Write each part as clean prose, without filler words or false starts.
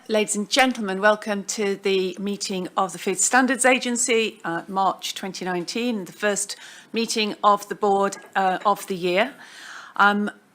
Ladies and gentlemen, welcome to the meeting of the Food Standards Agency, March 2019, the first meeting of the board of the year.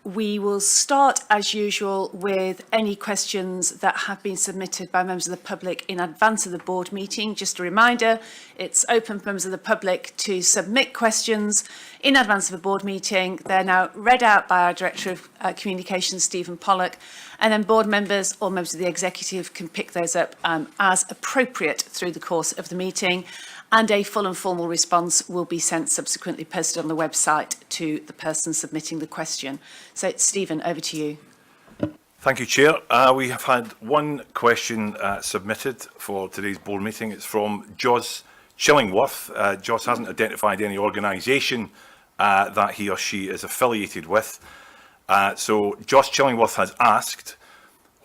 We will start, as usual, with any questions that have been submitted by members of the public in advance of the board meeting. Just a reminder, it's open for members of the public to submit questions in advance of a board meeting. They're now read out by our Director of Communications, Stephen Pollock, and then board members or members of the executive can pick those up as appropriate through the course of the meeting. And a full and formal response will be sent subsequently posted on the website to the person submitting the question. So, Stephen, over to you. Thank you, Chair. We have had one question submitted for today's board meeting. It's from Jos Chillingworth. Jos hasn't identified any organisation that he or she is affiliated with. So Jos Chillingworth has asked,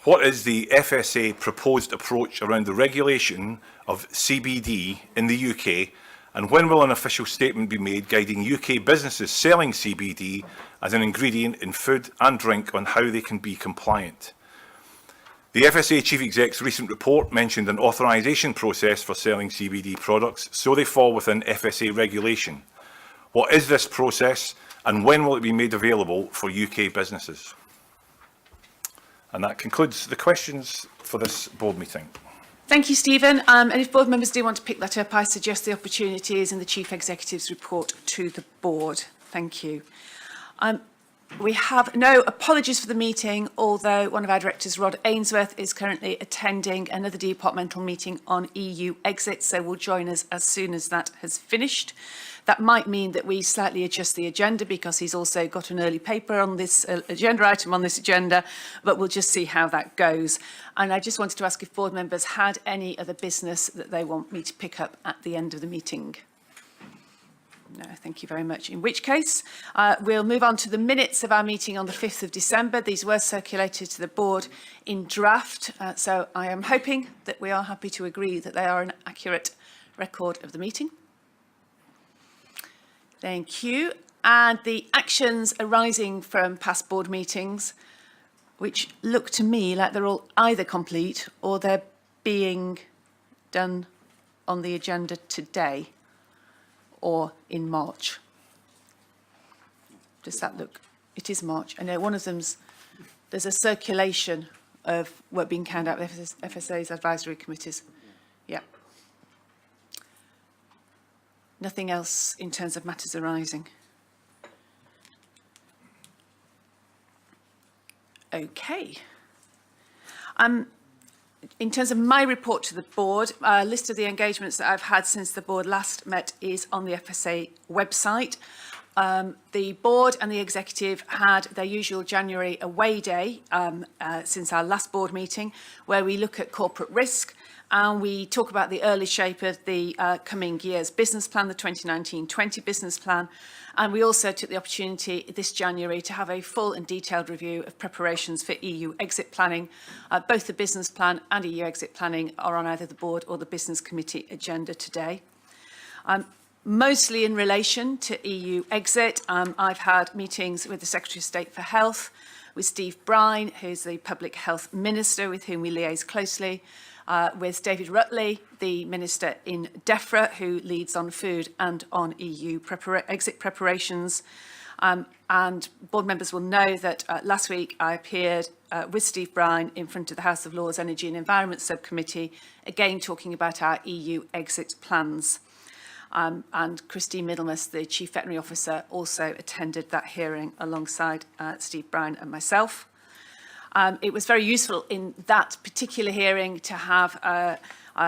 what is the FSA proposed approach around the regulation of CBD in the UK, and when will an official statement be made guiding UK businesses selling CBD as an ingredient in food and drink on how they can be compliant? The FSA Chief Exec's recent report mentioned an authorisation process for selling CBD products, so they fall within FSA regulation. What is this process, and when will it be made available for UK businesses? And that concludes the questions for this board meeting. Thank you, Stephen. And if board members do want to pick that up, I suggest the opportunity is in the Chief Executive's report to the board. Thank you. We have no apologies for the meeting, although one of our directors, Rod Ainsworth, is currently attending another departmental meeting on EU exit, so will join us as soon as that has finished. That might mean that we slightly adjust the agenda because he's also got an early paper on this agenda item on this agenda, but we'll just see how that goes. And I just wanted to ask if board members had any other business that they want me to pick up at the end of the meeting. No, thank you very much. In which case, we'll move on to the minutes of our meeting on the 5th of December. These were circulated to the board in draft, so I am hoping that we are happy to agree that they are an accurate record of the meeting. Thank you. And the actions arising from past board meetings, which look to me like they're all either complete or they're being done on the agenda today or in March. Does that look? It is March. I know one of them's, there's a circulation of work being carried out with FSA's advisory committees. Yeah. Nothing else in terms of matters arising. Okay. In terms of my report to the board, a list of the engagements that I've had since the board last met is on the FSA website. The board and the executive had their usual January away day since our last board meeting, where we look at corporate risk and we talk about the early shape of the coming year's business plan, the 2019-20 business plan. And we also took the opportunity this January to have a full and detailed review of preparations for EU exit planning. Both the business plan and EU exit planning are on either the board or the business committee agenda today. Mostly in relation to EU exit, I've had meetings with the Secretary of State for Health, with Steve Brine, who's the Public Health Minister, with whom we liaise closely, with David Rutley, the Minister in DEFRA, who leads on food and on EU exit preparations. And board members will know that last week I appeared with Steve Brine in front of the House of Lords Energy and Environment Subcommittee, again talking about our EU exit plans. And Christine Middlemas, the Chief Veterinary Officer, also attended that hearing alongside Steve Brine and myself. It was very useful in that particular hearing to have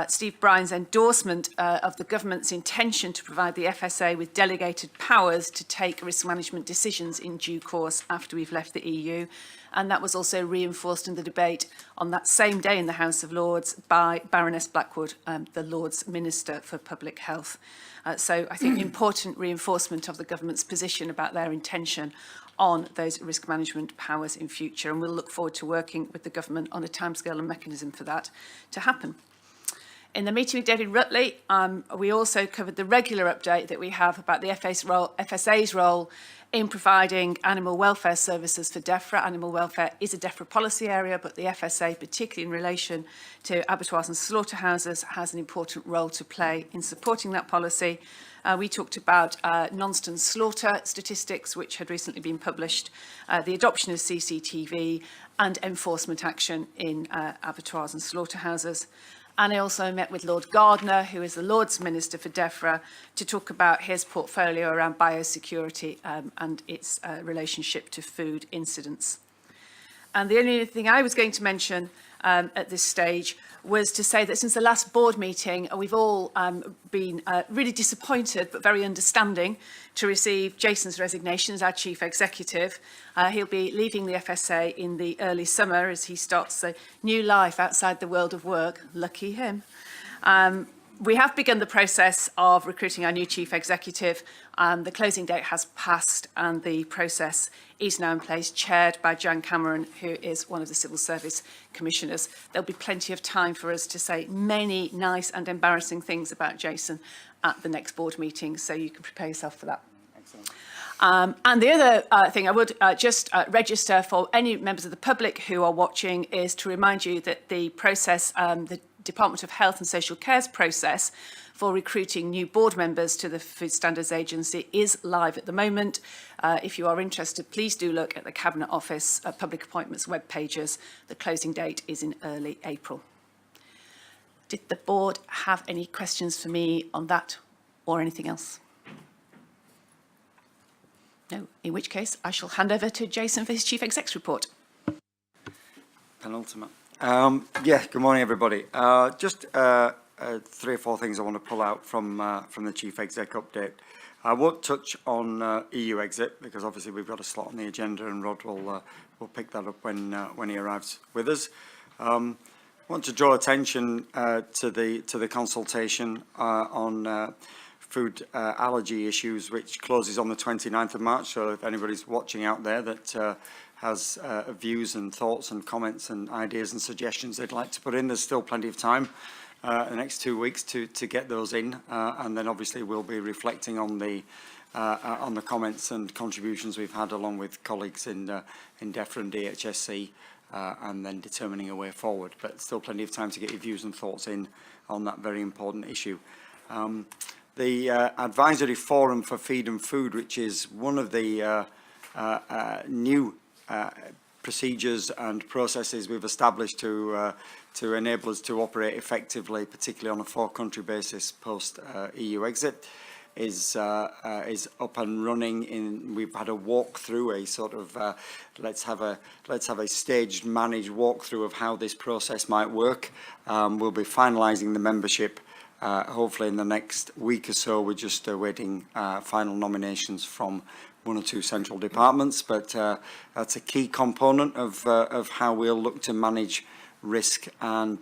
Steve Brine's endorsement of the government's intention to provide the FSA with delegated powers to take risk management decisions in due course after we've left the EU. And that was also reinforced in the debate on that same day in the House of Lords by Baroness Blackwood, the Lord's Minister for Public Health. So I think important reinforcement of the government's position about their intention on those risk management powers in future, and we'll look forward to working with the government on a timescale and mechanism for that to happen. In the meeting with David Rutley, we also covered the regular update that we have about the FSA's role in providing animal welfare services for DEFRA. Animal welfare is a DEFRA policy area, but the FSA, particularly in relation to abattoirs and slaughterhouses, has an important role to play in supporting that policy. We talked about non-stand slaughter statistics, which had recently been published, the adoption of CCTV and enforcement action in abattoirs and slaughterhouses. And I also met with Lord Gardner, who is the Lord's Minister for DEFRA, to talk about his portfolio around biosecurity and its relationship to food incidents. And the only thing I was going to mention at this stage was to say that since the last board meeting, we've all been really disappointed but very understanding to receive Jason's resignation as our Chief Executive. He'll be leaving the FSA in the early summer as he starts a new life outside the world of work. Lucky him. We have begun the process of recruiting our new Chief Executive. The closing date has passed and the process is now in place, chaired by Jan Cameron, who is one of the Civil Service Commissioners. There'll be plenty of time for us to say many nice and embarrassing things about Jason at the next board meeting, so you can prepare yourself for that. Excellent. And the other thing I would just register for any members of the public who are watching is to remind you that the process, the Department of Health and Social Care's process for recruiting new board members to the Food Standards Agency is live at the moment. If you are interested, please do look at the Cabinet Office public appointments web pages. The closing date is in early April. Did the board have any questions for me on that or anything else? No, in which case I shall hand over to Jason for his Chief Exec's report. Penultimate. Yeah, good morning, everybody. Just 3 or 4 things I want to pull out from the Chief Exec update. I won't touch on EU exit because obviously we've got a slot on the agenda, and Rod will pick that up when he arrives with us. I want to draw attention to the consultation on food allergy issues, which closes on the 29th of March. So if anybody's watching out there that has views and thoughts and comments and ideas and suggestions they'd like to put in, there's still plenty of time the next 2 weeks to get those in, and then obviously we'll be reflecting on the comments and contributions we've had along with colleagues in DEFRA and DHSC, and then determining a way forward. But still plenty of time to get your views and thoughts in on that very important issue. The Advisory Forum for Feed and Food, which is one of the new procedures and processes we've established to enable us to operate effectively, particularly on a 4-country basis post EU exit, is up and running. We've had a walkthrough, a sort of let's have a staged, managed walkthrough of how this process might work. We'll be finalising the membership hopefully in the next week or so. We're just awaiting final nominations from 1 or 2 central departments, but that's a key component of how we'll look to manage risk and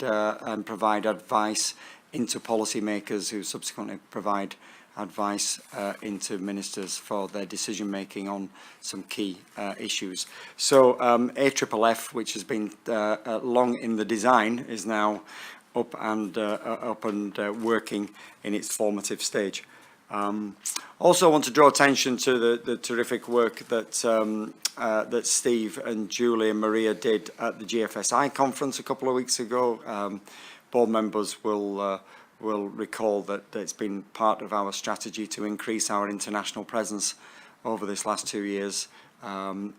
provide advice into policymakers who subsequently provide advice into ministers for their decision making on some key issues. So AFFF, which has been long in the design, is now up and working in its formative stage. Also want to draw attention to the terrific work that that Steve and Julie and Maria did at the GFSI conference a couple of weeks ago. Board members will recall that it's been part of our strategy to increase our international presence over this last 2 years, and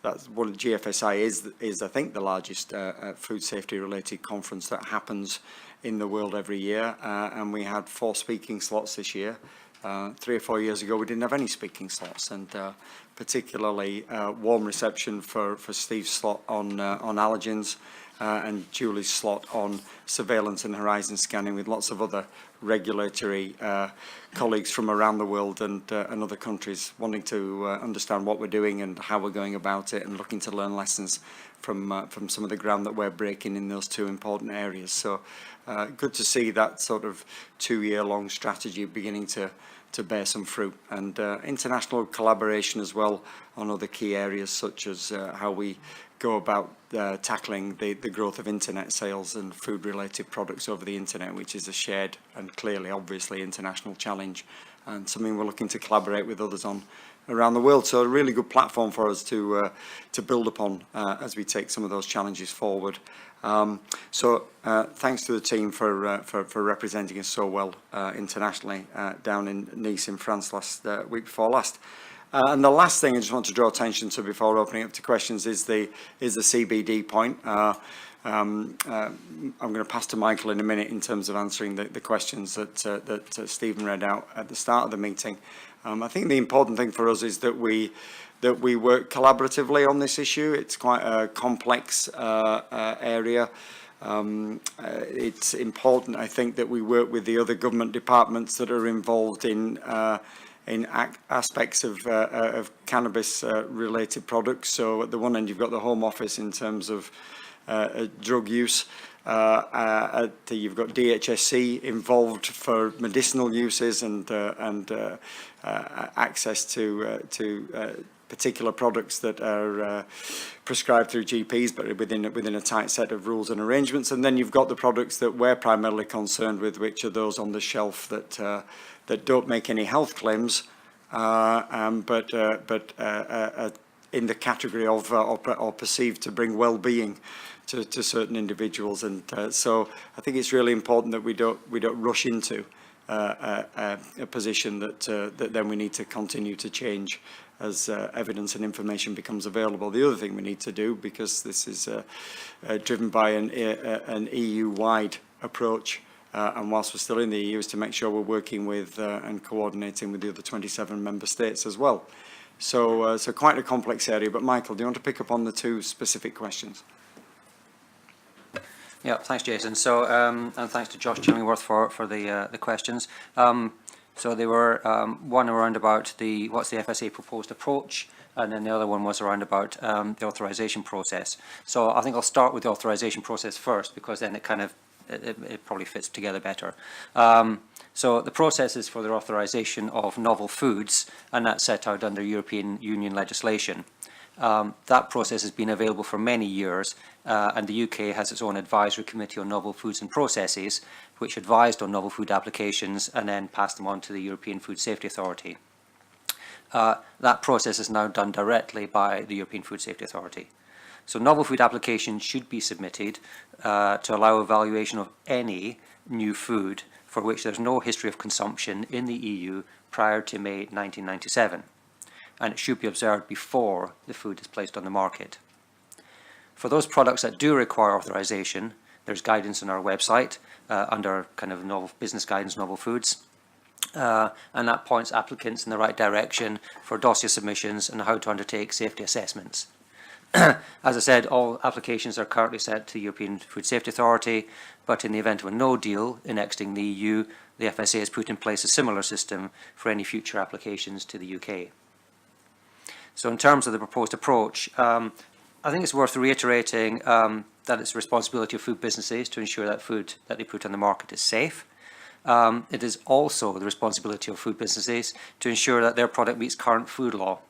that's what GFSI is I think the largest food safety related conference that happens in the world every year, and we had 4 speaking slots this year. 3 or 4 years ago we didn't have any speaking slots, and particularly warm reception for Steve's slot on allergens, and Julie's slot on surveillance and horizon scanning, with lots of other regulatory colleagues from around the world and other countries wanting to understand what we're doing and how we're going about it, and looking to learn lessons from some of the ground that we're breaking in those 2 important areas. So good to see that sort of 2-year-long strategy beginning to to bear some fruit, and international collaboration as well on other key areas such as how we go about tackling the growth of internet sales and food related products over the internet, which is a shared and clearly obviously international challenge, and something we're looking to collaborate with others on around the world. So a really good platform for us to build upon as we take some of those challenges forward. Thanks to the team for representing us so well internationally down in Nice in France week before last. And the last thing I just want to draw attention to before opening up to questions is the CBD point. I'm going to pass to Michael in a minute in terms of answering the questions that Stephen read out at the start of the meeting. I think the important thing for us is that we work collaboratively on this issue. It's quite a complex area. It's important, I think, that we work with the other government departments that are involved in aspects of cannabis related products. So at the one end you've got the Home Office in terms of drug use. You've got DHSC involved for medicinal uses and access to particular products that are prescribed through GPs, but within a tight set of rules and arrangements. And then you've got the products that we're primarily concerned with, which are those on the shelf that don't make any health claims, but in the category of or perceived to bring well-being to certain individuals. And so I think it's really important that we don't rush into a position that then we need to continue to change as evidence and information becomes available. The other thing we need to do, because this is driven by an EU-wide approach, and whilst we're still in the EU, is to make sure we're working with and coordinating with the other 27 member states as well. So quite a complex area. But Michael, do you want to pick up on the two specific questions? Yeah, thanks, Jason. So, and thanks to Josh Chillingworth for the questions. So they were one around about what's the FSA proposed approach, and then the other one was around about the authorisation process. So I think I'll start with the authorisation process first, because then it kind of it probably fits together better. So the process is for the authorisation of novel foods, and that's set out under European Union legislation. That process has been available for many years, and the UK has its own advisory committee on novel foods and processes, which advised on novel food applications and then passed them on to the European Food Safety Authority. That process is now done directly by the European Food Safety Authority. So novel food applications should be submitted to allow evaluation of any new food for which there's no history of consumption in the EU prior to May 1997. And it should be observed before the food is placed on the market. For those products that do require authorisation, there's guidance on our website under kind of novel business guidance, novel foods, and that points applicants in the right direction for dossier submissions and how to undertake safety assessments. As I said, all applications are currently sent to the European Food Safety Authority, but in the event of a no deal in exiting the EU, the FSA has put in place a similar system for any future applications to the UK. So in terms of the proposed approach, I think it's worth reiterating that it's the responsibility of food businesses to ensure that food that they put on the market is safe. It is also the responsibility of food businesses to ensure that their product meets current food law.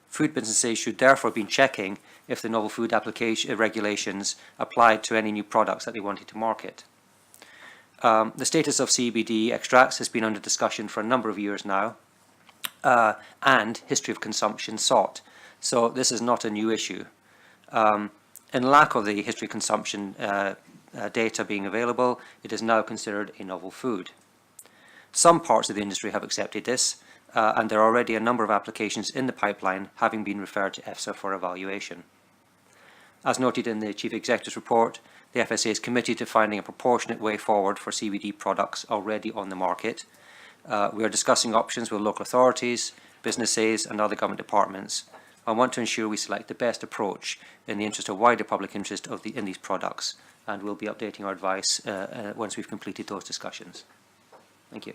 Food businesses should therefore be checking if the novel food application regulations applied to any new products that they wanted to market. The status of CBD extracts has been under discussion for a number of years now, and history of consumption sought. So this is not a new issue. In lack of the history of consumption data being available, it is now considered a novel food. Some parts of the industry have accepted this, and there are already a number of applications in the pipeline having been referred to EFSA for evaluation. As noted in the Chief Executive's report, the FSA is committed to finding a proportionate way forward for CBD products already on the market. We are discussing options with local authorities, businesses and other government departments. I want to ensure we select the best approach in the interest of wider public interest in these products, and we'll be updating our advice once we've completed those discussions. Thank you.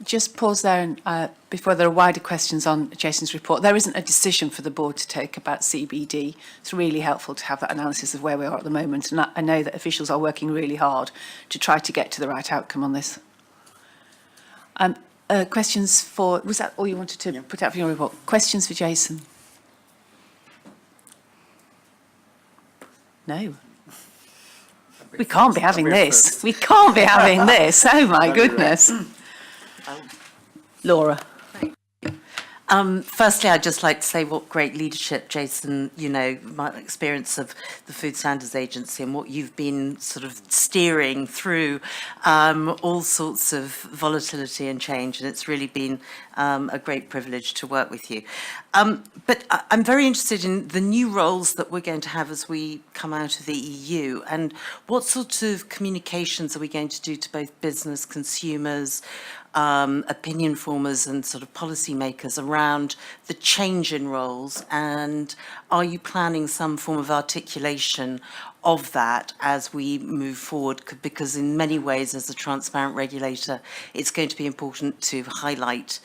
just pause there and, before there are wider questions on Jason's report. There isn't a decision for the board to take about CBD. It's really helpful to have that analysis of where we are at the moment. And I know that officials are working really hard to try to get to the right outcome on this. Questions for, was that all you wanted to put out for your report? Questions for Jason? No. We can't be having this. We can't be having this. Oh my goodness. Laura. Firstly, I'd just like to say what great leadership, Jason, you know, my experience of the Food Standards Agency and what you've been sort of steering through all sorts of volatility and change. And it's really been a great privilege to work with you. But I'm very interested in the new roles that we're going to have as we come out of the EU, and what sort of communications are we going to do to both business, consumers, opinion formers and sort of policymakers around the change in roles, and are you planning some form of articulation of that as we move forward? Because in many ways, as a transparent regulator, it's going to be important to highlight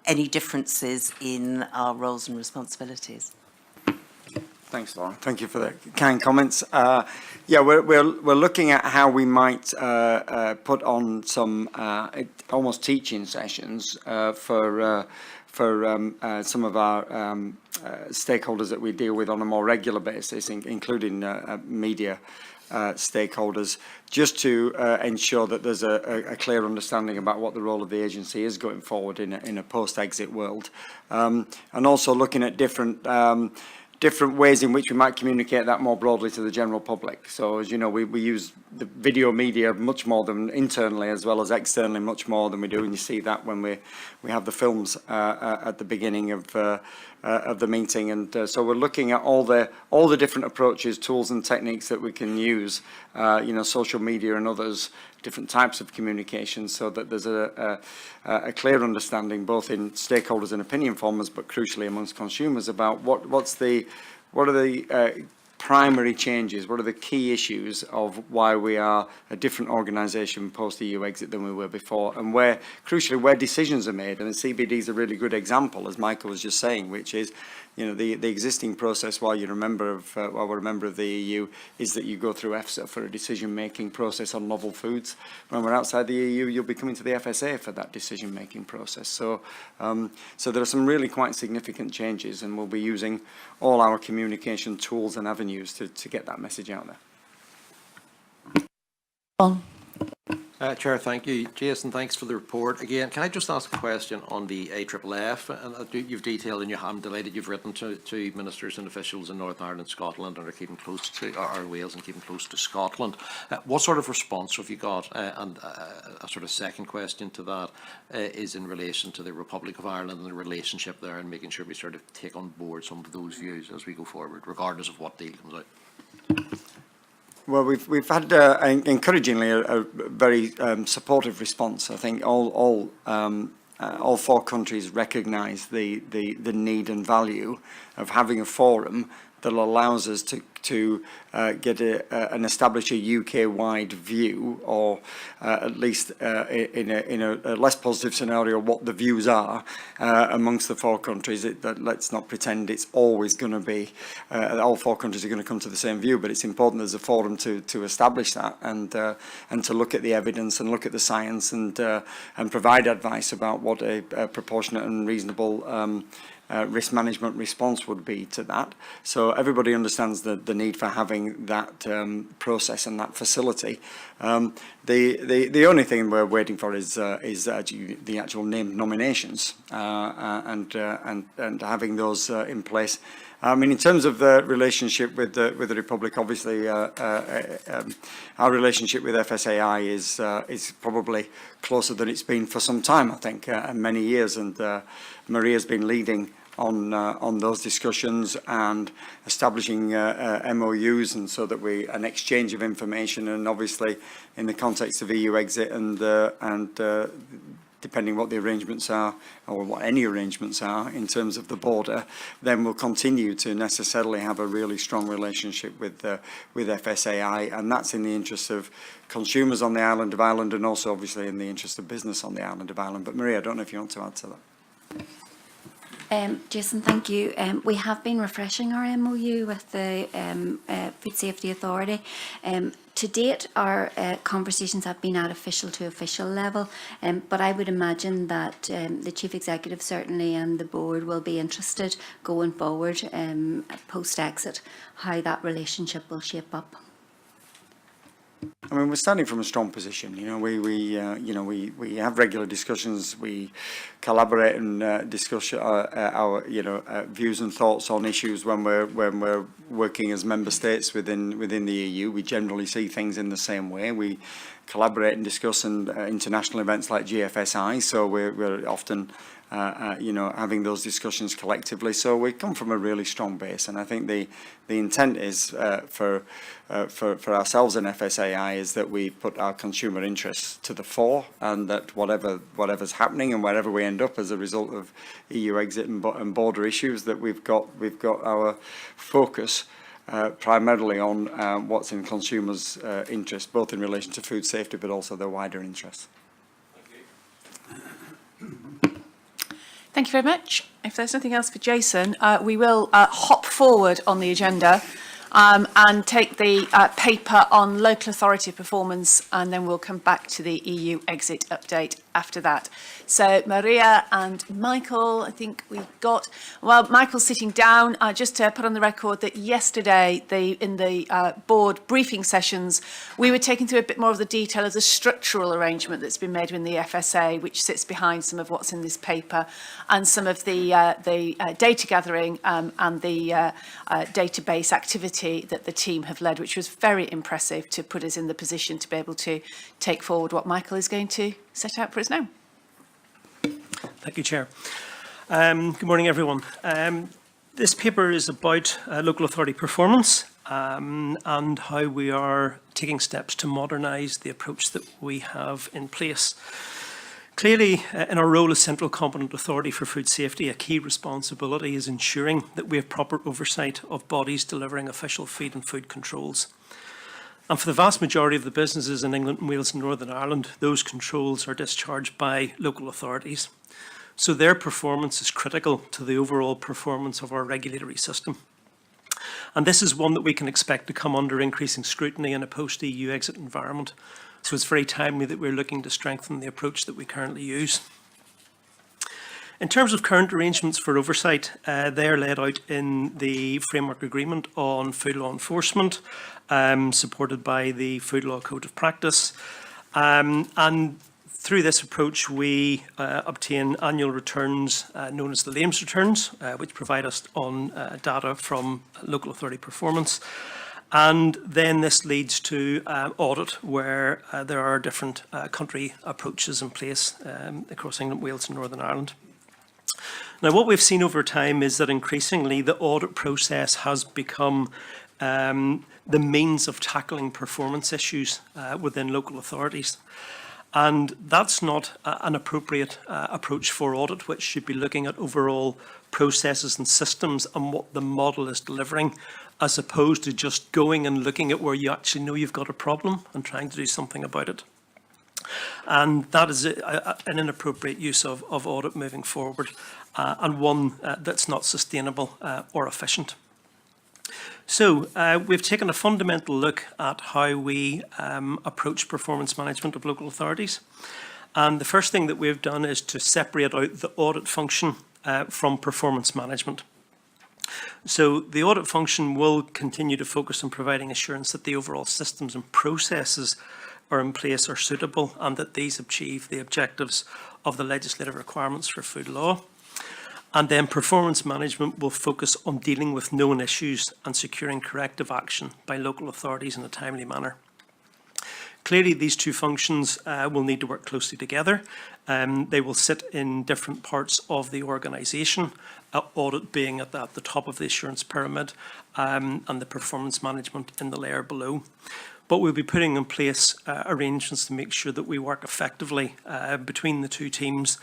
any differences in our roles and responsibilities. Thanks, Laura. Thank you for the kind comments. Yeah, we're looking at how we might put on some almost teaching sessions for some of our stakeholders that we deal with on a more regular basis, including media stakeholders, just to ensure that there's a clear understanding about what the role of the agency is going forward in a post-exit world, and also looking at different ways in which we might communicate that more broadly to the general public. So, as you know, we use the video media much more than internally as well as externally, much more than we do, and you see that when we have the films at the beginning of the meeting. And so we're looking at all the different approaches, tools and techniques that we can use, you know, social media and others, different types of communication, so that there's a clear understanding both in stakeholders and opinion formers, but crucially amongst consumers, about what are the primary changes, what are the key issues of why we are a different organisation post-EU exit than we were before, and where, crucially, where decisions are made. And the CBD is a really good example, as Michael was just saying, which is, you know, the existing process while we're a member of the EU is that you go through EFSA for a decision-making process on novel foods. When we're outside the EU, you'll be coming to the FSA for that decision-making process. So, so there are some really quite significant changes, and we'll be using all our communication tools and avenues to get that message out there. Chair, thank you. Jason, thanks for the report. Again, can I just ask a question on the AFFF? And you've detailed, and I'm delighted you've written to ministers and officials in Northern Ireland and Scotland, and are keeping close to, or Wales, and keeping close to Scotland. What sort of response have you got? And a sort of second question to that is in relation to the Republic of Ireland and the relationship there, and making sure we sort of take on board some of those views as we go forward, regardless of what deal comes out. Well, we've had encouragingly a very supportive response. I think all four countries recognise the need and value of having a forum that allows us to get and establish a UK-wide view, or at least in a less positive scenario, what the views are amongst the four countries. Let's not pretend it's always going to be all four countries are going to come to the same view, but it's important as a forum to establish that, and to look at the evidence and look at the science, and provide advice about what a proportionate and reasonable risk management response would be to that. So everybody understands the need for having that process and that facility. The only thing we're waiting for is the actual named nominations, and having those in place. I mean, in terms of the relationship with the Republic, obviously our relationship with FSAI is probably closer than it's been for some time, I think, many years, and Maria's been leading on those discussions and establishing MOUs, and so that an exchange of information, and obviously in the context of EU exit and depending what the arrangements are, or what any arrangements are in terms of the border, then we'll continue to necessarily have a really strong relationship with FSAI, and that's in the interest of consumers on the island of Ireland, and also obviously in the interest of business on the island of Ireland. But Maria, I don't know if you want to add to that. Jason, thank you. We have been refreshing our MOU with the Food Safety Authority. To date, our conversations have been at official to official level, but I would imagine that the Chief Executive certainly and the board will be interested going forward post-exit, how that relationship will shape up. I mean, we're starting from a strong position. You know, we have regular discussions. We collaborate and discuss our views and thoughts on issues when we're working as member states within the EU. We generally see things in the same way. We collaborate and discuss in international events like GFSI. So we're often having those discussions collectively. So we come from a really strong base, and I think the intent is for ourselves and FSAI is that we put our consumer interests to the fore, and that whatever's happening and wherever we end up as a result of EU exit and border issues, that we've got our focus primarily on what's in consumers' interest, both in relation to food safety but also their wider interests. Thank you very much. If there's nothing else for Jason, we will hop forward on the agenda and take the paper on local authority performance, and then we'll come back to the EU exit update after that. So Maria and Michael, I think we've got, well, Michael's sitting down. Just to put on the record that yesterday in the board briefing sessions, we were taking through a bit more of the detail of the structural arrangement that's been made in the FSA, which sits behind some of what's in this paper, and some of the data gathering and the database activity that the team have led, which was very impressive to put us in the position to be able to take forward what Michael is going to set out for us now. Thank you, Chair. Good morning, everyone. This paper is about local authority performance and how we are taking steps to modernise the approach that we have in place. Clearly, in our role as Central Competent Authority for Food Safety, a key responsibility is ensuring that we have proper oversight of bodies delivering official feed and food controls. And for the vast majority of the businesses in England and Wales and Northern Ireland, those controls are discharged by local authorities. So their performance is critical to the overall performance of our regulatory system. And this is one that we can expect to come under increasing scrutiny in a post-EU exit environment. So it's very timely that we're looking to strengthen the approach that we currently use. In terms of current arrangements for oversight, they are laid out in the Framework Agreement on Food Law Enforcement, supported by the Food Law Code of Practice. And through this approach, we obtain annual returns known as the LAMES returns, which provide us on data from local authority performance. And then this leads to audit, where there are different country approaches in place across England, Wales and Northern Ireland. Now, what we've seen over time is that increasingly the audit process has become the means of tackling performance issues within local authorities. And that's not an appropriate approach for audit, which should be looking at overall processes and systems and what the model is delivering, as opposed to just going and looking at where you actually know you've got a problem and trying to do something about it. And that is an inappropriate use of audit moving forward, and one that's not sustainable or efficient. So we've taken a fundamental look at how we approach performance management of local authorities. And the first thing that we've done is to separate out the audit function from performance management. So the audit function will continue to focus on providing assurance that the overall systems and processes are in place, are suitable, and that these achieve the objectives of the legislative requirements for food law. And then performance management will focus on dealing with known issues and securing corrective action by local authorities in a timely manner. Clearly, these two functions will need to work closely together. They will sit in different parts of the organisation, audit being at the top of the assurance pyramid, and the performance management in the layer below. but we'll be putting in place arrangements to make sure that we work effectively between the two teams,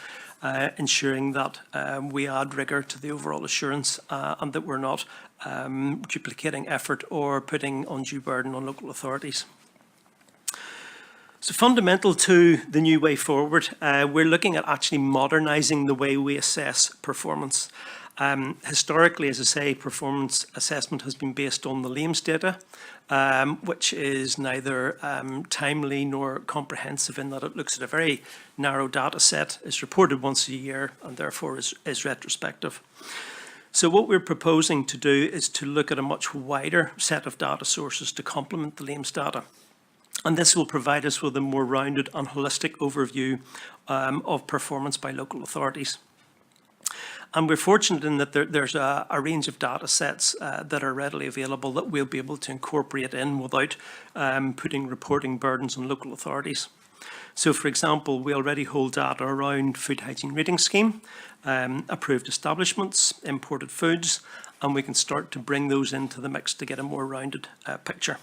ensuring that we add rigour to the overall assurance and that we're not duplicating effort or putting undue burden on local authorities. So fundamental to the new way forward, we're looking at actually modernising the way we assess performance. Historically, as I say, performance assessment has been based on the LAMES data, which is neither timely nor comprehensive in that it looks at a very narrow data set, is reported once a year, and therefore is retrospective. So what we're proposing to do is to look at a much wider set of data sources to complement the LAMES data. And this will provide us with a more rounded and holistic overview of performance by local authorities. And we're fortunate in that there's a range of data sets that are readily available that we'll be able to incorporate in without putting reporting burdens on local authorities. So, for example, we already hold data around food hygiene rating scheme, approved establishments, imported foods, and we can start to bring those into the mix to get a more rounded picture.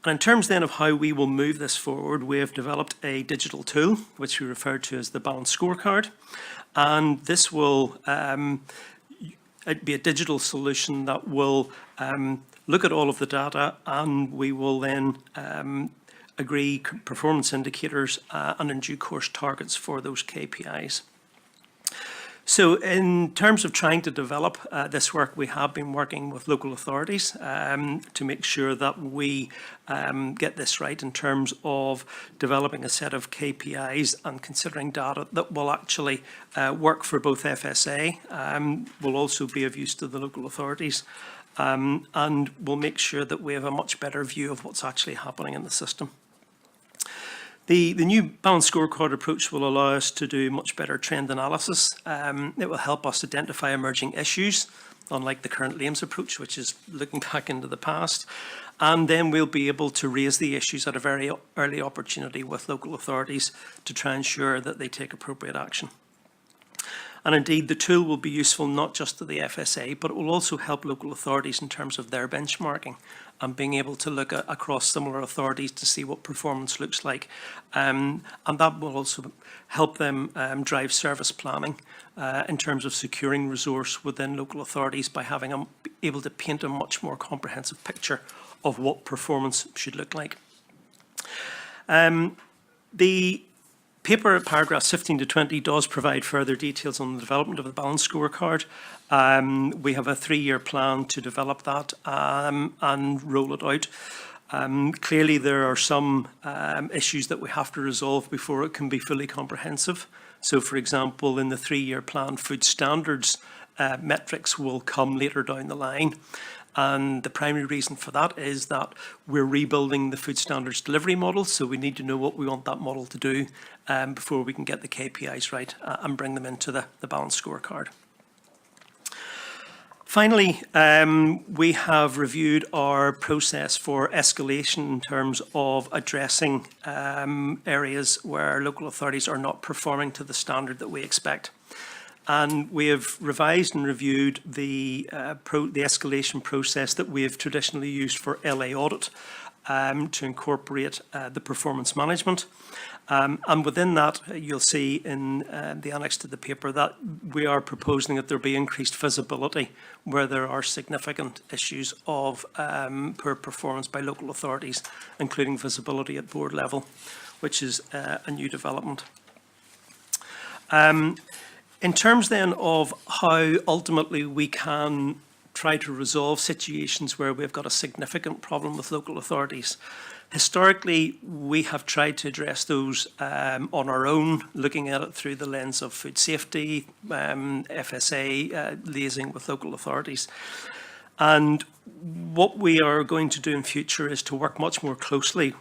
And in terms then of how we will move this forward, we have developed a digital tool, which we refer to as the Balanced Scorecard. And this will be a digital solution that will look at all of the data, and we will then agree performance indicators and in due course targets for those KPIs. So in terms of trying to develop this work, we have been working with local authorities to make sure that we get this right in terms of developing a set of KPIs and considering data that will actually work for both FSA, will also be of use to the local authorities, and will make sure that we have a much better view of what's actually happening in the system. The new balanced scorecard approach will allow us to do much better trend analysis. It will help us identify emerging issues, unlike the current LAMES approach, which is looking back into the past. And then we'll be able to raise the issues at a very early opportunity with local authorities to try and ensure that they take appropriate action. And indeed, the tool will be useful not just to the FSA, but it will also help local authorities in terms of their benchmarking and being able to look across similar authorities to see what performance looks like. And that will also help them drive service planning in terms of securing resource within local authorities by having them able to paint a much more comprehensive picture of what performance should look like. The paper at paragraphs 15 to 20 does provide further details on the development of the balanced scorecard. We have a 3-year plan to develop that and roll it out. Clearly, there are some issues that we have to resolve before it can be fully comprehensive. So, for example, in the 3-year plan, food standards metrics will come later down the line. And the primary reason for that is that we're rebuilding the food standards delivery model, so we need to know what we want that model to do before we can get the KPIs right and bring them into the balanced scorecard. Finally, we have reviewed our process for escalation in terms of addressing areas where local authorities are not performing to the standard that we expect. And we have revised and reviewed the escalation process that we have traditionally used for LA Audit to incorporate the performance management. And within that, you'll see in the annex to the paper that we are proposing that there be increased visibility where there are significant issues of poor performance by local authorities, including visibility at board level, which is a new development. In terms then of how ultimately we can try to resolve situations where we've got a significant problem with local authorities, historically we have tried to address those on our own, looking at it through the lens of food safety, FSA, liaising with local authorities. And what we are going to do in future is to work much more closely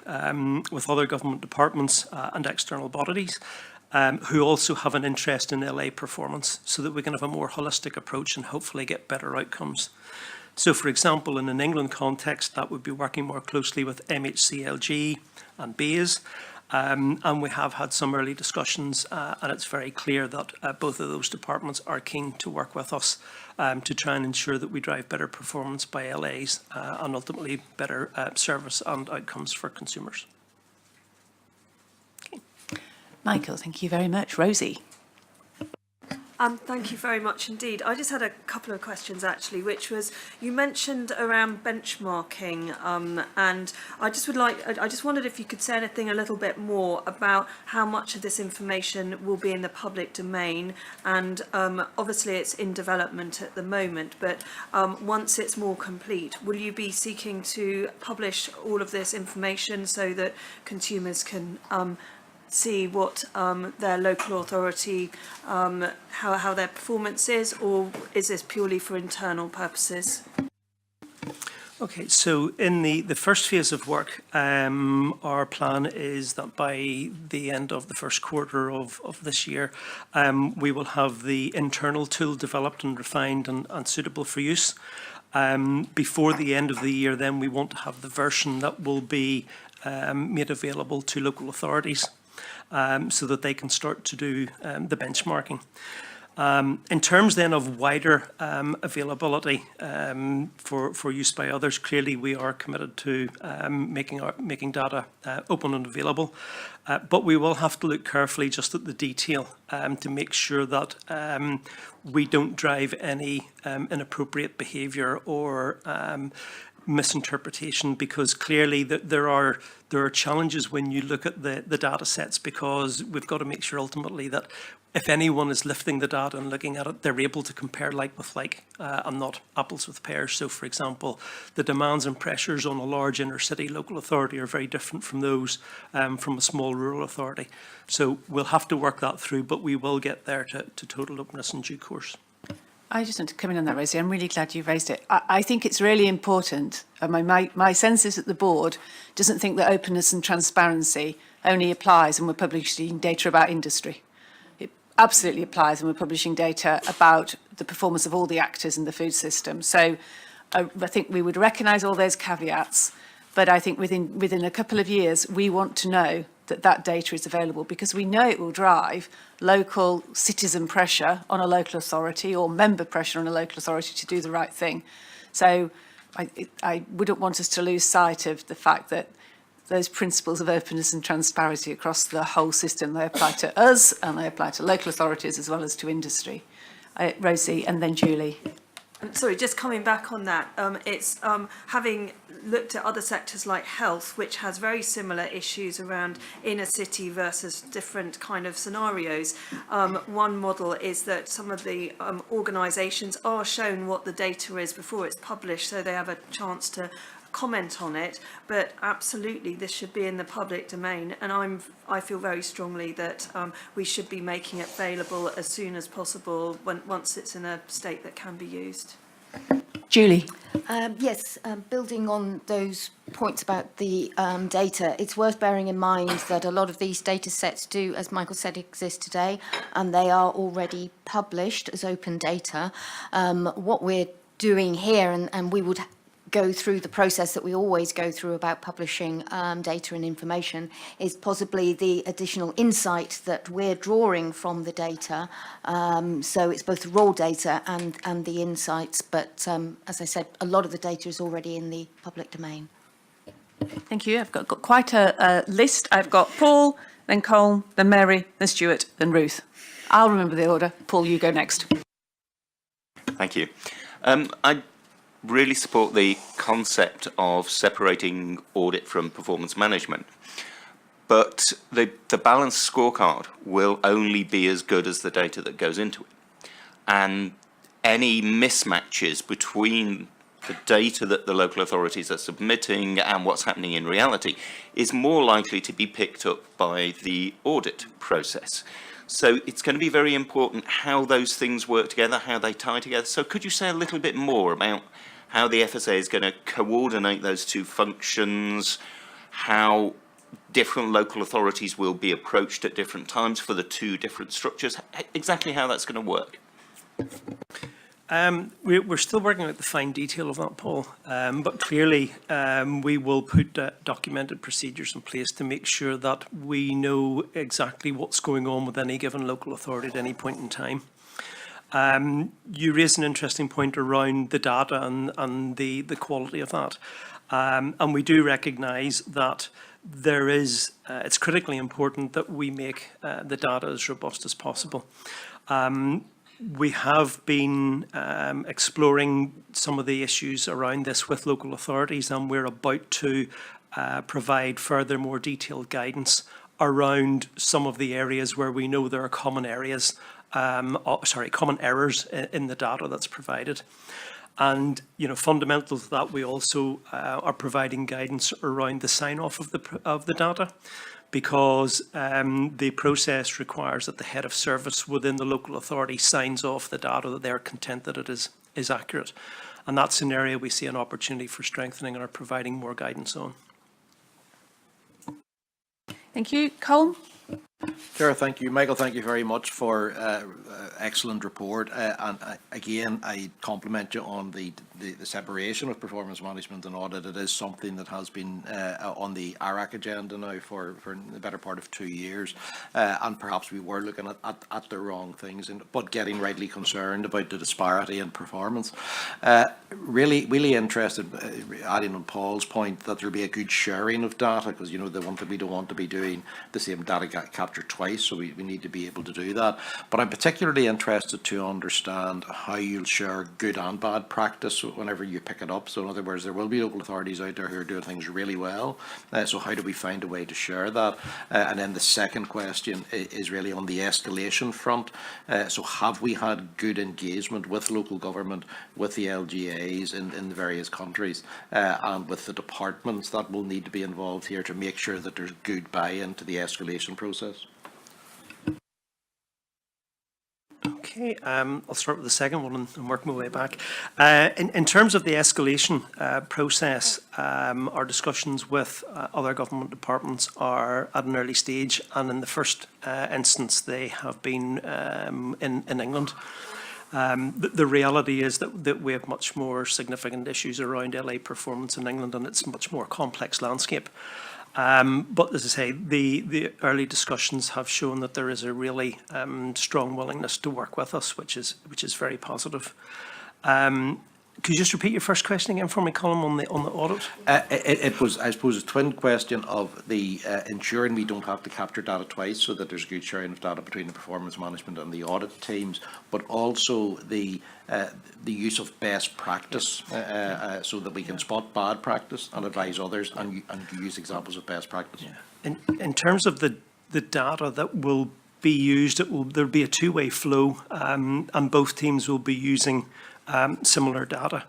with other government departments and external bodies who also have an interest in LA performance, so that we can have a more holistic approach and hopefully get better outcomes. So, for example, in an England context, that would be working more closely with MHCLG and BAIS, And we have had some early discussions, and it's very clear that both of those departments are keen to work with us to try and ensure that we drive better performance by LAs and ultimately better service and outcomes for consumers. Okay. Michael, thank you very much. Rosie. Thank you very much indeed. I just had a couple of questions actually, which was you mentioned around benchmarking, and I just wondered if you could say anything a little bit more about how much of this information will be in the public domain, and obviously it's in development at the moment, but once it's more complete, will you be seeking to publish all of this information so that consumers can see what their local authority, how their performance is, or is this purely for internal purposes? Okay, so in the first phase of work, our plan is that by the end of the first quarter of this year, we will have the internal tool developed and refined and suitable for use. Before the end of the year, then we want to have the version that will be made available to local authorities, so that they can start to do the benchmarking. In terms then of wider availability for use by others, clearly we are committed to making data open and available, but we will have to look carefully just at the detail to make sure that we don't drive any inappropriate behaviour or misinterpretation, because clearly there are challenges when you look at the data sets, because we've got to make sure ultimately that if anyone is lifting the data and looking at it, they're able to compare like with like and not apples with pears. So for example, the demands and pressures on a large inner city local authority are very different from those from a small rural authority. So we'll have to work that through, but we will get there to total openness in due course. I just want to come in on that, Rosie. I'm really glad you raised it. I think it's really important. My sense is that the board doesn't think that openness and transparency only applies when we're publishing data about industry. It absolutely applies when we're publishing data about the performance of all the actors in the food system. So I think we would recognise all those caveats, but I think within a couple of years, we want to know that data is available, because we know it will drive local citizen pressure on a local authority or member pressure on a local authority to do the right thing. So I wouldn't want us to lose sight of the fact that those principles of openness and transparency across the whole system, they apply to us and they apply to local authorities as well as to industry. Rosie, and then Julie. Sorry, just coming back on that, it's having looked at other sectors like health, which has very similar issues around inner city versus different kind of scenarios. One model is that some of the organisations are shown what the data is before it's published, so they have a chance to comment on it, but absolutely this should be in the public domain, and I feel very strongly that we should be making it available as soon as possible once it's in a state that can be used. Julie. Yes, building on those points about the data, it's worth bearing in mind that a lot of these data sets do, as Michael said, exist today, and they are already published as open data. What we're doing here, and we would go through the process that we always go through about publishing data and information, is possibly the additional insight that we're drawing from the data. So it's both the raw data and the insights, but as I said, a lot of the data is already in the public domain. Thank you. I've got quite a list. I've got Paul, then Colm, then Mary, then Stuart, then Ruth. I'll remember the order. Paul, you go next. Thank you. I really support the concept of separating audit from performance management, but the balanced scorecard will only be as good as the data that goes into it, and any mismatches between the data that the local authorities are submitting and what's happening in reality is more likely to be picked up by the audit process. So it's going to be very important how those things work together, how they tie together. So could you say a little bit more about how the FSA is going to coordinate those two functions, how different local authorities will be approached at different times for the two different structures, exactly how that's going to work? We're still working out the fine detail of that, Paul, but clearly we will put documented procedures in place to make sure that we know exactly what's going on with any given local authority at any point in time. You raised an interesting point around the data and the quality of that. And we do recognise that there is, it's critically important that we make the data as robust as possible. We have been exploring some of the issues around this with local authorities, and we're about to provide further more detailed guidance around some of the areas where we know there are common areas, common errors in the data that's provided. And, you know, fundamental to that, we also are providing guidance around the sign-off of the data, because the process requires that the head of service within the local authority signs off the data that they're content that it is accurate. And that's an area we see an opportunity for strengthening and are providing more guidance on. Thank you. Colm? Chair, thank you. Michael, thank you very much for excellent report. And again, I compliment you on the separation of performance management and audit. It is something that has been on the ARAC agenda now for the better part of 2 years. And perhaps we were looking at the wrong things, but getting rightly concerned about the disparity in performance. Really interested, adding on Paul's point, that there'll be a good sharing of data, because, you know, we don't want to be doing the same data capture twice, so we need to be able to do that. But I'm particularly interested to understand how you'll share good and bad practice whenever you pick it up. So in other words, there will be local authorities out there who are doing things really well. So how do we find a way to share that? And then the second question is really on the escalation front. So have we had good engagement with local government, with the LGAs in the various countries, and with the departments that will need to be involved here to make sure that there's good buy-in to the escalation process? Okay, I'll start with the second one and work my way back. In terms of the escalation process, our discussions with other government departments are at an early stage, and in the first instance they have been in England. The reality is that we have much more significant issues around LA performance in England, and it's a much more complex landscape. But as I say, the early discussions have shown that there is a really strong willingness to work with us, which is very positive. Could you just repeat your first question again for me, Colm, on the audit? It was, I suppose, a twin question of the ensuring we don't have to capture data twice, so that there's good sharing of data between the performance management and the audit teams, but also the use of best practice, so that we can spot bad practice and advise others and use examples of best practice. Yeah. In terms of the data that will be used, there'll be a two-way flow, and both teams will be using similar data.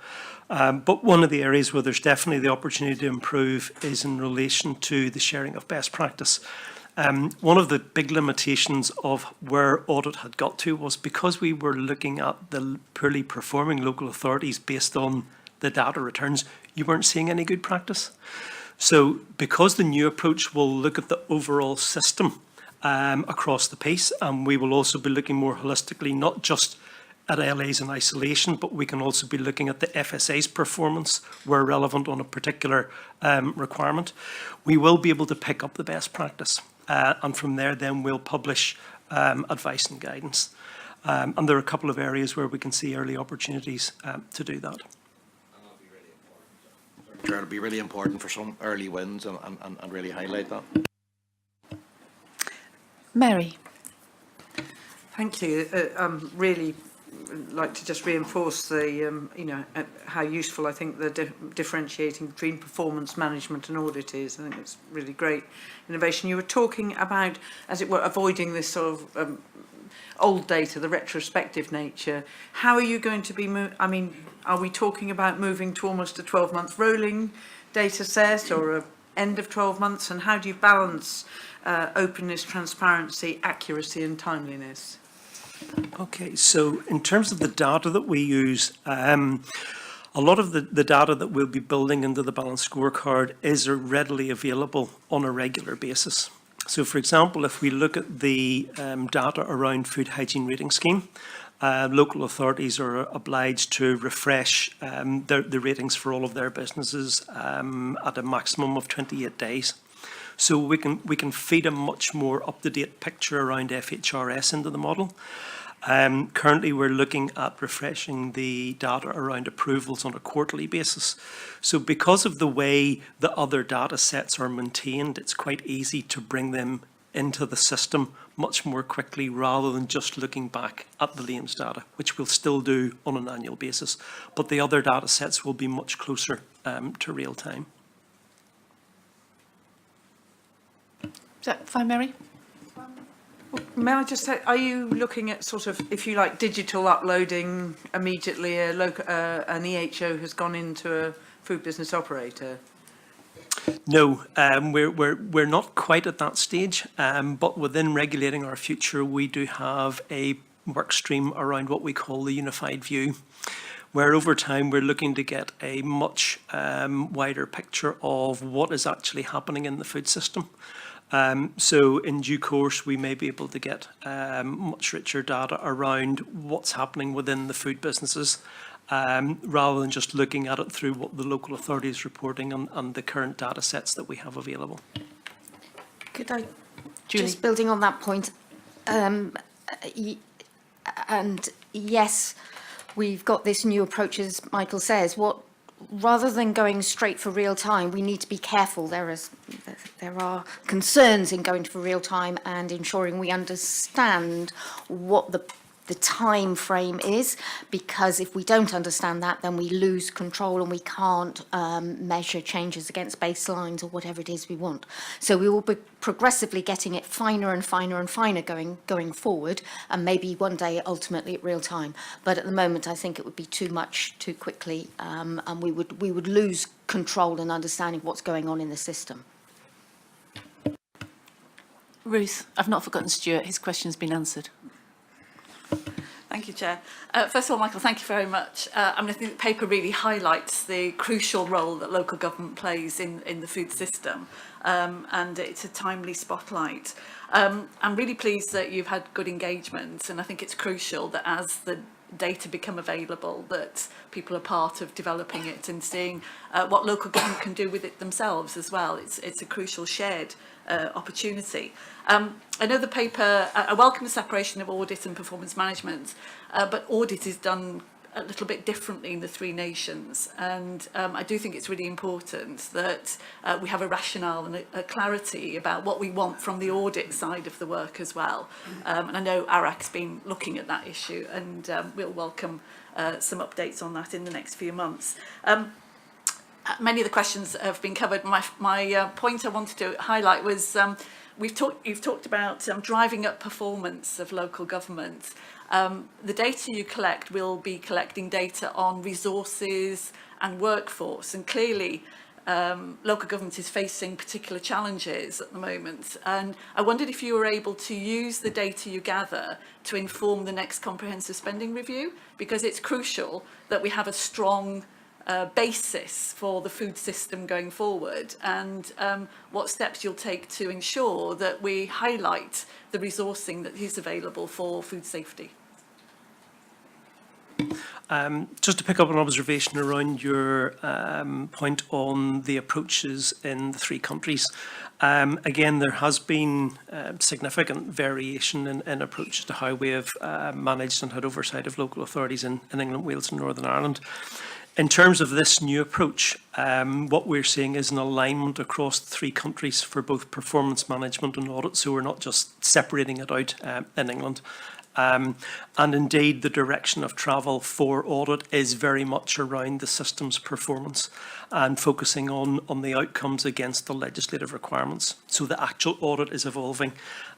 But one of the areas where there's definitely the opportunity to improve is in relation to the sharing of best practice. One of the big limitations of where audit had got to was because we were looking at the poorly performing local authorities based on the data returns, you weren't seeing any good practice. So because the new approach will look at the overall system across the piece, and we will also be looking more holistically, not just at LAs in isolation, but we can also be looking at the FSA's performance where relevant on a particular requirement. We will be able to pick up the best practice, and from there then we'll publish advice and guidance. And there are a couple of areas where we can see early opportunities to do that. Sure, it'll be really important for some early wins and really highlight that. Mary. Thank you. Really like to just reinforce the, how useful I think the differentiating between performance management and audit is. I think it's really great innovation. You were talking about, as it were, avoiding this sort of old data, the retrospective nature. How are you going to be, are we talking about moving to almost a 12-month rolling data set or a end of 12 months? And how do you balance openness, transparency, accuracy and timeliness? Okay, so in terms of the data that we use, a lot of the data that we'll be building into the balanced scorecard is readily available on a regular basis. So for example, if we look at the data around food hygiene rating scheme, local authorities are obliged to refresh the ratings for all of their businesses at a maximum of 28 days. So we can feed a much more up-to-date picture around FHRS into the model. Currently, we're looking at refreshing the data around approvals on a quarterly basis. So because of the way the other data sets are maintained, it's quite easy to bring them into the system much more quickly rather than just looking back at the LAMES data, which we'll still do on an annual basis. But the other data sets will be much closer to real time. Is that fine, Mary? May I just say, are you looking at sort of, if you like, digital uploading immediately? An EHO has gone into a food business operator? No, we're not quite at that stage, but within regulating our future, we do have a work stream around what we call the unified view, where over time we're looking to get a much wider picture of what is actually happening in the food system. So in due course, we may be able to get much richer data around what's happening within the food businesses, rather than just looking at it through what the local authority is reporting on the current data sets that we have available. Could I, Julie? just building on that point, and yes, we've got this new approach, as Michael says. Rather than going straight for real time, we need to be careful. There are concerns in going for real time and ensuring we understand what the time frame is, because if we don't understand that, then we lose control and we can't measure changes against baselines or whatever it is we want. So we will be progressively getting it finer and finer and finer going forward, and maybe one day ultimately at real time. But at the moment, I think it would be too much too quickly, and we would lose control and understanding what's going on in the system. Ruth, I've not forgotten Stuart. His question's been answered. Thank you, Chair. First of all, Michael, thank you very much. I think the paper really highlights the crucial role that local government plays in the food system, and it's a timely spotlight. I'm really pleased that you've had good engagement, and I think it's crucial that as the data become available, that people are part of developing it and seeing what local government can do with it themselves as well. It's a crucial shared opportunity. I know the paper, I welcome the separation of audit and performance management, but audit is done a little bit differently in the three nations, and I do think it's really important that we have a rationale and a clarity about what we want from the audit side of the work as well. And I know ARAC's been looking at that issue, and we'll welcome some updates on that in the next few months. Many of the questions have been covered. My point I wanted to highlight was you've talked about driving up performance of local government. The data you collect will be collecting data on resources and workforce, and clearly local government is facing particular challenges at the moment. And I wondered if you were able to use the data you gather to inform the next comprehensive spending review, because it's crucial that we have a strong basis for the food system going forward, and what steps you'll take to ensure that we highlight the resourcing that is available for food safety. Just to pick up an observation around your point on the approaches in the three countries. Again, there has been significant variation in approaches to how we have managed and had oversight of local authorities in England, Wales and Northern Ireland. In terms of this new approach, what we're seeing is an alignment across the three countries for both performance management and audit, so we're not just separating it out in England. And indeed, the direction of travel for audit is very much around the system's performance and focusing on the outcomes against the legislative requirements. So the actual audit is evolving,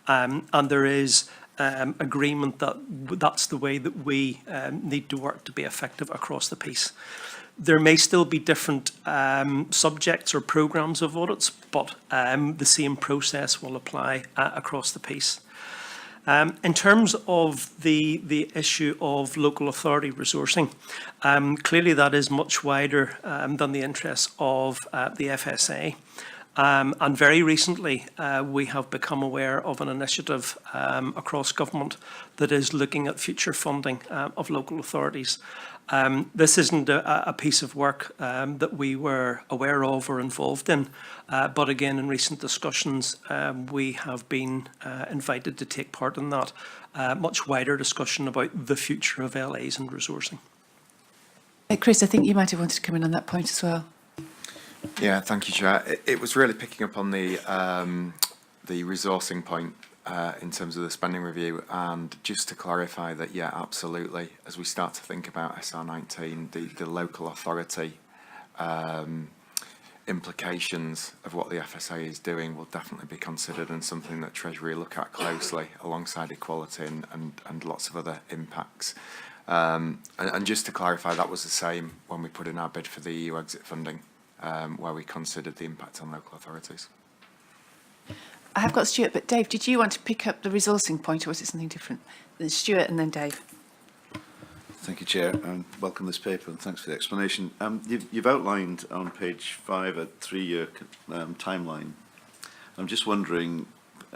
and there is agreement that that's the way that we need to work to be effective across the piece. There may still be different subjects or programmes of audits, but the same process will apply across the piece. In terms of the issue of local authority resourcing, clearly that is much wider than the interests of the FSA. And very recently, we have become aware of an initiative across government that is looking at future funding of local authorities. This isn't a piece of work that we were aware of or involved in, but again, in recent discussions, we have been invited to take part in that much wider discussion about the future of LAs and resourcing. Chris, I think you might have wanted to come in on that point as well. Yeah, thank you, Chair. It was really picking up on the resourcing point in terms of the spending review, and just to clarify that, yeah, absolutely, as we start to think about SR19, the local authority implications of what the FSA is doing will definitely be considered, and something that Treasury look at closely alongside equality and lots of other impacts. And just to clarify, that was the same when we put in our bid for the EU exit funding, where we considered the impact on local authorities. I have got Stuart, but Dave, did you want to pick up the resourcing point, or was it something different? Then Stuart and then Dave. Thank you, Chair, and welcome this paper, and thanks for the explanation. You've outlined on page 5 a 3-year timeline. I'm just wondering,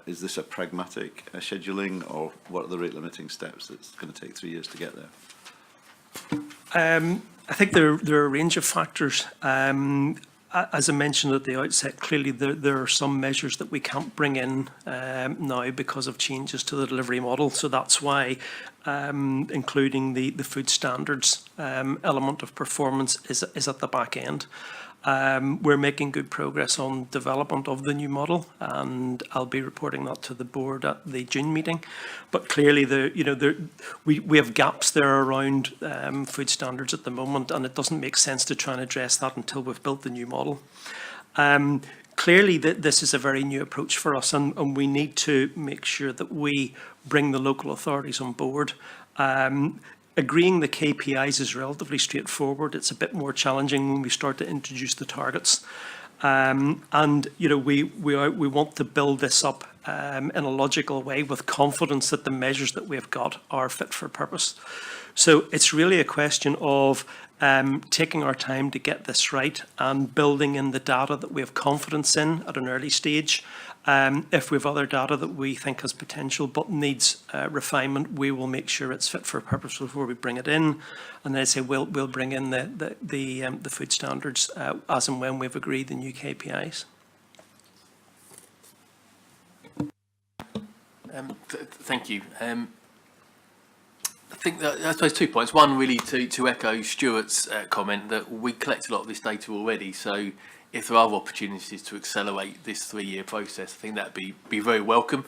is this a pragmatic scheduling, or what are the rate limiting steps that's going to take 3 years to get there? I think there are a range of factors. As I mentioned at the outset, clearly there are some measures that we can't bring in now because of changes to the delivery model. So that's why including the food standards element of performance is at the back end. We're making good progress on development of the new model, and I'll be reporting that to the board at the June meeting. But clearly, we have gaps there around food standards at the moment, and it doesn't make sense to try and address that until we've built the new model. Clearly, this is a very new approach for us, and we need to make sure that we bring the local authorities on board. Agreeing the KPIs is relatively straightforward. It's a bit more challenging when we start to introduce the targets. And we want to build this up in a logical way with confidence that the measures that we've got are fit for purpose. So it's really a question of taking our time to get this right and building in the data that we have confidence in at an early stage. If we have other data that we think has potential but needs refinement, we will make sure it's fit for purpose before we bring it in. And then I say we'll bring in the food standards as and when we've agreed the new KPIs. Thank you. I think that, I suppose 2 points. One, really to echo Stuart's comment that we collect a lot of this data already. So if there are opportunities to accelerate this 3-year process, I think that'd be very welcome.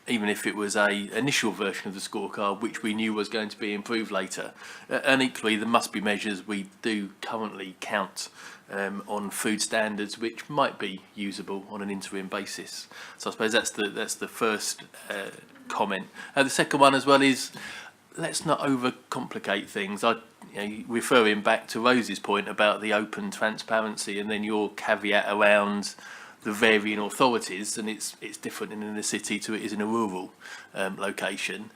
Even if it was a initial version of the scorecard, which we knew was going to be improved later. And equally, there must be measures we do currently count on food standards, which might be usable on an interim basis. So I suppose that's the first comment. The second one as well is, let's not overcomplicate things. Referring back to Rose's point about the open transparency, and then your caveat around the varying authorities, and it's different in a city to it is in a rural location.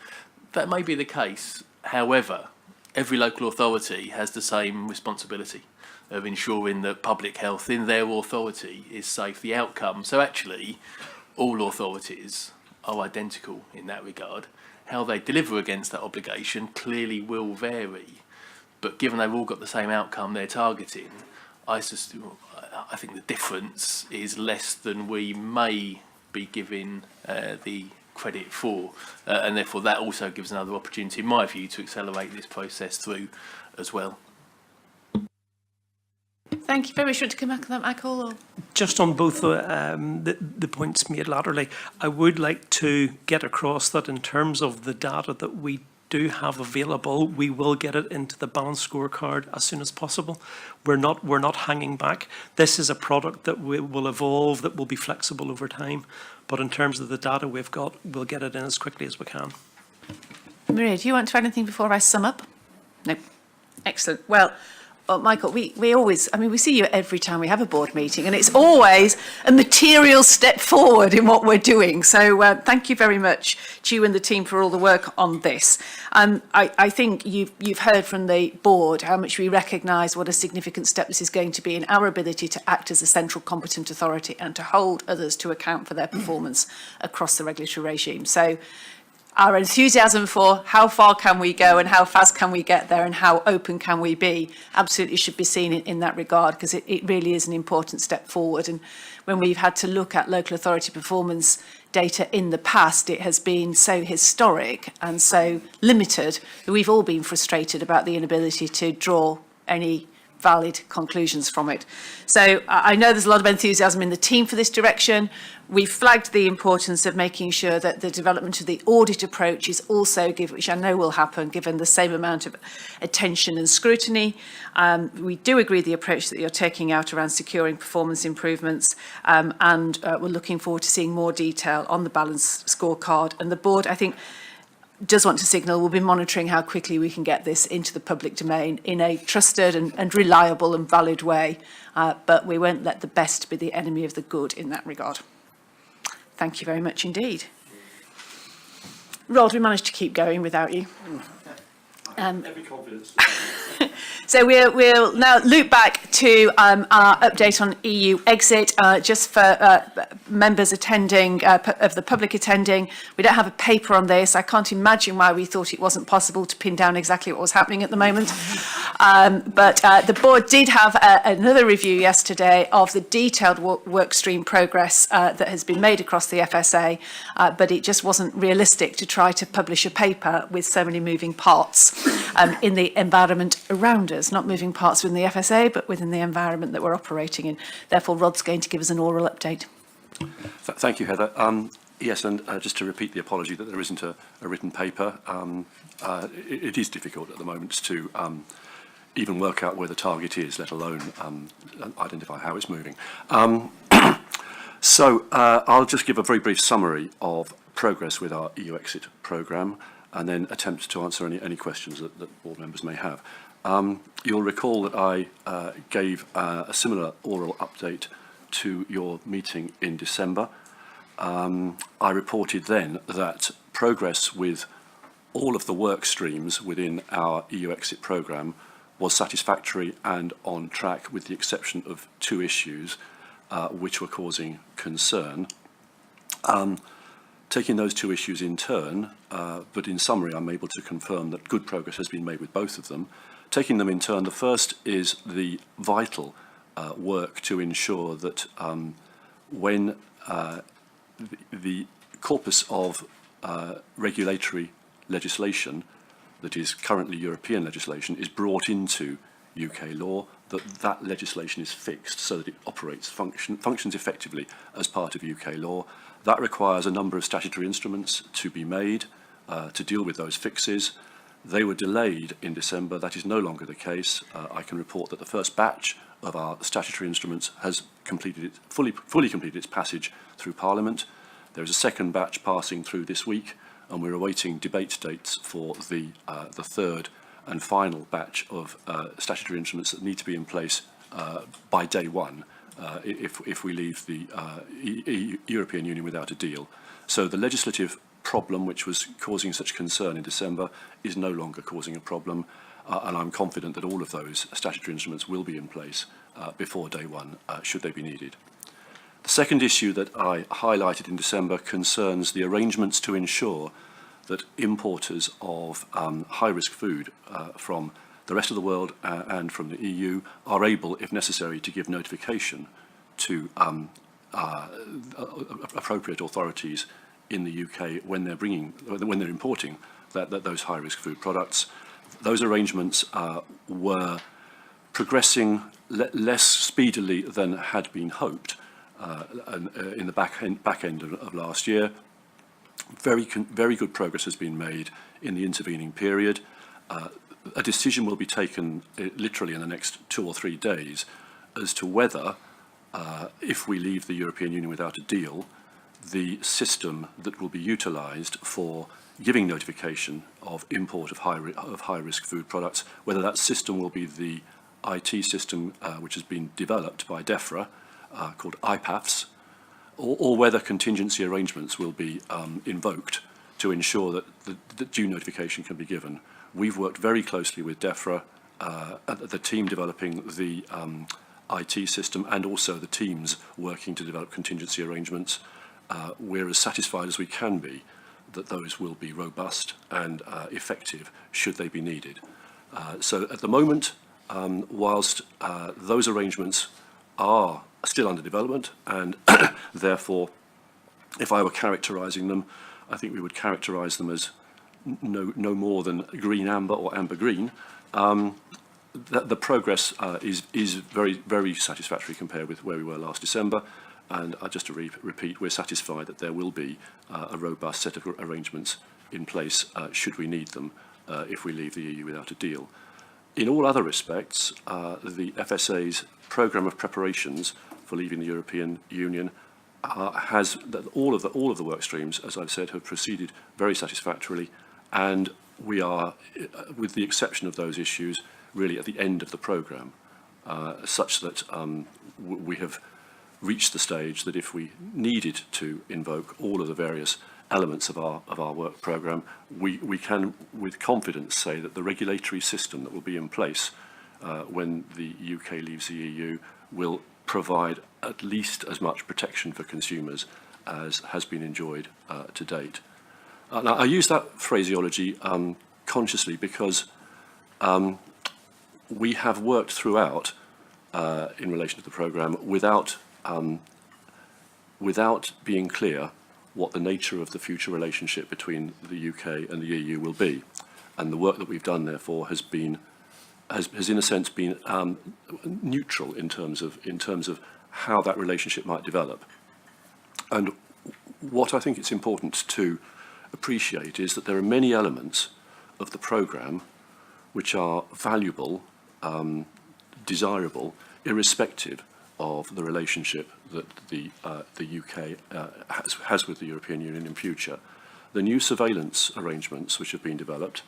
That may be the case. However, every local authority has the same responsibility of ensuring that public health in their authority is safe. The outcome. So actually, all authorities are identical in that regard. How they deliver against that obligation clearly will vary, but given they've all got the same outcome they're targeting, I think the difference is less than we may be giving the credit for, and therefore that also gives another opportunity, in my view, to accelerate this process through as well. Thank you very much. Want to come back on that, Michael? Or? Just on both the points made laterally, I would like to get across that in terms of the data that we do have available, we will get it into the balanced scorecard as soon as possible. We're not hanging back. This is a product that will evolve, that will be flexible over time. But in terms of the data we've got, we'll get it in as quickly as we can. Maria, do you want to add anything before I sum up? No. Excellent. Well, Well, Michael, we always, I mean, we see you every time we have a board meeting, and it's always a material step forward in what we're doing. So thank you very much to you and the team for all the work on this. I think you've heard from the board how much we recognise what a significant step this is going to be in our ability to act as a central competent authority and to hold others to account for their performance across the regulatory regime. So our enthusiasm for how far can we go and how fast can we get there and how open can we be absolutely should be seen in that regard, because it really is an important step forward. And when we've had to look at local authority performance data in the past, it has been so historic and so limited that we've all been frustrated about the inability to draw any valid conclusions from it. So I know there's a lot of enthusiasm in the team for this direction. We've flagged the importance of making sure that the development of the audit approach is also, which I know will happen, given the same amount of attention and scrutiny. We do agree the approach that you're taking out around securing performance improvements, and we're looking forward to seeing more detail on the balanced scorecard. And the board, I think, does want to signal we'll be monitoring how quickly we can get this into the public domain in a trusted and reliable and valid way, but we won't let the best be the enemy of the good in that regard. Thank you very much indeed. Rod, we managed to keep going without you. Every confidence. So we'll now loop back to our update on EU exit, just for members attending, of the public attending. We don't have a paper on this. I can't imagine why we thought it wasn't possible to pin down exactly what was happening at the moment. But the board did have another review yesterday of the detailed work stream progress that has been made across the FSA, but it just wasn't realistic to try to publish a paper with so many moving parts in the environment around us, not moving parts within the FSA, but within the environment that we're operating in. Therefore, Rod's going to give us an oral update. Thank you, Heather. Yes, and just to repeat the apology that there isn't a written paper, it is difficult at the moment to even work out where the target is, let alone identify how it's moving. So I'll just give a very brief summary of progress with our EU exit programme and then attempt to answer any questions that board members may have. You'll recall that I gave a similar oral update to your meeting in December. I reported then that progress with all of the work streams within our EU exit programme was satisfactory and on track, with the exception of two issues which were causing concern. Taking those two issues in turn, but in summary, I'm able to confirm that good progress has been made with both of them. Taking them in turn, the first is the vital work to ensure that when the corpus of regulatory legislation that is currently European legislation is brought into UK law, that legislation is fixed so that it functions effectively as part of UK law. That requires a number of statutory instruments to be made to deal with those fixes. They were delayed in December. That is no longer the case. I can report that the first batch of our statutory instruments has fully completed its passage through Parliament. There is a second batch passing through this week, and we're awaiting debate dates for the third and final batch of statutory instruments that need to be in place by day one if we leave the European Union without a deal. So the legislative problem which was causing such concern in December is no longer causing a problem, and I'm confident that all of those statutory instruments will be in place before day one, should they be needed. The second issue that I highlighted in December concerns the arrangements to ensure that importers of high-risk food from the rest of the world and from the EU are able, if necessary, to give notification to appropriate authorities in the UK when they're importing those high-risk food products. Those arrangements were progressing less speedily than had been hoped in the back end of last year. Very good progress has been made in the intervening period. A decision will be taken literally in the next 2 or 3 days as to whether, if we leave the European Union without a deal, the system that will be utilised for giving notification of import of high-risk food products, whether that system will be the IT system which has been developed by DEFRA called IPAFs, or whether contingency arrangements will be invoked to ensure that due notification can be given. We've worked very closely with DEFRA, the team developing the IT system and also the teams working to develop contingency arrangements. We're as satisfied as we can be that those will be robust and effective should they be needed. So at the moment, whilst those arrangements are still under development and therefore if I were characterising them, I think we would characterise them as no more than green amber or amber green. The progress is very, very satisfactory compared with where we were last December. And just to repeat, we're satisfied that there will be a robust set of arrangements in place should we need them if we leave the EU without a deal. In all other respects, the FSA's programme of preparations for leaving the European Union has all of the work streams, as I've said, have proceeded very satisfactorily, and we are, with the exception of those issues, really at the end of the programme, such that we have reached the stage that if we needed to invoke all of the various elements of our work programme, we can with confidence say that the regulatory system that will be in place when the UK leaves the EU will provide at least as much protection for consumers as has been enjoyed to date. Now, I use that phraseology consciously because we have worked throughout in relation to the programme without being clear what the nature of the future relationship between the UK and the EU will be. And the work that we've done, therefore, has in a sense been neutral in terms of how that relationship might develop. And what I think it's important to appreciate is that there are many elements of the programme which are valuable, desirable, irrespective of the relationship that the UK has with the European Union in future. The new surveillance arrangements which have been developed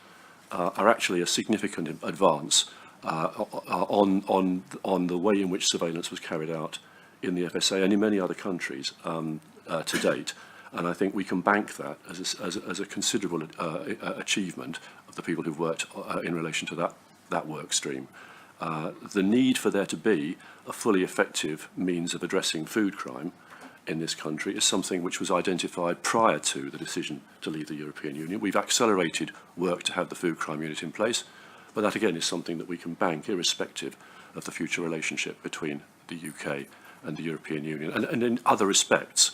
are actually a significant advance on the way in which surveillance was carried out in the FSA and in many other countries to date. And I think we can bank that as a considerable achievement of the people who've worked in relation to that work stream. The need for there to be a fully effective means of addressing food crime in this country is something which was identified prior to the decision to leave the European Union. We've accelerated work to have the food crime unit in place, but that again is something that we can bank irrespective of the future relationship between the UK and the European Union. And in other respects,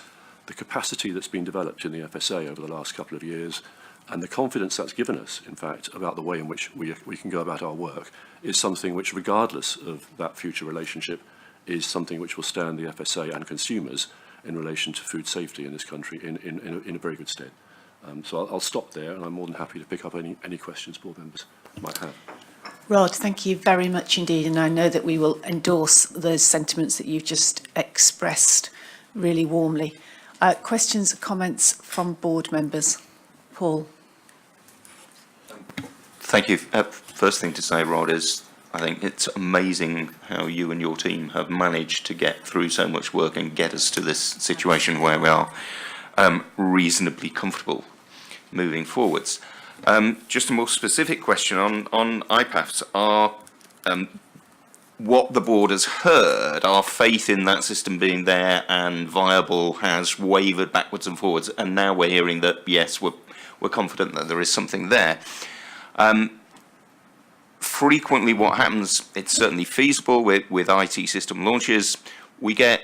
the capacity that's been developed in the FSA over the last couple of years and the confidence that's given us, in fact, about the way in which we can go about our work is something which, regardless of that future relationship, is something which will stand the FSA and consumers in relation to food safety in this country in a very good stead. So I'll stop there, and I'm more than happy to pick up any questions board members might have. Rod, thank you very much indeed, and I know that we will endorse those sentiments that you've just expressed really warmly. Questions or comments from board members? Paul. Thank you. First thing to say, Rod, is I think it's amazing how you and your team have managed to get through so much work and get us to this situation where we are reasonably comfortable moving forwards. Just a more specific question on IPAFs. What the board has heard, our faith in that system being there and viable has wavered backwards and forwards, and now we're hearing that, yes, we're confident that there is something there. Frequently what happens, it's certainly feasible with IT system launches, we get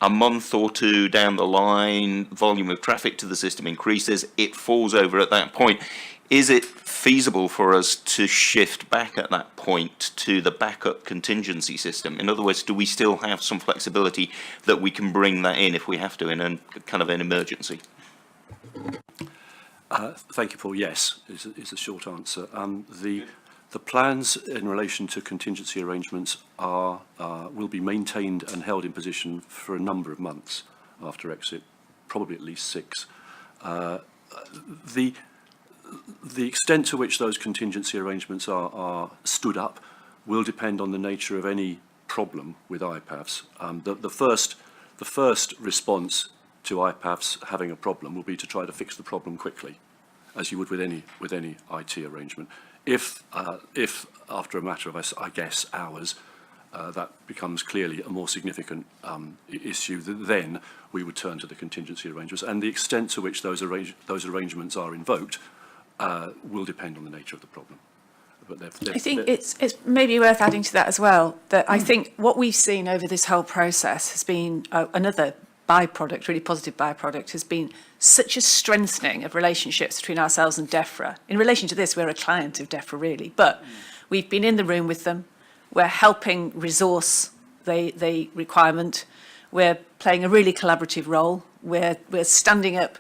a month or two down the line, volume of traffic to the system increases, it falls over at that point. Is it feasible for us to shift back at that point to the backup contingency system? In other words, do we still have some flexibility that we can bring that in if we have to in a kind of an emergency? Thank you, Paul. Yes, is the short answer. The plans in relation to contingency arrangements will be maintained and held in position for a number of months after exit, probably at least 6. The extent to which those contingency arrangements are stood up will depend on the nature of any problem with IPAVs. The first response to IPAVs having a problem will be to try to fix the problem quickly, as you would with any IT arrangement. If after a matter of, I guess, hours, that becomes clearly a more significant issue, then we would turn to the contingency arrangements. And the extent to which those arrangements are invoked will depend on the nature of the problem. But I think it's maybe worth adding to that as well, that I think what we've seen over this whole process has been another byproduct, really positive byproduct, has been such a strengthening of relationships between ourselves and DEFRA. In relation to this, we're a client of DEFRA, really, but we've been in the room with them. We're helping resource the requirement. We're playing a really collaborative role. We're standing up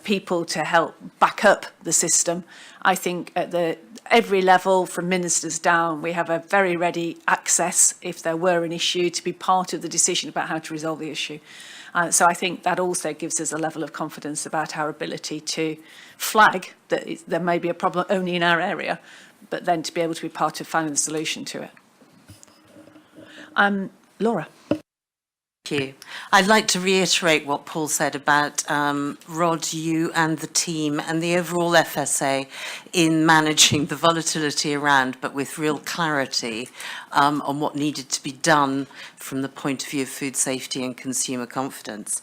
people to help back up the system. I think at every level, from ministers down, we have a very ready access, if there were an issue, to be part of the decision about how to resolve the issue. So I think that also gives us a level of confidence about our ability to flag that there may be a problem only in our area, but then to be able to be part of finding the solution to it. Laura. Thank you. I'd like to reiterate what Paul said about Rod, you and the team and the overall FSA in managing the volatility around, but with real clarity on what needed to be done from the point of view of food safety and consumer confidence.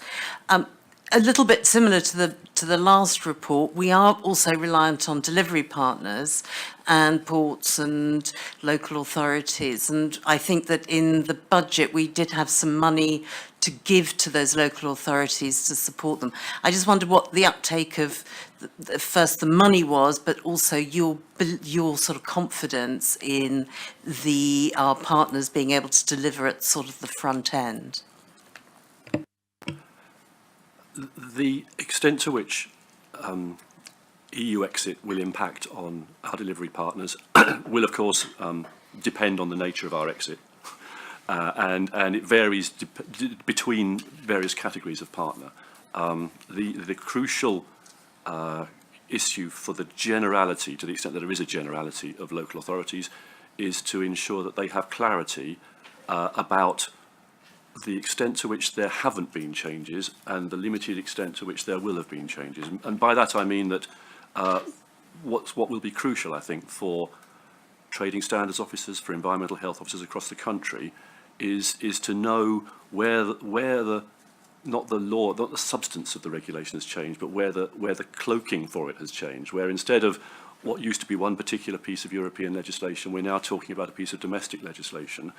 A little bit similar to the last report, we are also reliant on delivery partners and ports and local authorities. And I think that in the budget, we did have some money to give to those local authorities to support them. I just wondered what the uptake of, first the money was, but also your sort of confidence in our partners being able to deliver at sort of the front end. The extent to which EU exit will impact on our delivery partners will, of course, depend on the nature of our exit. And it varies between various categories of partner. The crucial issue for the generality, to the extent that there is a generality of local authorities, is to ensure that they have clarity about the extent to which there haven't been changes and the limited extent to which there will have been changes. And by that I mean that what will be crucial, I think, for trading standards officers, for environmental health officers across the country, is to know where not the substance of the regulation has changed, but where the cloaking for it has changed, where instead of what used to be one particular piece of European legislation, we're now talking about a piece of domestic legislation,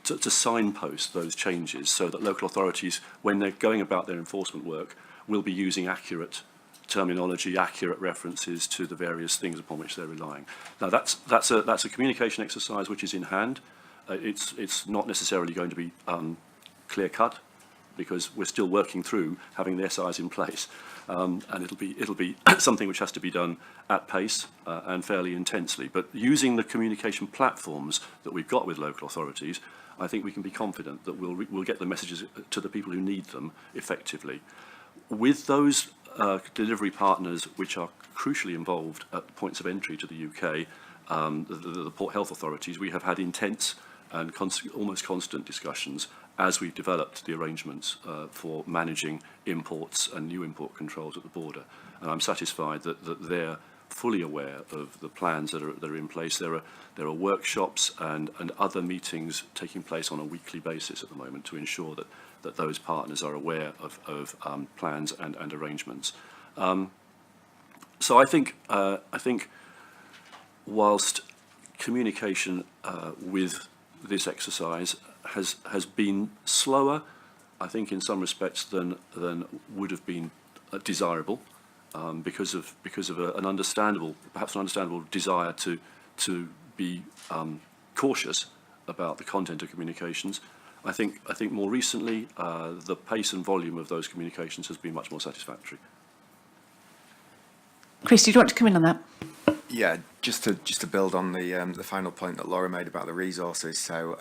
to signpost those changes so that local authorities, when they're going about their enforcement work, will be using accurate terminology, accurate references to the various things upon which they're relying. Now that's a communication exercise which is in hand. It's not necessarily going to be clear-cut, because we're still working through having the SIs in place, and it'll be something which has to be done at pace and fairly intensely. But using the communication platforms that we've got with local authorities, I think we can be confident that we'll get the messages to the people who need them effectively. With those delivery partners which are crucially involved at points of entry to the UK, the port health authorities, we have had intense and almost constant discussions as we've developed the arrangements for managing imports and new import controls at the border. And I'm satisfied that they're fully aware of the plans that are in place. There are workshops and other meetings taking place on a weekly basis at the moment to ensure that those partners are aware of plans and arrangements. So I think whilst communication with this exercise has been slower, I think in some respects than would have been desirable, because of an understandable desire to be cautious about the content of communications. I think more recently the pace and volume of those communications has been much more satisfactory. Chris, do you want to come in on that? Yeah, just to build on the final point that Laura made about the resources. So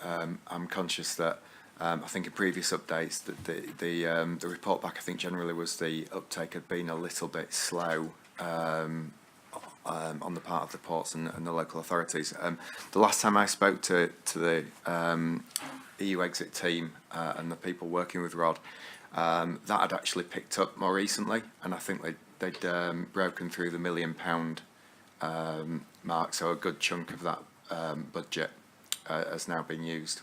I'm conscious that I think in previous updates that the report back, I think generally was the uptake had been a little bit slow on on the part of the ports and the local authorities. The last time I spoke to the EU exit team and the people working with Rod, that had actually picked up more recently, and I think they'd broken through the £1 million mark, so a good chunk of that budget has now been used.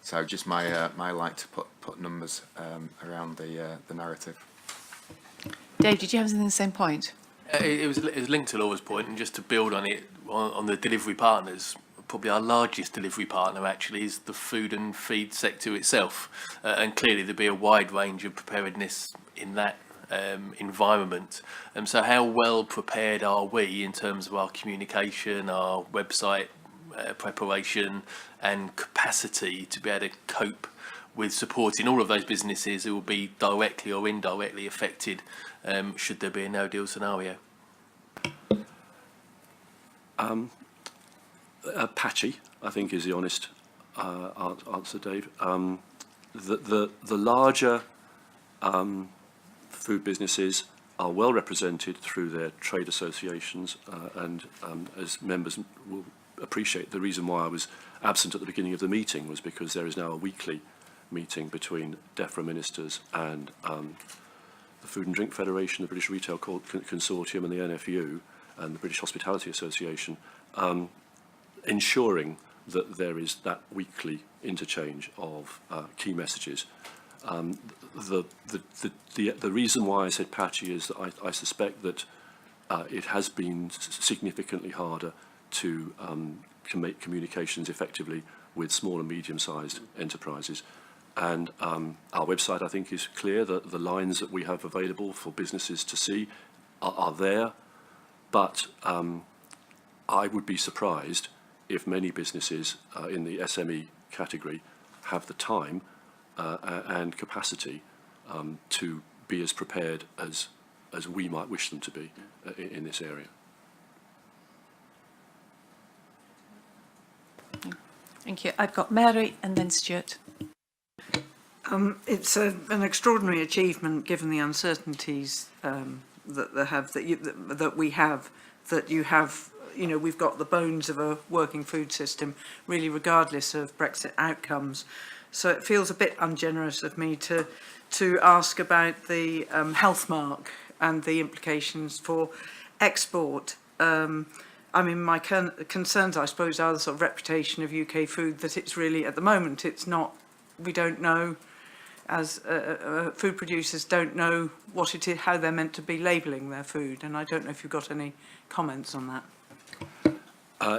So just my light to put numbers around the narrative. Dave, did you have something on the same point? It was linked to Laura's point, and just to build on it, on the delivery partners, probably our largest delivery partner actually is the food and feed sector itself, and clearly there'll be a wide range of preparedness in that environment. So how well prepared are we in terms of our communication, our website preparation and capacity to be able to cope with supporting all of those businesses who will be directly or indirectly affected should there be a no-deal scenario? Patchy, I think, is the honest answer, Dave. The larger food businesses are well represented through their trade associations, and as members will appreciate, the reason why I was absent at the beginning of the meeting was because there is now a weekly meeting between DEFRA ministers and the Food and Drink Federation, the British Retail Consortium and the NFU and the British Hospitality Association, ensuring that there is that weekly interchange of key messages. The reason why I said patchy is that I suspect that it has been significantly harder to make communications effectively with small and medium-sized enterprises. And our website, I think, is clear that the lines that we have available for businesses to see are there. But I would be surprised if many businesses in the SME category have the time and capacity to be as prepared as we might wish them to be in this area. Thank you. I've got Mary and then Stuart. It's an extraordinary achievement given the uncertainties that we have, that you have, you know, we've got the bones of a working food system, really regardless of Brexit outcomes. So it feels a bit ungenerous of me to ask about the health mark and the implications for export. I mean, my concerns, I suppose, are the sort of reputation of UK food, that it's really, at the moment, it's not, we don't know, as food producers don't know what it is, how they're meant to be labelling their food. And I don't know if you've got any comments on that.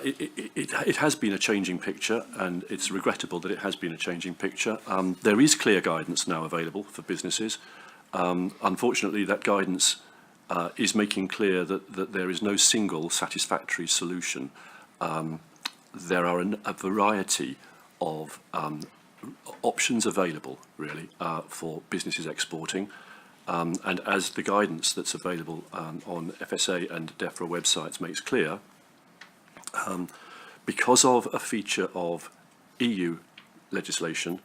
It has been a changing picture, and it's regrettable that it has been a changing picture. There is clear guidance now available for businesses. Unfortunately, that guidance is making clear that there is no single satisfactory solution. There are a variety of options available, really, for businesses exporting. And as the guidance that's available on FSA and DEFRA websites makes clear, because of a feature of EU legislation,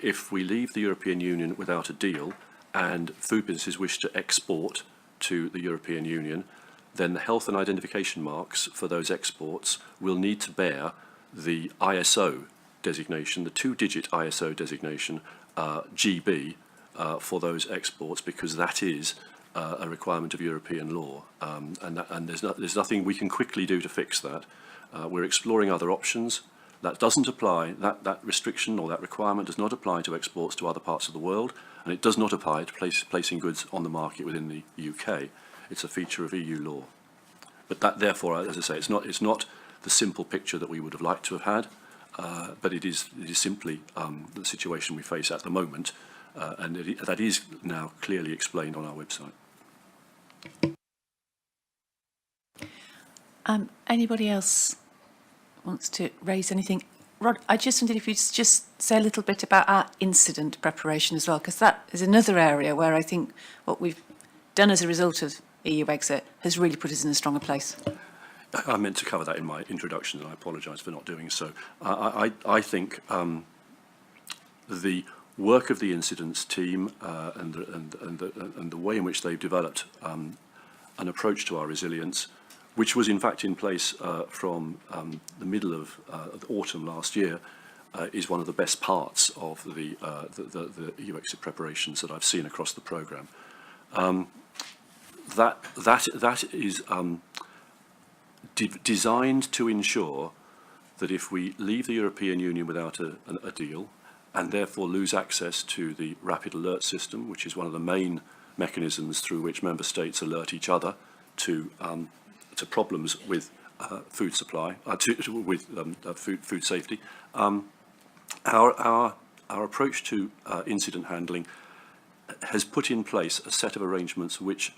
if we leave the European Union without a deal and food businesses wish to export to the European Union, then the health and identification marks for those exports will need to bear the ISO designation, the two-digit ISO designation, GB, for those exports, because that is a requirement of European law, and there's nothing we can quickly do to fix that. We're exploring other options. That doesn't apply, that restriction or that requirement does not apply to exports to other parts of the world, and it does not apply to placing goods on the market within the UK. It's a feature of EU law. But that, therefore, as I say, it's not the simple picture that we would have liked to have had, but it is simply the situation we face at the moment, and that is now clearly explained on our website. Anybody else wants to raise anything? Rod, I just wondered if you'd just say a little bit about our incident preparation as well, because that is another area where I think what we've done as a result of EU exit has really put us in a stronger place. I meant to cover that in my introduction, and I apologise for not doing so. I think the work of the incidents team and the way in which they've developed an approach to our resilience which was in fact in place from the middle of autumn last year, is one of the best parts of the EU exit preparations that I've seen across the programme. That is designed to ensure that if we leave the European Union without a deal, and therefore lose access to the rapid alert system, which is one of the main mechanisms through which member states alert each other to problems with food supply, food safety. Our approach to incident handling has put in place a set of arrangements which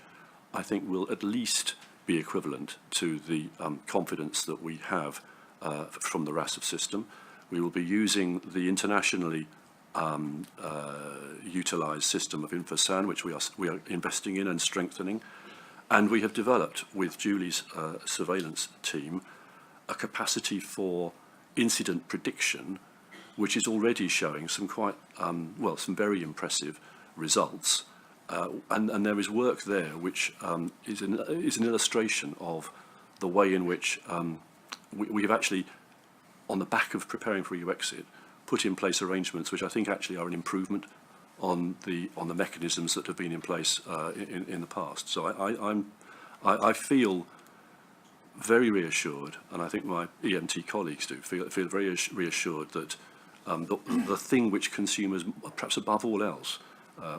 I think will at least be equivalent to the confidence that we have from the RASFF system. We will be using the internationally utilised system of InfoSan, which we are investing in and strengthening. And we have developed, with Julie's surveillance team, a capacity for incident prediction, which is already showing some quite, some very impressive results. And there is work there which is an illustration of the way in which we have actually, on the back of preparing for EU exit, put in place arrangements which I think actually are an improvement on the mechanisms that have been in place in the past. So I feel very reassured, and I think my EMT colleagues do feel very reassured that the thing which consumers, perhaps above all else,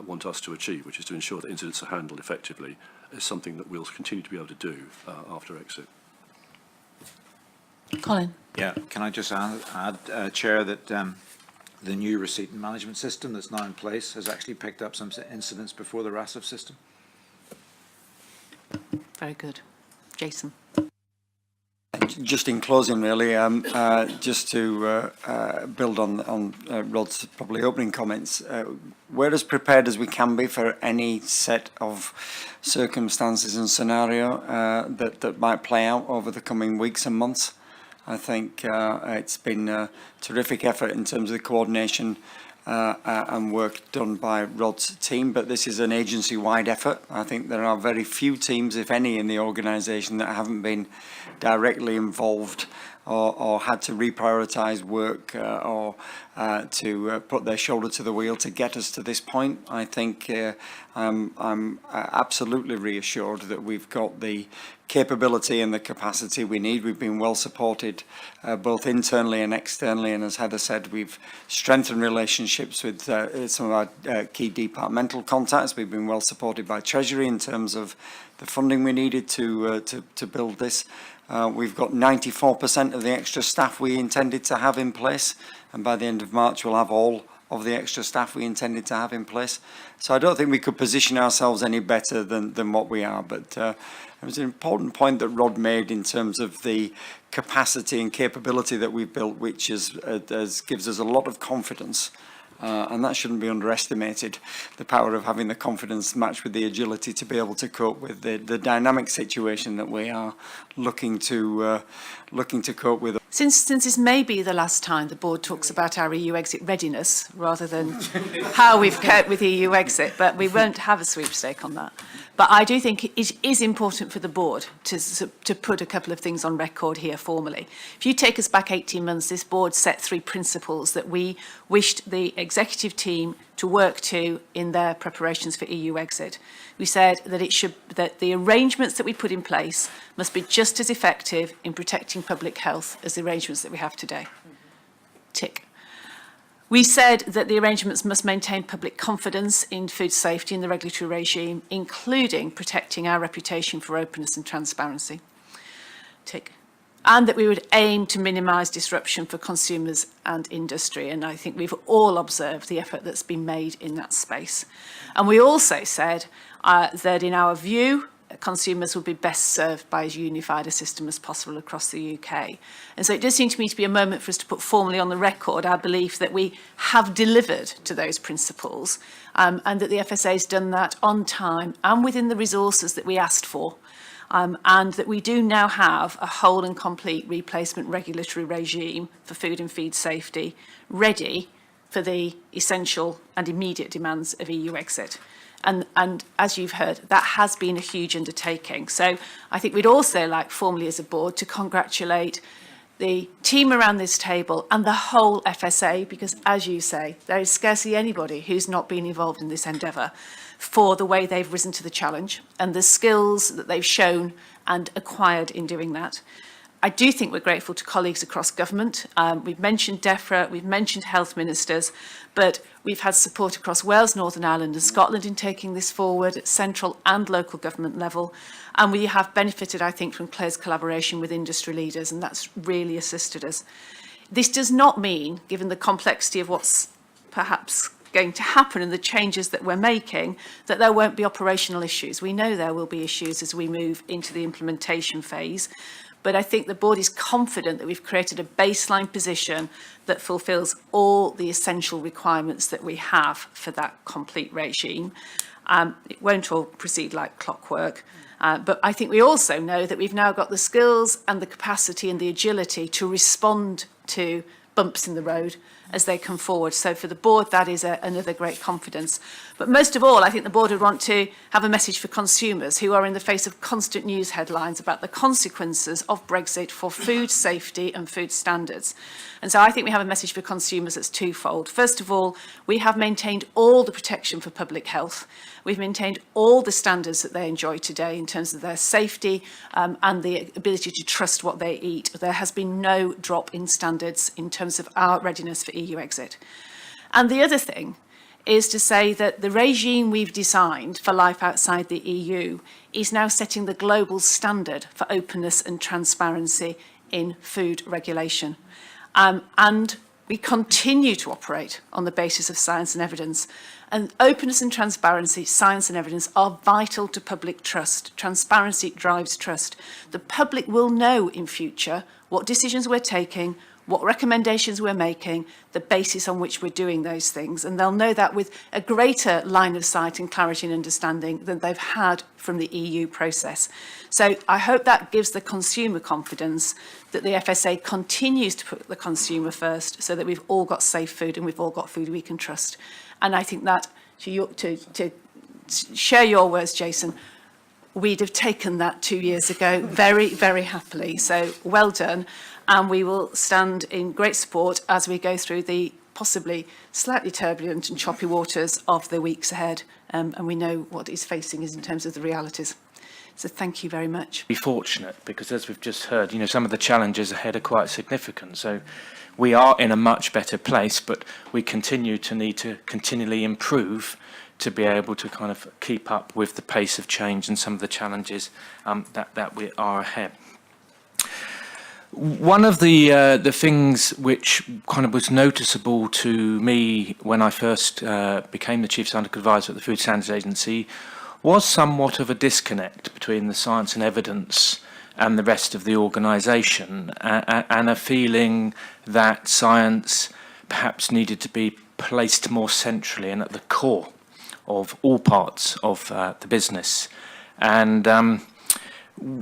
want us to achieve, which is to ensure that incidents are handled effectively, is something that we'll continue to be able to do after exit. Colin. Yeah, can I just add Chair, that the new receipt and management system that's now in place has actually picked up some incidents before the RASFF system. Very good. Jason. Just in closing, really, just to build on Rod's probably opening comments, we're as prepared as we can be for any set of circumstances and scenario that might play out over the coming weeks and months. I think it's been a terrific effort in terms of the coordination and work done by Rod's team, but this is an agency-wide effort. I think there are very few teams, if any, in the organisation that haven't been directly involved or had to reprioritise work or to put their shoulder to the wheel to get us to this point. I think I'm absolutely reassured that we've got the capability and the capacity we need. We've been well supported both internally and externally, and as Heather said, we've strengthened relationships with some of our key departmental contacts. We've been well supported by Treasury in terms of the funding we needed to build this. We've got 94% of the extra staff we intended to have in place, and by the end of March we'll have all of the extra staff we intended to have in place. So I don't think we could position ourselves any better than what we are, but it was an important point that Rod made in terms of the capacity and capability that we've built, which gives us a lot of confidence. And that shouldn't be underestimated, the power of having the confidence matched with the agility to be able to cope with the dynamic situation that we are looking to cope with. Since this may be the last time the board talks about our EU exit readiness rather than how we've coped with EU exit, but we won't have a sweepstake on that. But I do think it is important for the board to put a couple of things on record here formally. If you take us back 18 months, this board set 3 principles that we wished the executive team to work to in their preparations for EU exit. We said that the arrangements that we put in place must be just as effective in protecting public health as the arrangements that we have today. Tick. We said that the arrangements must maintain public confidence in food safety and the regulatory regime, including protecting our reputation for openness and transparency. Tick. And that we would aim to minimise disruption for consumers and industry. And I think we've all observed the effort that's been made in that space. And we also said that in our view, consumers would be best served by as unified a system as possible across the UK. And so it does seem to me to be a moment for us to put formally on the record our belief that we have delivered to those principles and that the FSA has done that on time and within the resources that we asked for. And that we do now have a whole and complete replacement regulatory regime for food and feed safety ready for the essential and immediate demands of EU exit. And as you've heard, that has been a huge undertaking. So I think we'd also like formally as a board to congratulate the team around this table and the whole FSA, because as you say, there is scarcely anybody who's not been involved in this endeavour, for the way they've risen to the challenge and the skills that they've shown and acquired in doing that. I do think we're grateful to colleagues across government. We've mentioned DEFRA, we've mentioned health ministers, but we've had support across Wales, Northern Ireland and Scotland in taking this forward at central and local government level. And we have benefited, I think, from close collaboration with industry leaders, and that's really assisted us. This does not mean, given the complexity of what's perhaps going to happen and the changes that we're making, that there won't be operational issues. We know there will be issues as we move into the implementation phase. But I think the board is confident that we've created a baseline position that fulfills all the essential requirements that we have for that complete regime. It won't all proceed like clockwork, but I think we also know that we've now got the skills and the capacity and the agility to respond to bumps in the road as they come forward. So for the board, that is another great confidence. But most of all, I think the board would want to have a message for consumers who are in the face of constant news headlines about the consequences of Brexit for food safety and food standards. And so I think we have a message for consumers that's twofold. First of all, we have maintained all the protection for public health. We've maintained all the standards that they enjoy today in terms of their safety and the ability to trust what they eat. There has been no drop in standards in terms of our readiness for EU exit. And the other thing is to say that the regime we've designed for life outside the EU is now setting the global standard for openness and transparency in food regulation. And we continue to operate on the basis of science and evidence. And openness and transparency, science and evidence are vital to public trust. Transparency drives trust. The public will know in future what decisions we're taking, what recommendations we're making, the basis on which we're doing those things. And they'll know that with a greater line of sight and clarity and understanding than they've had from the EU process. So I hope that gives the consumer confidence that the FSA continues to put the consumer first so that we've all got safe food and we've all got food we can trust. And I think that, to share your words, Jason, we'd have taken that 2 years ago very, very happily. So well done. And we will stand in great support as we go through the possibly slightly turbulent and choppy waters of the weeks ahead. And we know what is facing us in terms of the realities. So thank you very much. Be fortunate because, as we've just heard, some of the challenges ahead are quite significant. So we are in a much better place, but we continue to need to continually improve to be able to kind of keep up with the pace of change and some of the challenges that we are ahead. One of the things which kind of was noticeable to me when I first became the Chief Scientific Advisor at the Food Standards Agency was somewhat of a disconnect between the science and evidence and the rest of the organisation, and a feeling that science perhaps needed to be placed more centrally and at the core of all parts of the business. And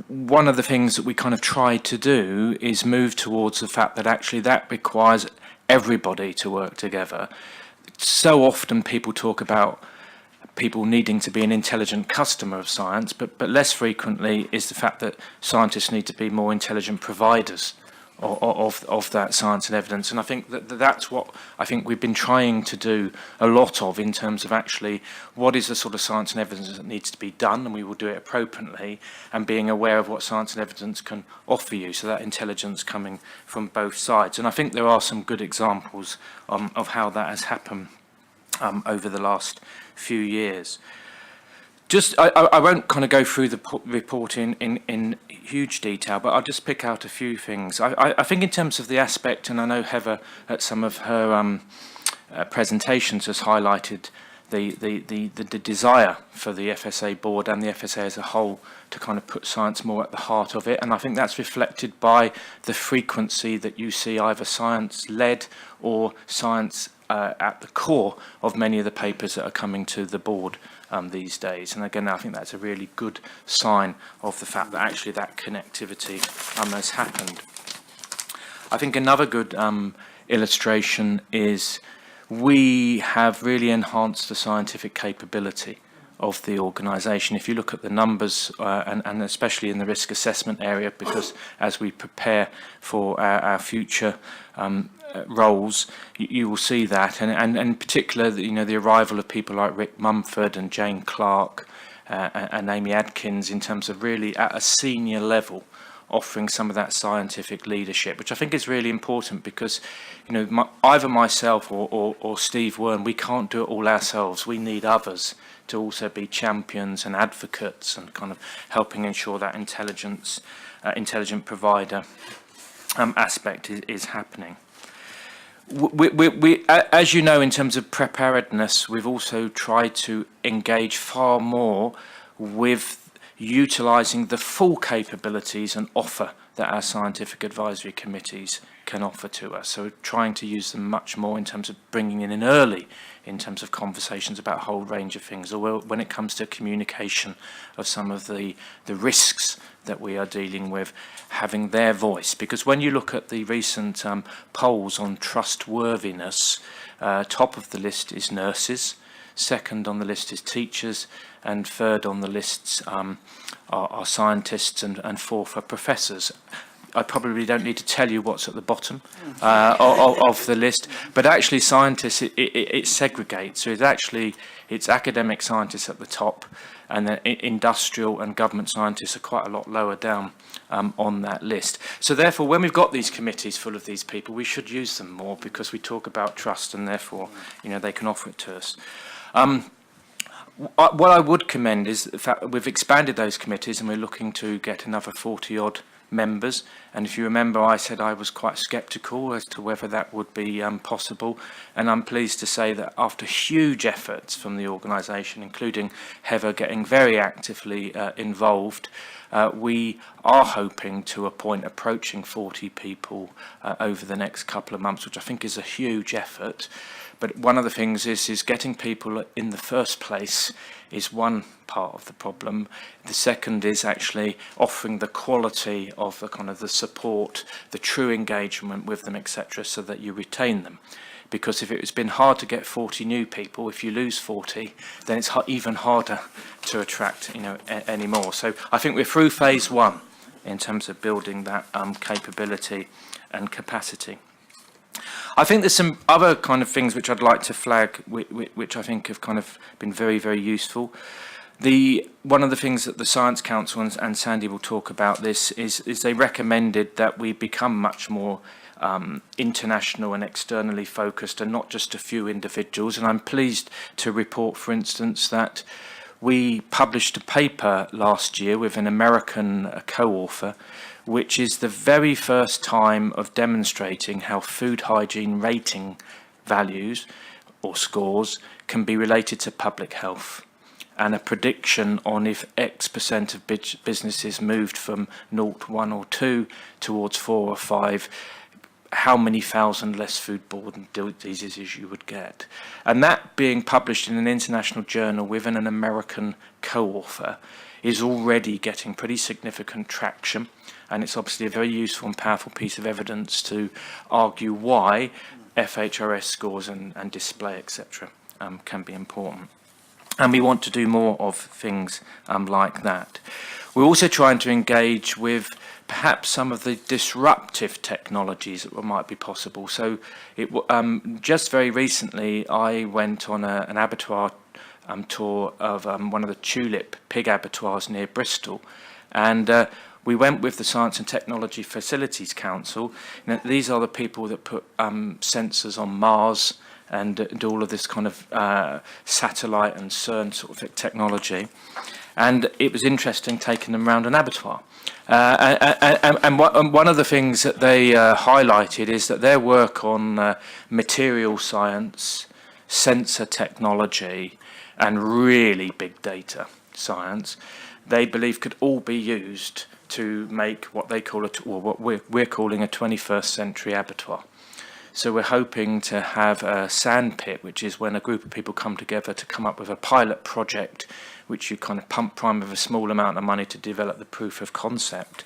one of the things that we kind of try to do is move towards the fact that actually that requires everybody to work together. So often people talk about people needing to be an intelligent customer of science, but less frequently is the fact that scientists need to be more intelligent providers of that science and evidence. And I think that's what I think we've been trying to do a lot of in terms of actually what is the sort of science and evidence that needs to be done, and we will do it appropriately, and being aware of what science and evidence can offer you, so that intelligence coming from both sides. And I think there are some good examples of how that has happened over the last few years. Just, I won't kind of go through the report in huge detail, but I'll just pick out a few things. I think in terms of the aspect, and I know Heather at some of her presentations has highlighted the desire for the FSA Board and the FSA as a whole to kind of put science more at the heart of it. And I think that's reflected by the frequency that you see either science-led or science at the core of many of the papers that are coming to the board these days. And again, I think that's a really good sign of the fact that actually that connectivity has happened. I think another good illustration is we have really enhanced the scientific capability of the organisation. If you look at the numbers, and especially in the risk assessment area, because as we prepare for our future roles, you will see that, and in particular, the arrival of people like Rick Mumford and Jane Clark and Amy Adkins, in terms of really at a senior level offering some of that scientific leadership, which I think is really important, because either myself or Steve Wern, we can't do it all ourselves. We need others to also be champions and advocates and kind of helping ensure that intelligent provider aspect is happening. We, as you know, in terms of preparedness, we've also tried to engage far more with utilising the full capabilities and offer that our scientific advisory committees can offer to us. So trying to use them much more in terms of bringing in early, in terms of conversations about a whole range of things, or when it comes to communication of some of the risks that we are dealing with, having their voice. Because when you look at the recent polls on trustworthiness, top of the list is nurses, second on the list is teachers, and third on the lists are scientists, and fourth are professors. I probably don't need to tell you what's at the bottom of the list, but actually scientists, it segregates. So it's academic scientists at the top, and then industrial and government scientists are quite a lot lower down on that list. So therefore, when we've got these committees full of these people, we should use them more, because we talk about trust, and therefore, they can offer it to us. What I would commend is the fact that we've expanded those committees, and we're looking to get another 40-odd members. And if you remember, I said I was quite sceptical as to whether that would be possible. And I'm pleased to say that after huge efforts from the organisation, including Heather getting very actively involved, we are hoping to appoint approaching 40 people over the next couple of months, which I think is a huge effort. But one of the things is getting people in the first place is one part of the problem. The second is actually offering the quality of the kind of the support, the true engagement with them, etc., so that you retain them. Because if it's been hard to get 40 new people, if you lose 40, then it's even harder to attract, any more. So I think we're through phase one in terms of building that capability and capacity. I think there's some other kind of things which I'd like to flag, which I think have kind of been very, very useful. One of the things that the Science Council and Sandy will talk about this is they recommended that we become much more international and externally focused, and not just a few individuals. And I'm pleased to report, for instance, that we published a paper last year with an American co-author, which is the very first time of demonstrating how food hygiene rating values or scores can be related to public health, and a prediction on if X% of businesses moved from 0 to 1 or 2 towards 4 or 5, how many thousand less foodborne diseases you would get. And that being published in an international journal with an American co-author is already getting pretty significant traction. And it's obviously a very useful and powerful piece of evidence to argue why FHRS scores and display, etc., can be important. And we want to do more of things like that. We're also trying to engage with perhaps some of the disruptive technologies that might be possible. So just very recently, I went on an abattoir tour of one of the Tulip pig abattoirs near Bristol. And we went with the Science and Technology Facilities Council. These are the people that put sensors on Mars and do all of this kind of satellite and CERN sort of technology. And it was interesting taking them around an abattoir. And one of the things that they highlighted is that their work on material science, sensor technology, and really big data science, they believe could all be used to make what they call what we're calling a 21st century abattoir. So we're hoping to have a sand pit, which is when a group of people come together to come up with a pilot project, which you kind of prime with a small amount of money to develop the proof of concept.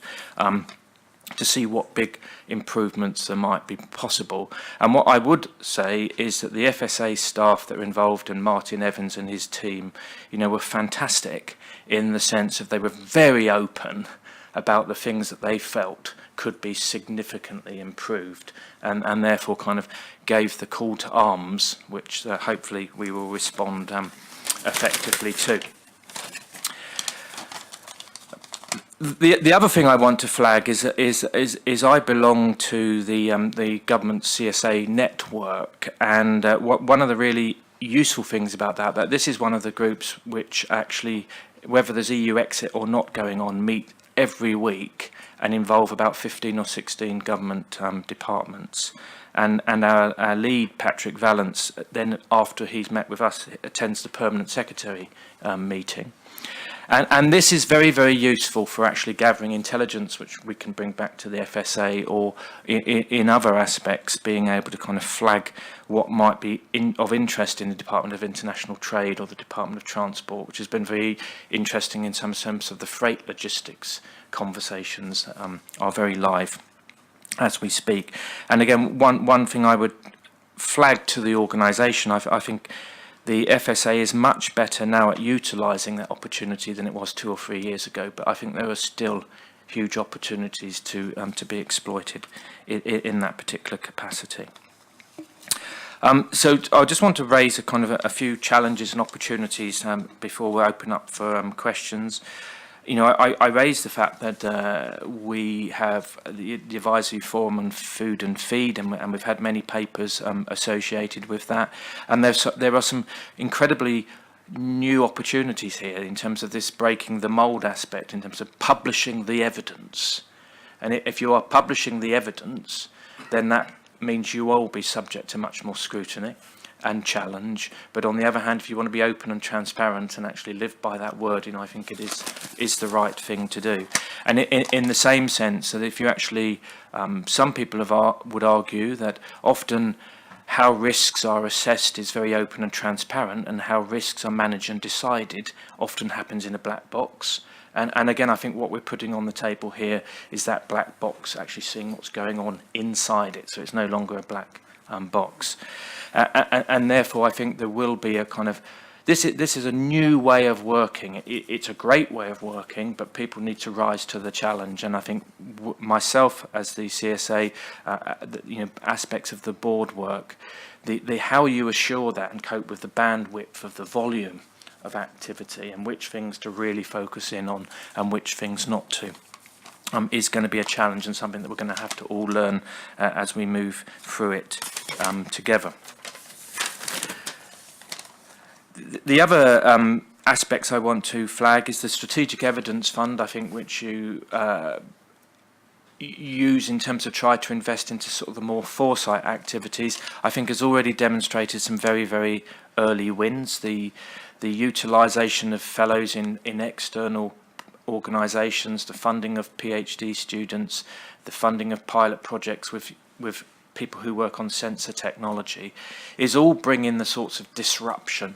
to see what big improvements there might be possible. And what I would say is that the FSA staff that are involved, and Martin Evans and his team, were fantastic in the sense of they were very open about the things that they felt could be significantly improved, and therefore kind of gave the call to arms, which hopefully we will respond effectively to. The other thing I want to flag is I belong to the government CSA network, and one of the really useful things about that this is one of the groups which actually, whether there's EU exit or not going on, meet every week and involve about 15 or 16 government departments. And our lead, Patrick Vallance, then after he's met with us, attends the permanent secretary meeting. And this is very, very useful for actually gathering intelligence, which we can bring back to the FSA, or in other aspects, being able to kind of flag what might be of interest in the Department of International Trade or the Department of Transport, which has been very interesting in some sense of the freight logistics conversations are very live as we speak. And again, one thing I would flag to the organisation, I think the FSA is much better now at utilising that opportunity than it was 2 or 3 years ago, but I think there are still huge opportunities to be exploited in that particular capacity. So I just want to raise a few challenges and opportunities before we open up for questions. I raised the fact that we have the Advisory Forum on Food and Feed, and we've had many papers associated with that. And there are some incredibly new opportunities here in terms of this breaking the mould aspect, in terms of publishing the evidence. And if you are publishing the evidence, then that means you will be subject to much more scrutiny and challenge. But on the other hand, if you want to be open and transparent and actually live by that word, I think it is the right thing to do. And in the same sense that if you actually, some people would argue that often how risks are assessed is very open and transparent, and how risks are managed and decided often happens in a black box. And again, I think what we're putting on the table here is that black box, actually seeing what's going on inside it, so it's no longer a black box. And therefore, I think there will be a kind of, this is a new way of working. It's a great way of working, but people need to rise to the challenge. And I think myself, as the CSA, aspects of the board work, the how you assure that and cope with the bandwidth of the volume of activity and which things to really focus in on and which things not to, is going to be a challenge, and something that we're going to have to all learn as we move through it together. The other aspects I want to flag is the Strategic Evidence Fund, I think, which you use in terms of try to invest into sort of the more foresight activities, I think has already demonstrated some very, very early wins. The utilisation of fellows in external organisations, the funding of PhD students, the funding of pilot projects with people who work on sensor technology, is all bringing the sorts of disruption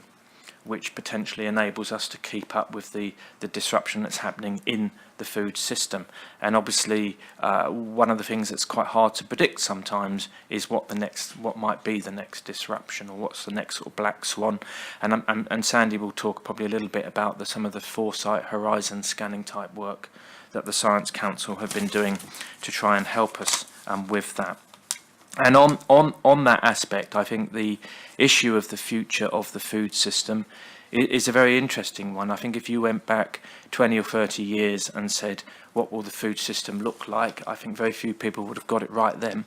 which potentially enables us to keep up with the disruption that's happening in the food system. And obviously, one of the things that's quite hard to predict sometimes is what might be the next disruption, or what's the next sort of black swan. And Sandy will talk probably a little bit about some of the foresight horizon scanning type work that the Science Council have been doing to try and help us with that. And on that aspect, I think the issue of the future of the food system is a very interesting one. I think if you went back 20 or 30 years and said, what will the food system look like? I think very few people would have got it right then.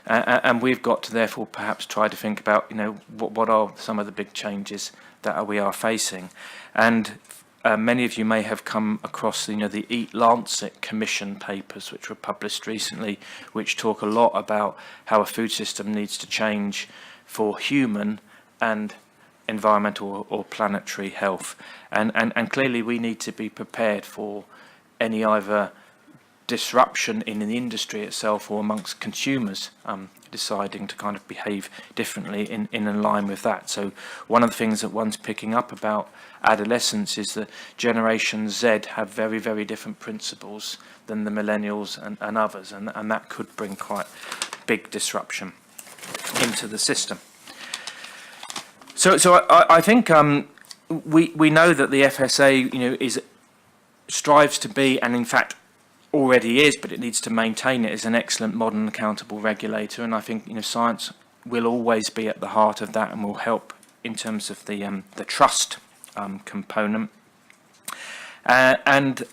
And we've got to therefore perhaps try to think about, what are some of the big changes that we are facing. And many of you may have come across, the Eat Lancet Commission papers, which were published recently, which talk a lot about how a food system needs to change for human and environmental or planetary health. And clearly we need to be prepared for any either disruption in the industry itself or amongst consumers deciding to kind of behave differently in line with that. So one of the things that one's picking up about adolescence is that Generation Z have very, very different principles than the millennials and others, and that could bring quite big disruption into the system. So I think we know that the FSA, strives to be, and in fact already is, but it needs to maintain it as an excellent, modern, accountable regulator. And I think science will always be at the heart of that, and will help in terms of the trust component. And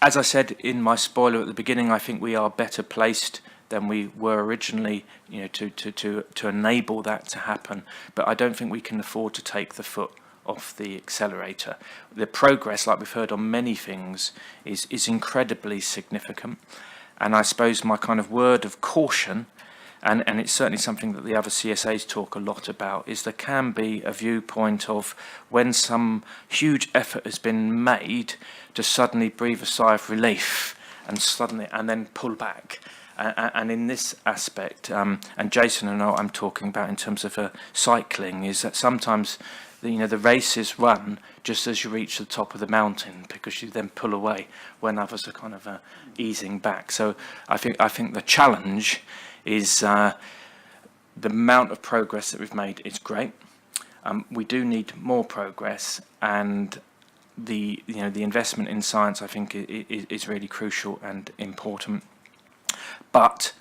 as I said in my spoiler at the beginning, I think we are better placed than we were originally, to enable that to happen. But I don't think we can afford to take the foot off the accelerator. The progress, like we've heard on many things, is incredibly significant. And I suppose my kind of word of caution, and it's certainly something that the other CSAs talk a lot about, is there can be a viewpoint of when some huge effort has been made to suddenly breathe a sigh of relief and then pull back. And in this aspect, and Jason and I'm talking about in terms of cycling, is that sometimes the race is run just as you reach the top of the mountain, because you then pull away when others are kind of easing back. So I think the challenge is the amount of progress that we've made is great. We do need more progress, and the investment in science, I think, is really crucial and important. But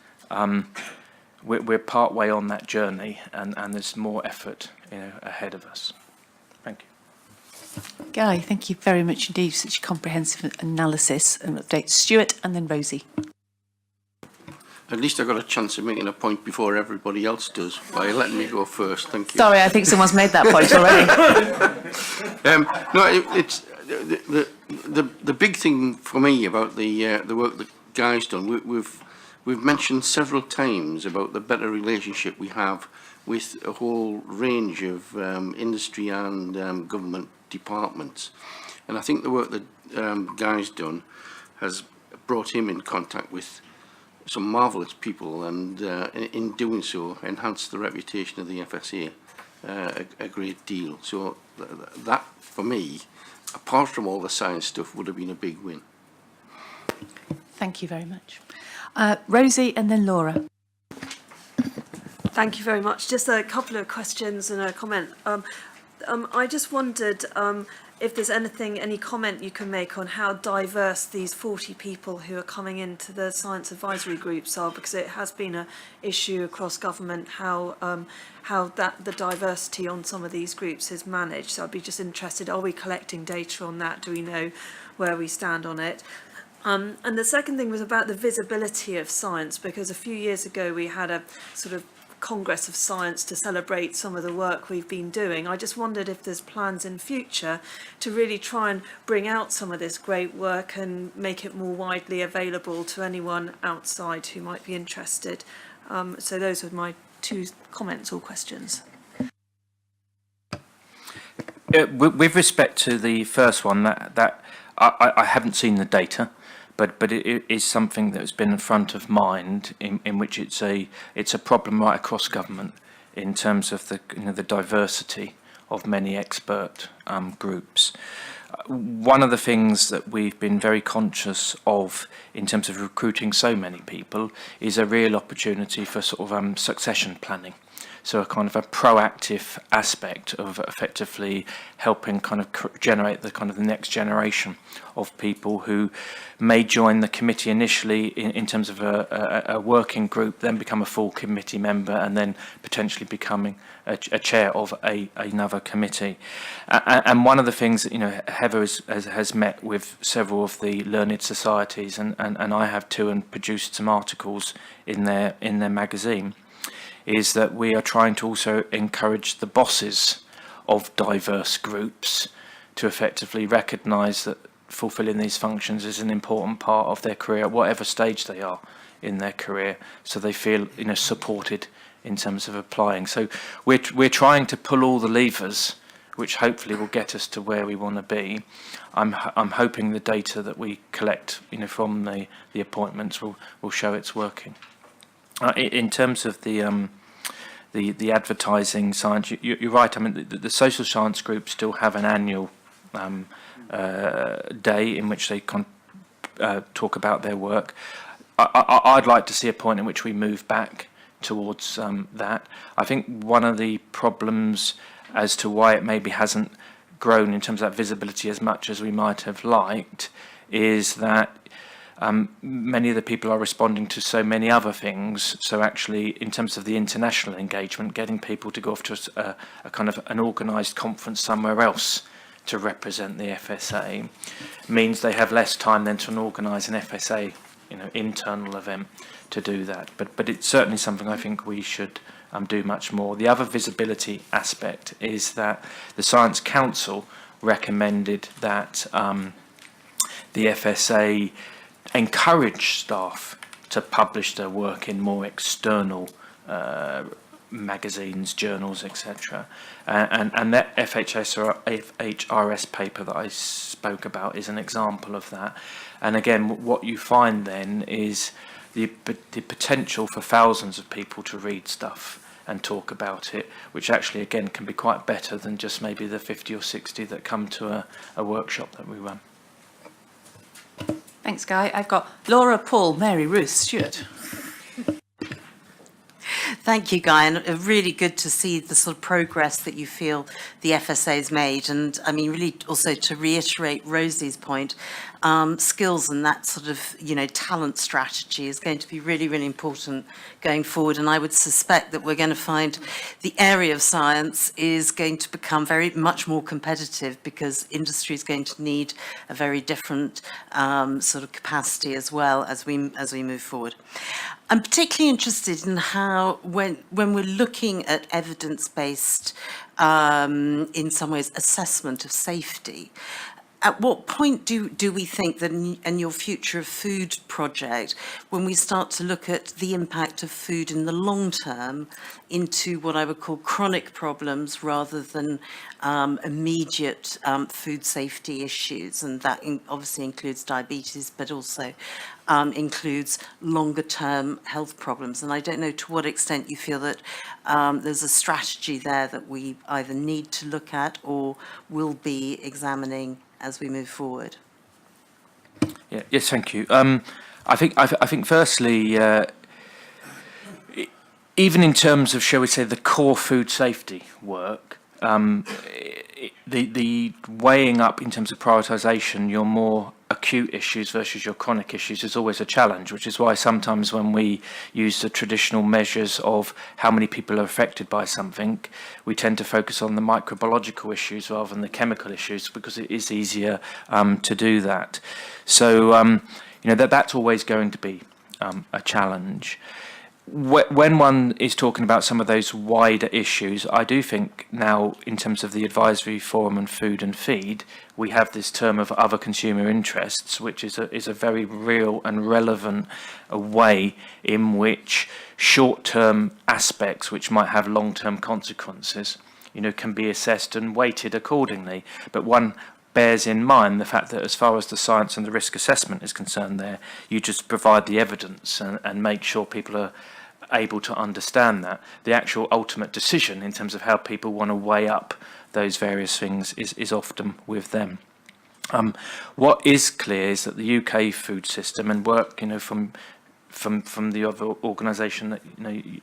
we're part way on that journey, and there's more effort ahead of us. Thank you. Guy, thank you very much indeed for such a comprehensive analysis and update. Stuart and then Rosie. At least I got a chance of making a point before everybody else does by letting me go first. Thank you. Sorry, I think someone's made that point already. It's the big thing for me about the work that Guy's done. We've mentioned several times about the better relationship we have with a whole range of industry and government departments, and I think the work that Guy's done has brought him in contact with some marvellous people, and in doing so enhanced the reputation of the FSA a great deal. So that for me, apart from all the science stuff, would have been a big win. Thank you very much. Rosie and then Laura. Thank you very much. Just a couple of questions and a comment. I just wondered if there's any comment you can make on how diverse these 40 people who are coming into the science advisory groups are, because it has been an issue across government how the diversity on some of these groups is managed. So I'd be just interested, are we collecting data on that? Do we know where we stand on it? And the second thing was about the visibility of science, because a few years ago we had a sort of Congress of Science to celebrate some of the work we've been doing. I just wondered if there's plans in future to really try and bring out some of this great work and make it more widely available to anyone outside who might be interested. So those are my two comments or questions. With respect to the first one, that I haven't seen the data. But it is something that has been in front of mind, in which it's a problem right across government in terms of the diversity of many expert groups. One of the things that we've been very conscious of in terms of recruiting so many people is a real opportunity for sort of succession planning. So a kind of a proactive aspect of effectively helping kind of generate the kind of the next generation of people who may join the committee initially in terms of a working group, then become a full committee member, and then potentially becoming a chair of another committee. And one of the things that Heather has met with several of the learned societies, and I have too, and produced some articles in their magazine, is that we are trying to also encourage the bosses of diverse groups to effectively recognise that fulfilling these functions is an important part of their career, at whatever stage they are in their career, so they feel supported in terms of applying. So we're trying to pull all the levers, which hopefully will get us to where we want to be. I'm hoping the data that we collect from the appointments will show it's working. In terms of the advertising science, you're right. I mean, the social science groups still have an annual day in which they talk about their work. I'd like to see a point in which we move back towards that. I think one of the problems as to why it maybe hasn't grown in terms of that visibility as much as we might have liked is that many of the people are responding to so many other things. So actually, in terms of the international engagement, getting people to go off to a kind of an organised conference somewhere else to represent the FSA means they have less time then to organise an FSA, internal event to do that. But it's certainly something I think we should do much more. The other visibility aspect is that the Science Council recommended that the FSA encourage staff to publish their work in more external magazines, journals, etc. And that FHRS paper that I spoke about is an example of that. And again, what you find then is the potential for thousands of people to read stuff and talk about it, which actually, again, can be quite better than just maybe the 50 or 60 that come to a workshop that we run. Thanks, Guy. I've got Laura, Paul, Mary, Ruth, Stuart. Thank you, Guy, and really good to see the sort of progress that you feel the FSA has made. And I mean, really also to reiterate Rosie's point, skills and that sort of, talent strategy is going to be really, really important going forward. And I would suspect that we're going to find the area of science is going to become very much more competitive because industry is going to need a very different sort of capacity as well as we move forward. I'm particularly interested in how, when we're looking at evidence-based, in some ways, assessment of safety, at what point do we think that in your Future of Food project, when we start to look at the impact of food in the long term into what I would call chronic problems rather than immediate food safety issues, and that obviously includes diabetes, but also includes longer term health problems. And I don't know to what extent you feel that there's a strategy there that we either need to look at or will be examining as we move forward. Yeah, yes, thank you. I think firstly, even in terms of, shall we say, the core food safety work, the weighing up in terms of prioritisation, your more acute issues versus your chronic issues is always a challenge, which is why sometimes when we use the traditional measures of how many people are affected by something, we tend to focus on the microbiological issues rather than the chemical issues because it is easier to do that. So, that's always going to be a challenge. When one is talking about some of those wider issues, I do think now, in terms of the Advisory Forum on Food and Feed, we have this term of other consumer interests, which is a very real and relevant way in which short-term aspects, which might have long-term consequences, can be assessed and weighted accordingly. But one bears in mind the fact that as far as the science and the risk assessment is concerned there, you just provide the evidence and make sure people are able to understand that. The actual ultimate decision in terms of how people want to weigh up those various things is often with them. What is clear is that the UK food system and work, from the other organisation that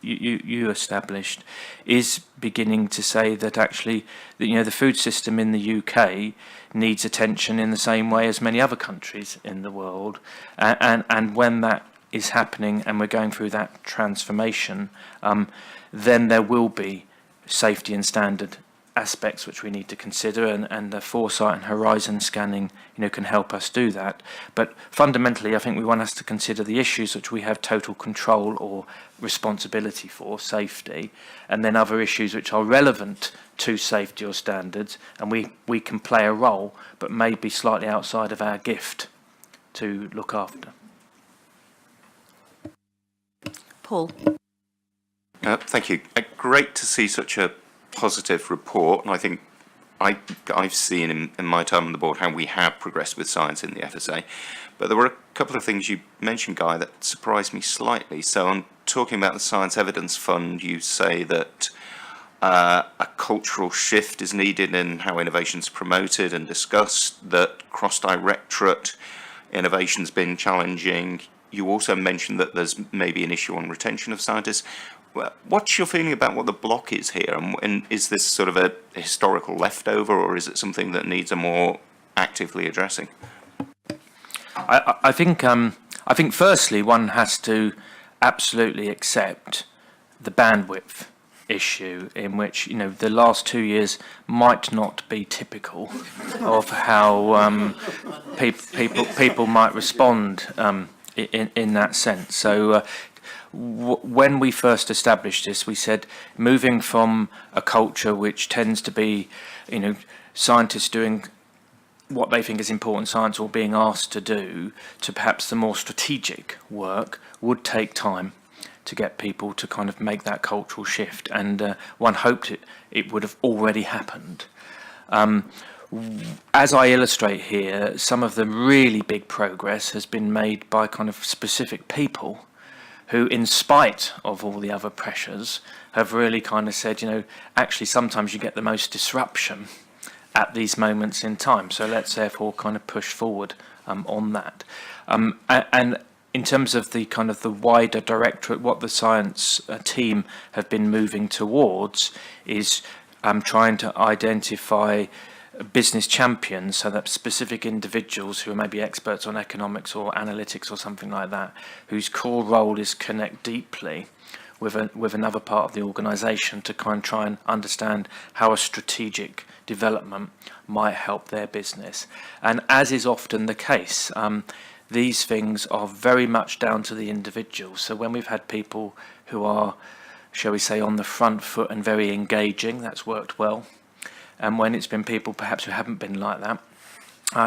you established, is beginning to say that actually the food system in the UK needs attention in the same way as many other countries in the world, and when that is happening and we're going through that transformation, then there will be safety and standard aspects which we need to consider, and the foresight and horizon scanning can help us do that. But fundamentally, I think we want us to consider the issues which we have total control or responsibility for, safety, and then other issues which are relevant to safety or standards, and we can play a role but maybe slightly outside of our gift to look after. Paul. Thank you. Great to see such a positive report, and I think I've seen in my time on the board how we have progressed with science in the FSA, but there were a couple of things you mentioned, Guy, that surprised me slightly. So on talking about the Science Evidence Fund, you say that a cultural shift is needed in how innovation is promoted and discussed, that cross-directorate innovation's been challenging. You also mentioned that there's maybe an issue on retention of scientists. Well, what's your feeling about what the block is here? And is this sort of a historical leftover, or is it something that needs a more actively addressing? I think firstly one has to absolutely accept the bandwidth issue, in which, you know, the last 2 years might not be typical of how people might respond in that sense. So when we first established this, we said moving from a culture which tends to be, you know, scientists doing what they think is important science or being asked to do, to perhaps the more strategic work, would take time to get people to kind of make that cultural shift, and one hoped it would have already happened. As I illustrate here, some of the really big progress has been made by kind of specific people who, in spite of all the other pressures, have really kind of said, you know, actually sometimes you get the most disruption at these moments in time, so let's therefore kind of push forward on that. And in terms of the kind of the wider directorate, what the science team have been moving towards is trying to identify business champions, so that specific individuals who are maybe experts on economics or analytics or something like that, whose core role is connect deeply with another part of the organisation to kind of try and understand how a strategic development might help their business. And as is often the case, these things are very much down to the individual. So when we've had people who are, shall we say, on the front foot and very engaging, that's worked well. And when it's been people perhaps who haven't been like that,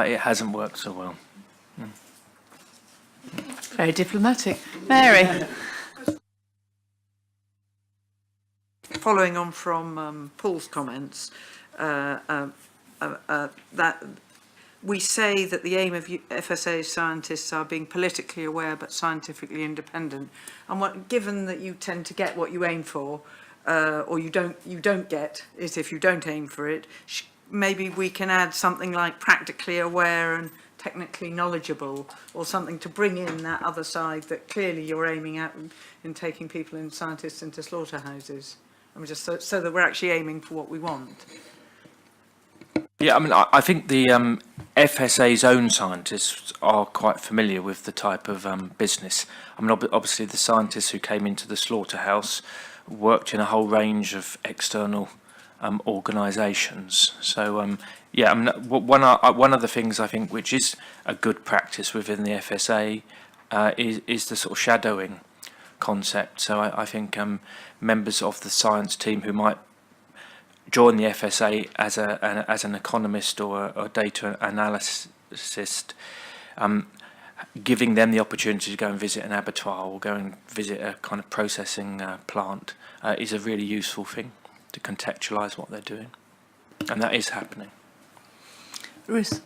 it hasn't worked so well. Very diplomatic. Mary. Following on from Paul's comments, that we say that the aim of FSA scientists are being politically aware but scientifically independent. And given that you tend to get what you aim for, or you don't get it if you don't aim for it, maybe we can add something like practically aware and technically knowledgeable, or something to bring in that other side that clearly you're aiming at in taking people and scientists into slaughterhouses. I mean, just so that we're actually aiming for what we want. Yeah, I mean, I think the FSA's own scientists are quite familiar with the type of business. I mean, obviously the scientists who came into the slaughterhouse worked in a whole range of external organisations. So, yeah, I mean, one of the things I think which is a good practice within the FSA is the sort of shadowing concept. So I think members of the science team who might join the FSA as an economist or a data analyst, giving them the opportunity to go and visit an abattoir or go and visit a kind of processing plant is a really useful thing to contextualise what they're doing, and that is happening. Ruth.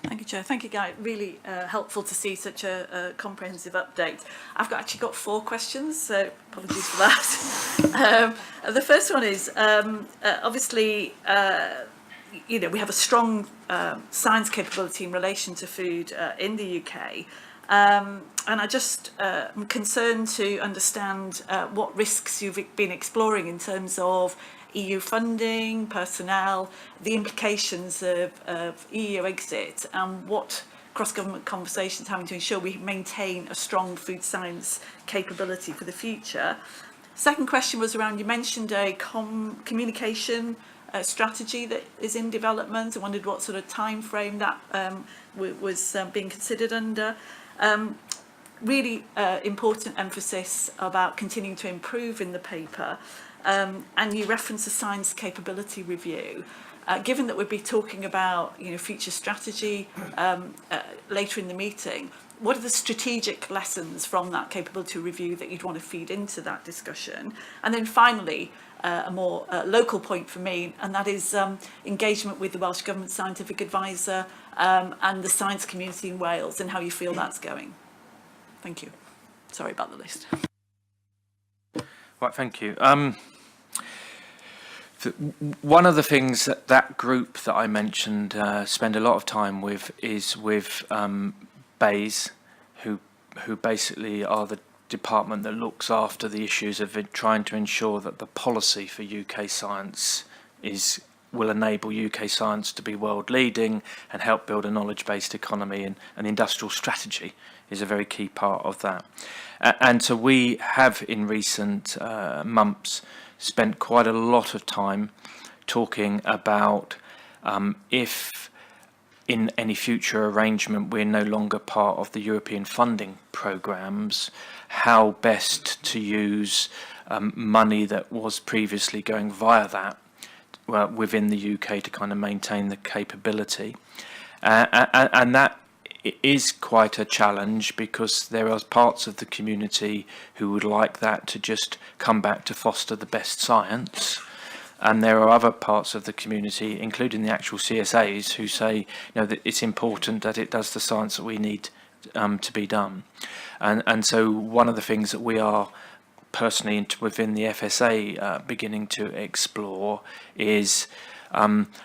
Thank you, Chair. Thank you, Guy. Really helpful to see such a comprehensive update. I've actually got 4 questions, so apologies for that. The first one is, obviously, you know, we have a strong science capability in relation to food in the UK. And I just am concerned to understand what risks you've been exploring in terms of EU funding, personnel, the implications of EU exit, and what cross-government conversations having to ensure we maintain a strong food science capability for the future. Second question was around, you mentioned a communication strategy that is in development. I wondered what sort of time frame that was being considered under. Really important emphasis about continuing to improve in the paper. And you reference a science capability review. Given that we'll be talking about, you know, future strategy later in the meeting, what are the strategic lessons from that capability review that you'd want to feed into that discussion? And then finally, a more local point for me, and that is engagement with the Welsh Government Scientific Advisor and the science community in Wales, and how you feel that's going. Thank you. Sorry about the list. Right, thank you. One of the things that group that I mentioned spend a lot of time with is with BEIS, who basically are the department that looks after the issues of trying to ensure that the policy for UK science will enable UK science to be world leading and help build a knowledge-based economy, and an industrial strategy is a very key part of that. And so we have in recent months spent quite a lot of time talking about if in any future arrangement we're no longer part of the European funding programmes, how best to use money that was previously going via that within the UK to kind of maintain the capability. And that is quite a challenge, because there are parts of the community who would like that to just come back to foster the best science. And there are other parts of the community, including the actual CSAs, who say, that it's important that it does the science that we need to be done. And so one of the things that we are personally within the FSA beginning to explore is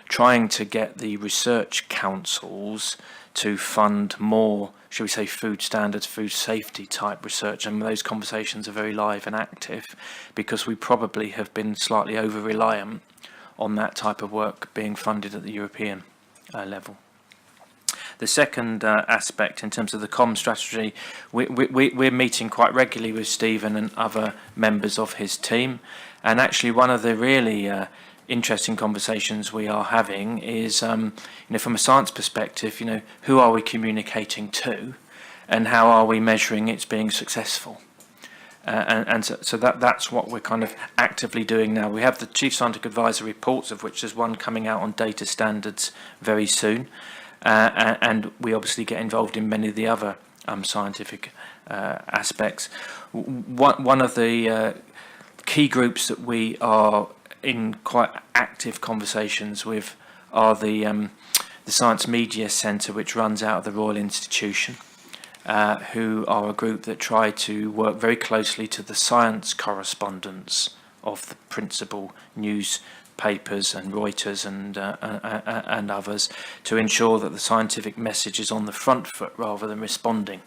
trying to get the research councils to fund more, shall we say, food standards, food safety type research. And those conversations are very live and active, because we probably have been slightly over-reliant on that type of work being funded at the European level. The second aspect, in terms of the comm strategy, we're meeting quite regularly with Stephen and other members of his team. And actually one of the really interesting conversations we are having is, from a science perspective, who are we communicating to, and how are we measuring it's being successful? So that's what we're kind of actively doing now. We have the Chief Scientific Advisor reports, of which there's one coming out on data standards very soon, and we obviously get involved in many of the other scientific aspects. One of the key groups that we are in quite active conversations with are the Science Media Centre, which runs out of the Royal Institution, who are a group that try to work very closely to the science correspondents of the principal newspapers and Reuters and others, to ensure that the scientific message is on the front foot rather than responding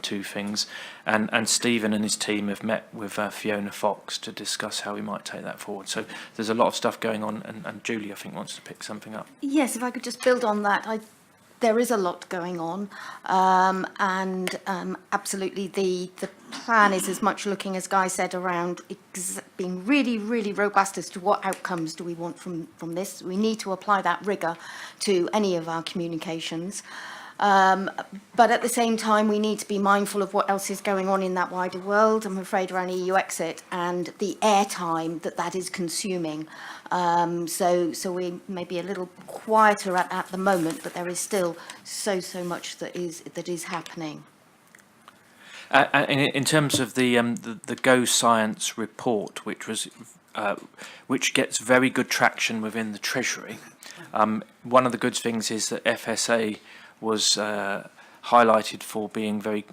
to things. And Stephen and his team have met with Fiona Fox to discuss how we might take that forward. So there's a lot of stuff going on, and Julie, I think, wants to pick something up. Yes, if I could just build on that. There is a lot going on, and absolutely the plan is as much looking, as Guy said, around being really, really robust as to what outcomes do we want from this. We need to apply that rigour to any of our communications. But at the same time, we need to be mindful of what else is going on in that wider world, I'm afraid, around EU exit and the airtime that is consuming. So we may be a little quieter at the moment, but there is still so much that is happening. In terms of the Go Science report, which gets very good traction within the Treasury, one of the good things is that FSA was highlighted for being very,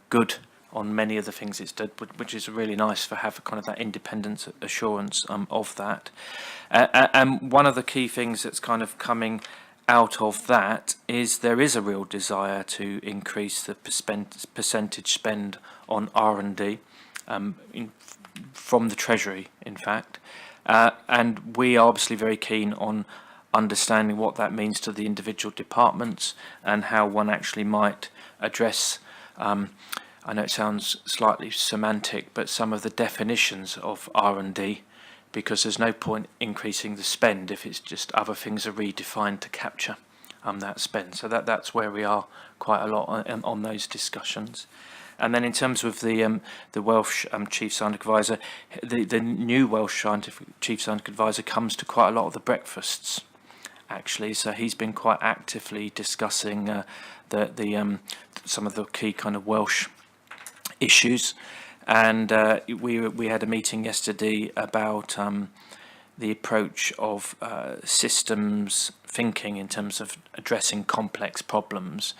good on many of the things it's done, which is really nice for have kind of that independent assurance of that. And one of the key things that's kind of coming out of that is there is a real desire to increase the percentage spend on R&D from the Treasury, in fact. And we are obviously very keen on understanding what that means to the individual departments and how one actually might address, I know it sounds slightly semantic, but some of the definitions of R&D, because there's no point increasing the spend if it's just other things are redefined to capture that spend. So that's where we are quite a lot on those discussions. And then in terms of the Welsh Chief Scientific Advisor, the new Welsh Chief Scientific Advisor comes to quite a lot of the breakfasts, actually. So he's been quite actively discussing some of the key kind of Welsh issues, And we had a meeting yesterday about the approach of systems thinking in terms of addressing complex problems.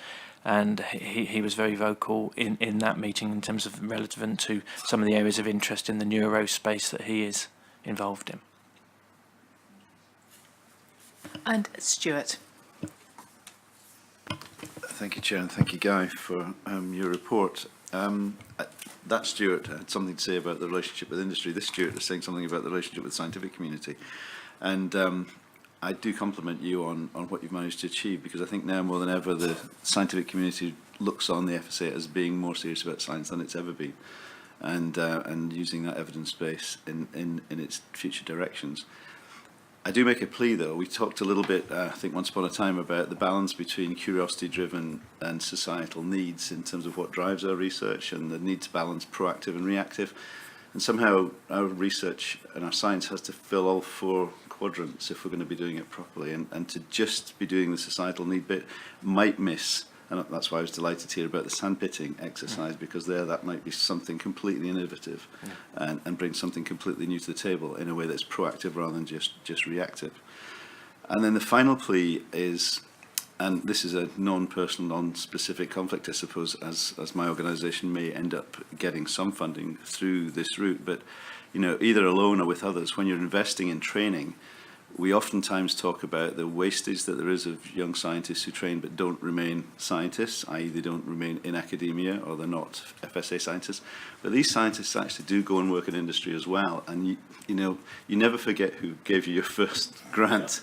And he was very vocal in that meeting in terms of relevant to some of the areas of interest in the neuro space that he is involved in. And Stuart. Thank you, Chair, and thank you, Guy, for your report. That Stuart had something to say about the relationship with industry. This Stuart is saying something about the relationship with the scientific community. And I do compliment you on what you've managed to achieve, because I think now more than ever the scientific community looks on the FSA as being more serious about science than it's ever been, and using that evidence base in its future directions. I do make a plea, though. We talked a little bit, I think, once upon a time about the balance between curiosity-driven and societal needs in terms of what drives our research, and the need to balance proactive and reactive. And somehow our research and our science has to fill all four quadrants if we're going to be doing it properly. And to just be doing the societal need bit might miss, and that's why I was delighted to hear about the sandpitting exercise, because that might be something completely innovative, and bring something completely new to the table in a way that's proactive rather than just reactive. And then the final plea is, and this is a non-personal, non-specific conflict, I suppose, as my organisation may end up getting some funding through this route, but either alone or with others, when you're investing in training, we oftentimes talk about the wastage that there is of young scientists who train but don't remain scientists, i.e. they don't remain in academia, or they're not FSA scientists. But these scientists actually do go and work in industry as well. And you never forget who gave you your first grant.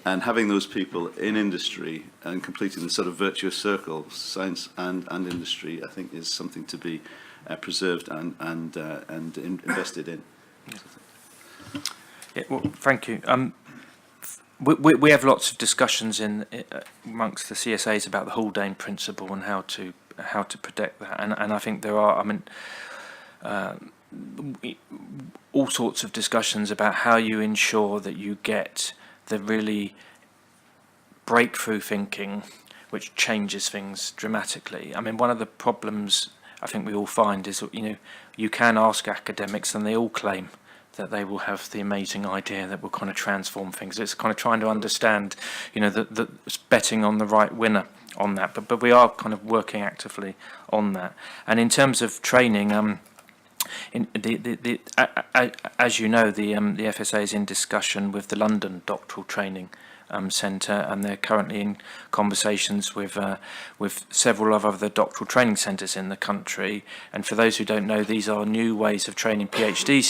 And having those people in industry and completing the sort of virtuous circle, science and industry, I think is something to be preserved and invested in. Yeah, well, thank you. We have lots of discussions amongst the CSAs about the Haldane principle and how to protect that, and I think there are, all sorts of discussions about how you ensure that you get the really breakthrough thinking which changes things dramatically. I mean, one of the problems I think we all find is, you can ask academics and they all claim that they will have the amazing idea that will kind of transform things. It's kind of trying to understand, the betting on the right winner on that. But we are kind of working actively on that. And in terms of training, as you know, the FSA is in discussion with the London Doctoral Training Centre, and they're currently in conversations with several of other doctoral training centres in the country. And for those who don't know, these are new ways of training PhD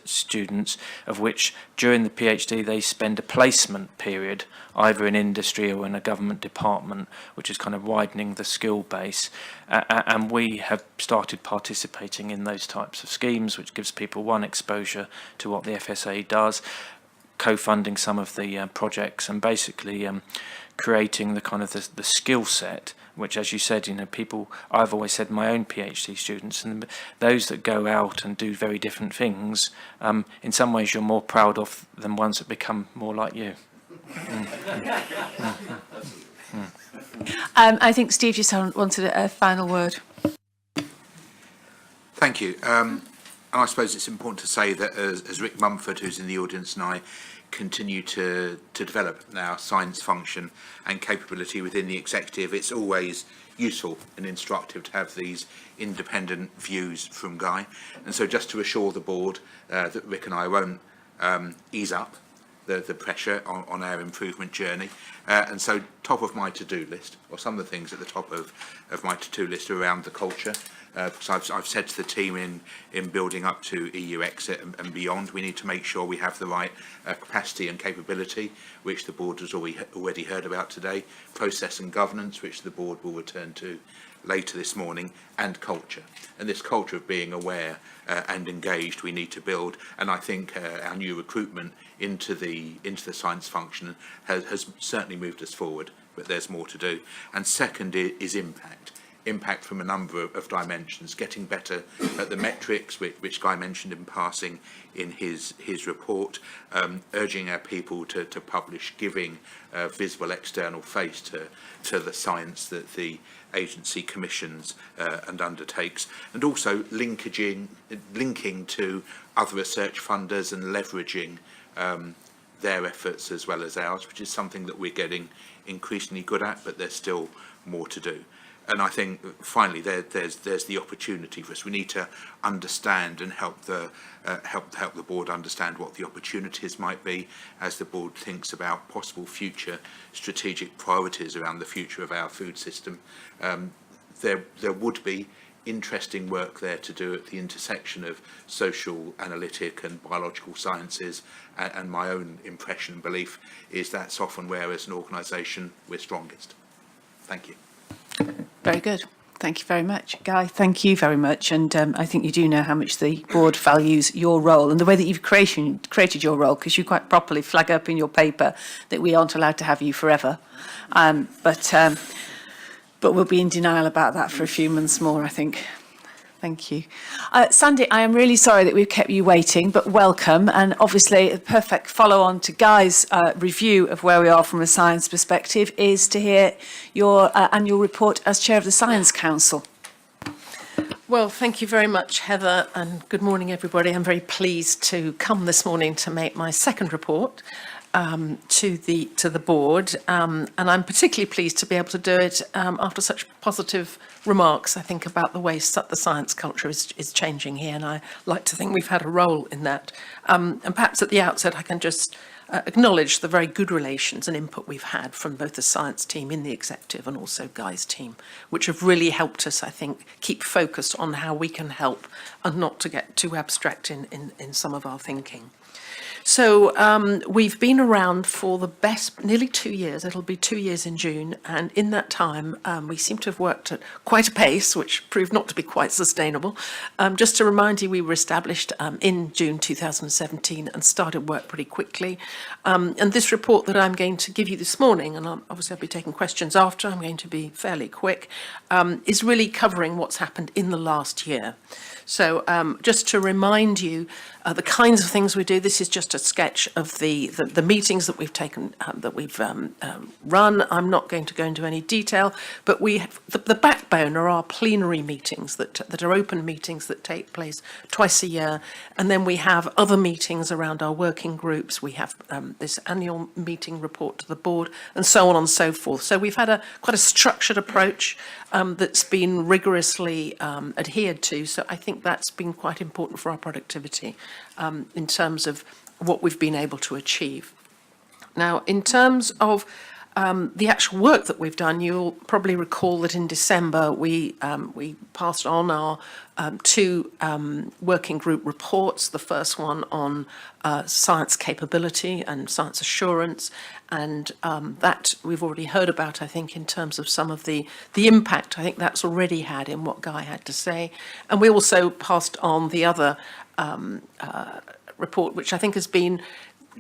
students, of which during the PhD they spend a placement period either in industry or in a government department, which is kind of widening the skill base. And we have started participating in those types of schemes, which gives people one exposure to what the FSA does, co-funding some of the projects, and basically creating the kind of the skill set, which, as you said, people, I've always said my own PhD students, and those that go out and do very different things, in some ways you're more proud of than ones that become more like you. I think Steve just wanted a final word. Thank you. And I suppose it's important to say that as Rick Mumford, who's in the audience, and I continue to develop our science function and capability within the executive, it's always useful and instructive to have these independent views from Guy. And so just to assure the board that Rick and I won't ease up the pressure on our improvement journey. And so top of my to-do list, or some of the things at the top of my to-do list, are around the culture. Because I've said to the team in building up to EU exit and beyond, we need to make sure we have the right capacity and capability, which the board has already heard about today, process and governance, which the board will return to later this morning, and culture. And this culture of being aware and engaged we need to build. And I think our new recruitment into the science function has certainly moved us forward, but there's more to do. And second is impact. impact from a number of dimensions, getting better at the metrics, which Guy mentioned in passing in his report, urging our people to publish, giving visible external face to the science that the agency commissions and undertakes, and also linking to other research funders and leveraging their efforts as well as ours, which is something that we're getting increasingly good at, but there's still more to do. And I think finally there's the opportunity for us. We need to understand and help the board understand what the opportunities might be as the board thinks about possible future strategic priorities around the future of our food system. There would be interesting work there to do at the intersection of social, analytic and biological sciences, and my own impression and belief is that's often where as an organisation we're strongest. Thank you. Very good. Thank you very much. Guy, thank you very much. And I think you do know how much the board values your role and the way that you've created your role, because you quite properly flag up in your paper that we aren't allowed to have you forever. But we'll be in denial about that for a few months more, I think. Thank you. Sandy, I am really sorry that we've kept you waiting, but welcome. And obviously, a perfect follow-on to Guy's review of where we are from a science perspective is to hear your annual report as Chair of the Science Council. Well, thank you very much, Heather, and good morning, everybody. I'm very pleased to come this morning to make my second report to the board, and I'm particularly pleased to be able to do it after such positive remarks, I think, about the way the science culture is changing here, and I like to think we've had a role in that. And perhaps at the outset I can just acknowledge the very good relations and input we've had from both the science team in the executive and also Guy's team, which have really helped us, I think, keep focused on how we can help and not to get too abstract in some of our thinking. So we've been around for the best nearly 2 years. It'll be 2 years in June, and in that time we seem to have worked at quite a pace, which proved not to be quite sustainable. Just to remind you, we were established in June 2017 and started work pretty quickly. And this report that I'm going to give you this morning, and obviously I'll be taking questions after, I'm going to be fairly quick, is really covering what's happened in the last year. So just to remind you the kinds of things we do, this is just a sketch of the meetings that we've taken, that we've run. I'm not going to go into any detail, but we have, the backbone are our plenary meetings that are open meetings that take place twice a year. And then we have other meetings around our working groups. We have this annual meeting report to the board and so on and so forth. So we've had quite a structured approach that's been rigorously adhered to. So I think that's been quite important for our productivity in terms of what we've been able to achieve. Now, in terms of the actual work that we've done, you'll probably recall that in December we passed on our two working group reports. The first one on science capability and science assurance, and that we've already heard about, I think, in terms of some of the impact I think that's already had in what Guy had to say. And we also passed on the other report, which I think has been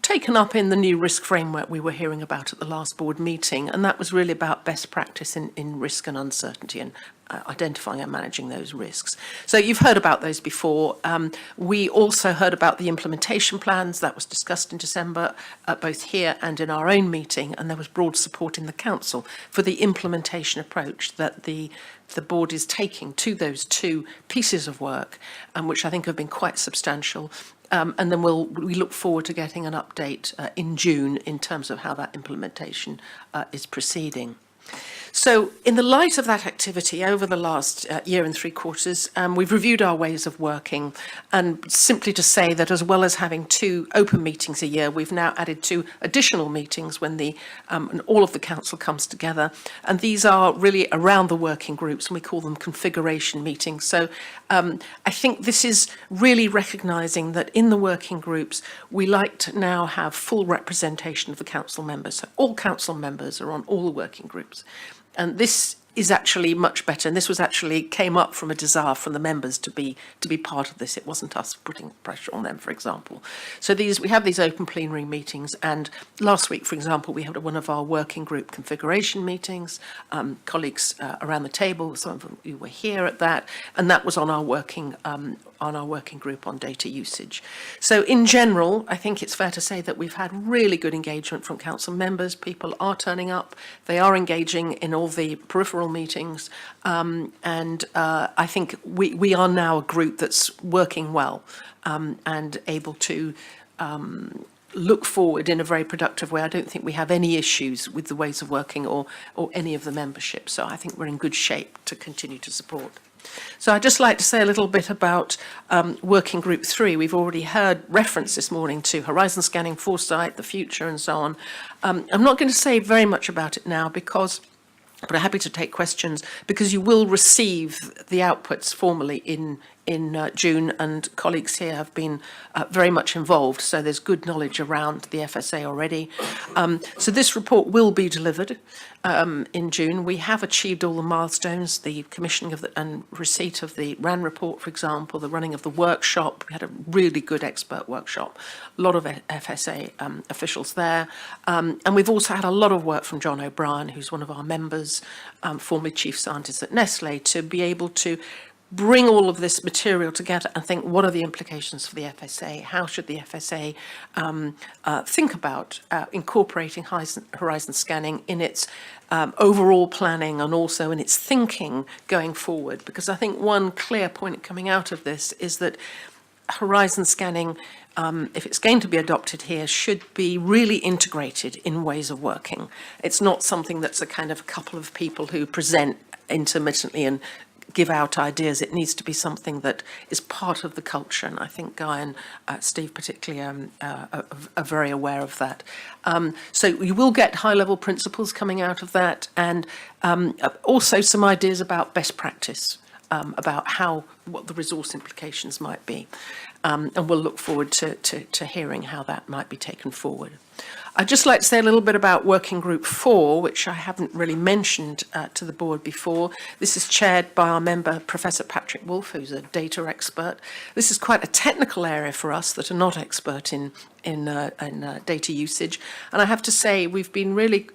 taken up in the new risk framework we were hearing about at the last board meeting, and that was really about best practice in risk and uncertainty and identifying and managing those risks. So you've heard about those before. We also heard about the implementation plans that was discussed in December, both here and in our own meeting, and there was broad support in the council for the implementation approach that the board is taking to those two pieces of work, which I think have been quite substantial. And then we look forward to getting an update in June in terms of how that implementation is proceeding. So in the light of that activity over the last year and 3 quarters, we've reviewed our ways of working, and simply to say that as well as having 2 open meetings a year, we've now added 2 additional meetings when and all of the council comes together, and these are really around the working groups, and we call them configuration meetings. So I think this is really recognising that in the working groups we like to now have full representation of the council members. So all council members are on all the working groups. And this is actually much better. And this was actually came up from a desire from the members to be part of this. It wasn't us putting pressure on them, for example. So we have these open plenary meetings, and last week, for example, we had one of our working group configuration meetings. Colleagues around the table, some of you were here at that, and that was on our working group on data usage. So in general, I think it's fair to say that we've had really good engagement from council members. People are turning up, they are engaging in all the peripheral meetings, and I think we are now a group that's working well and able to look forward in a very productive way. I don't think we have any issues with the ways of working or any of the membership, so I think we're in good shape to continue to support. So I'd just like to say a little bit about Working Group 3. We've already heard reference this morning to horizon scanning, foresight, the future, and so on. I'm not going to say very much about it now but I'm happy to take questions, because you will receive the outputs formally in June, and colleagues here have been very much involved, so there's good knowledge around the FSA already. So this report will be delivered in June. We have achieved all the milestones, the commissioning and receipt of the RAN report, for example, the running of the workshop. We had a really good expert workshop, a lot of FSA officials there. And we've also had a lot of work from John O'Brien, who's one of our members, formerly chief scientist at Nestle, to be able to bring all of this material together and think, what are the implications for the FSA? How should the FSA think about incorporating horizon scanning in its overall planning and also in its thinking going forward? Because I think one clear point coming out of this is that horizon scanning, if it's going to be adopted here, should be really integrated in ways of working. It's not something that's a kind of a couple of people who present intermittently and give out ideas. It needs to be something that is part of the culture, and I think Guy and Steve particularly are very aware of that. So you will get high-level principles coming out of that, and also some ideas about best practice, about what the resource implications might be. And we'll look forward to hearing how that might be taken forward. I'd just like to say a little bit about Working Group 4, which I haven't really mentioned to the board before. This is chaired by our member, Professor Patrick Wolf, who's a data expert. This is quite a technical area for us that are not expert in data usage. And I have to say, we've been really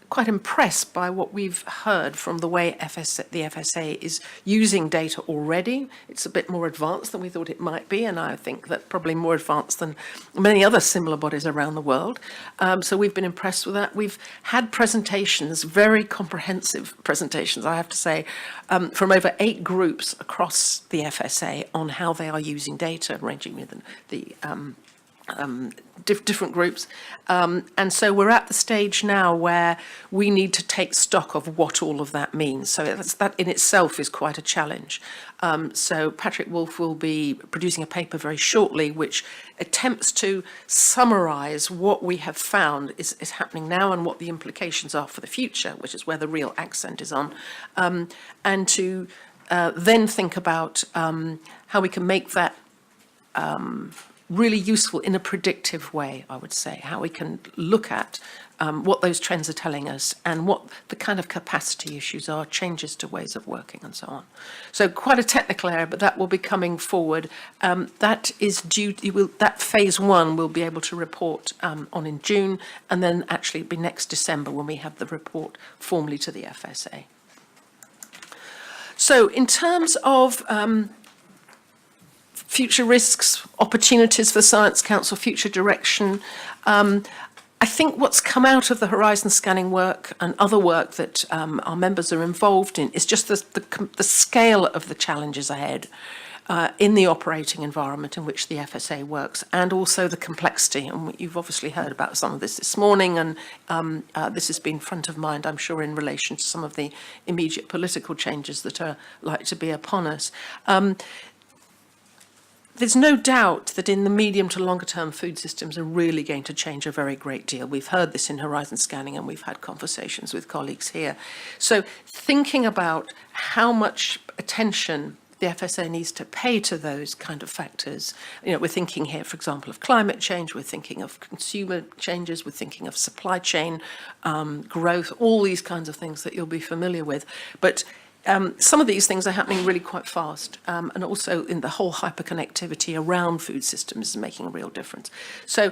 quite impressed by what we've heard from the way the FSA is using data already. It's a bit more advanced than we thought it might be, and I think that probably more advanced than many other similar bodies around the world. So we've been impressed with that. We've had presentations, very comprehensive presentations, I have to say, from over 8 groups across the FSA on how they are using data, ranging with the different groups. And so we're at the stage now where we need to take stock of what all of that means. So that in itself is quite a challenge. So Patrick Wolf will be producing a paper very shortly which attempts to summarise what we have found is happening now and what the implications are for the future, which is where the real accent is on, and to then think about how we can make that really useful in a predictive way, I would say, how we can look at what those trends are telling us and what the kind of capacity issues are, changes to ways of working and so on. So quite a technical area, but that will be coming forward. That is due, that phase 1 we'll be able to report on in June, and then actually it'll be next December when we have the report formally to the FSA. So in terms of future risks, opportunities for the Science Council, future direction. I think what's come out of the horizon scanning work and other work that our members are involved in is just the scale of the challenges ahead in the operating environment in which the FSA works, and also the complexity. And you've obviously heard about some of this morning, and this has been front of mind, I'm sure, in relation to some of the immediate political changes that are like to be upon us. There's no doubt that in the medium to longer term, food systems are really going to change a very great deal. We've heard this in horizon scanning, and we've had conversations with colleagues here. So thinking about how much attention the FSA needs to pay to those kind of factors. You know, we're thinking here, for example, of climate change, we're thinking of consumer changes, we're thinking of supply chain growth, all these kinds of things that you'll be familiar with. But some of these things are happening really quite fast, and also in the whole hyperconnectivity around food systems is making a real difference. So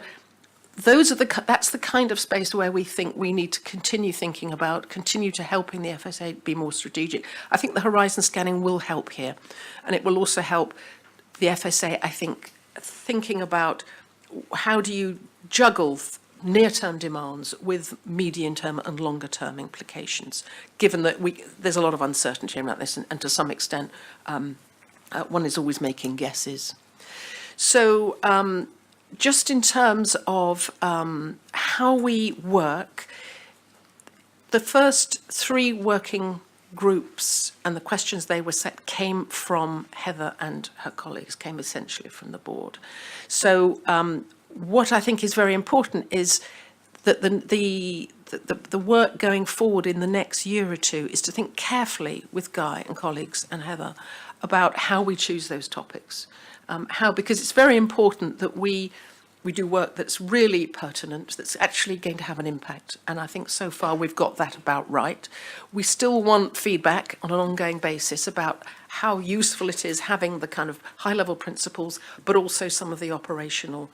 that's the kind of space where we think we need to continue thinking about, continue to helping the FSA be more strategic. I think the horizon scanning will help here, and it will also help the FSA, I think, thinking about how do you juggle near-term demands with medium-term and longer-term implications, given that there's a lot of uncertainty around this, and to some extent, one is always making guesses. So just in terms of how we work, the first 3 working groups and the questions they were set came from Heather and her colleagues, came essentially from the board. So what I think is very important is that the work going forward in the next year or two is to think carefully with Guy and colleagues and Heather about how we choose those topics. Because it's very important that we do work that's really pertinent, that's actually going to have an impact. And I think so far we've got that about right. We still want feedback on an ongoing basis about how useful it is having the kind of high-level principles, but also some of the operational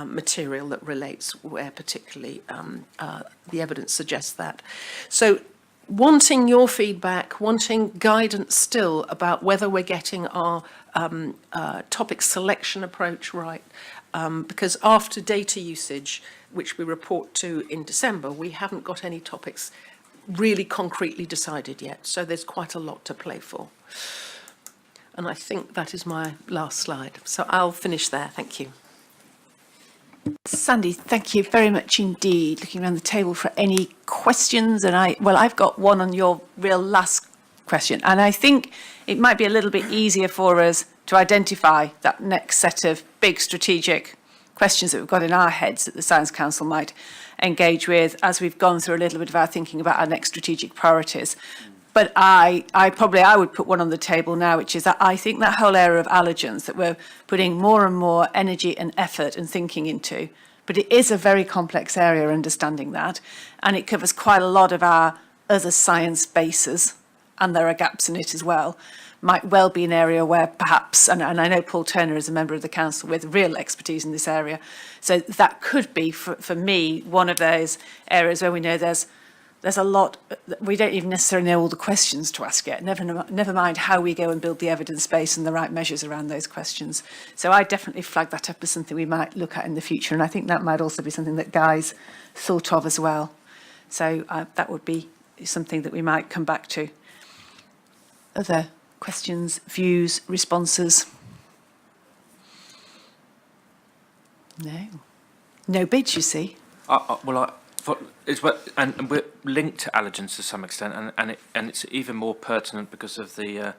material that relates where particularly the evidence suggests that. So wanting your feedback, wanting guidance still about whether we're getting our topic selection approach right, because after data usage, which we report to in December, we haven't got any topics really concretely decided yet, so there's quite a lot to play for. And I think that is my last slide. So I'll finish there. Thank you. Sandy, thank you very much indeed. Looking around the table for any questions, and I've got one on your real last question, and I think it might be a little bit easier for us to identify that next set of big strategic questions that we've got in our heads that the Science Council might engage with as we've gone through a little bit of our thinking about our next strategic priorities. But I would put one on the table now, which is that I think that whole area of allergens that we're putting more and more energy and effort and thinking into, but it is a very complex area, understanding that, and it covers quite a lot of our other science bases, and there are gaps in it as well. Might well be an area where perhaps, and I know Paul Turner is a member of the council with real expertise in this area, so that could be, for me, one of those areas where we know there's a lot, we don't even necessarily know all the questions to ask yet, never mind how we go and build the evidence base and the right measures around those questions. So I definitely flag that up as something we might look at in the future, and I think that might also be something that Guy's thought of as well. So that would be something that we might come back to. Other questions, views, responses? No bids, you see. And we're linked to allergens to some extent, and it's even more pertinent because of the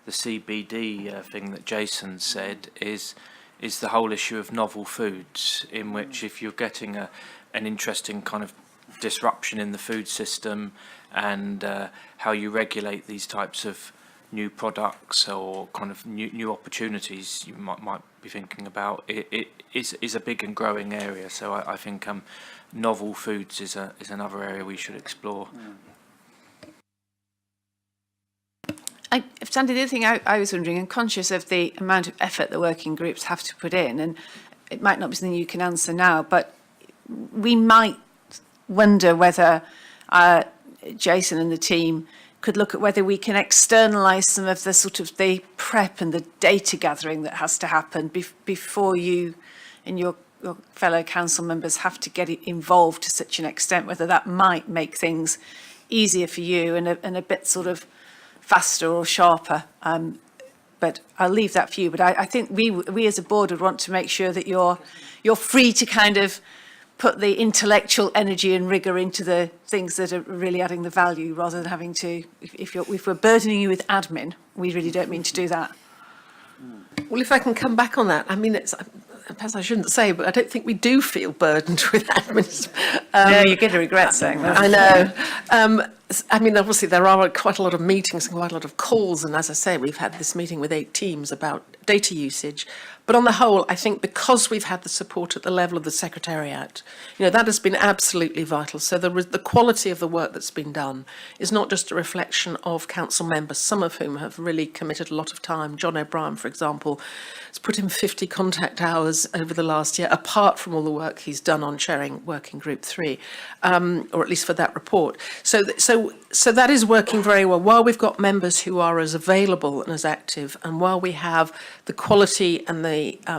CBD thing that Jason said is the whole issue of novel foods, in which if you're getting an interesting kind of disruption in the food system and how you regulate these types of new products or kind of new opportunities you might be thinking about, it is a big and growing area. So I think novel foods is another area we should explore. Sandy, the other thing I was wondering, and conscious of the amount of effort the working groups have to put in, and it might not be something you can answer now, but we might wonder whether Jason and the team could look at whether we can externalise some of the sort of the prep and the data gathering that has to happen before you and your fellow council members have to get involved to such an extent, whether that might make things easier for you and a bit sort of faster or sharper. But I'll leave that for you. But I think we as a board would want to make sure that you're free to kind of put the intellectual energy and rigour into the things that are really adding the value, rather than having to, if we're burdening you with admin, we really don't mean to do that. Well, if I can come back on that, I mean, perhaps I shouldn't say, but I don't think we do feel burdened with admin. No, you're going to regret saying that. I know. I mean, obviously there are quite a lot of meetings and quite a lot of calls, and as I say, we've had this meeting with 8 teams about data usage. But on the whole, I think because we've had the support at the level of the Secretariat, you know, that has been absolutely vital. So the quality of the work that's been done is not just a reflection of council members, some of whom have really committed a lot of time. John O'Brien, for example, has put in 50 contact hours over the last year, apart from all the work he's done on chairing Working Group 3, or at least for that report. So that is working very well. While we've got members who are as available and as active, and while we have the quality and the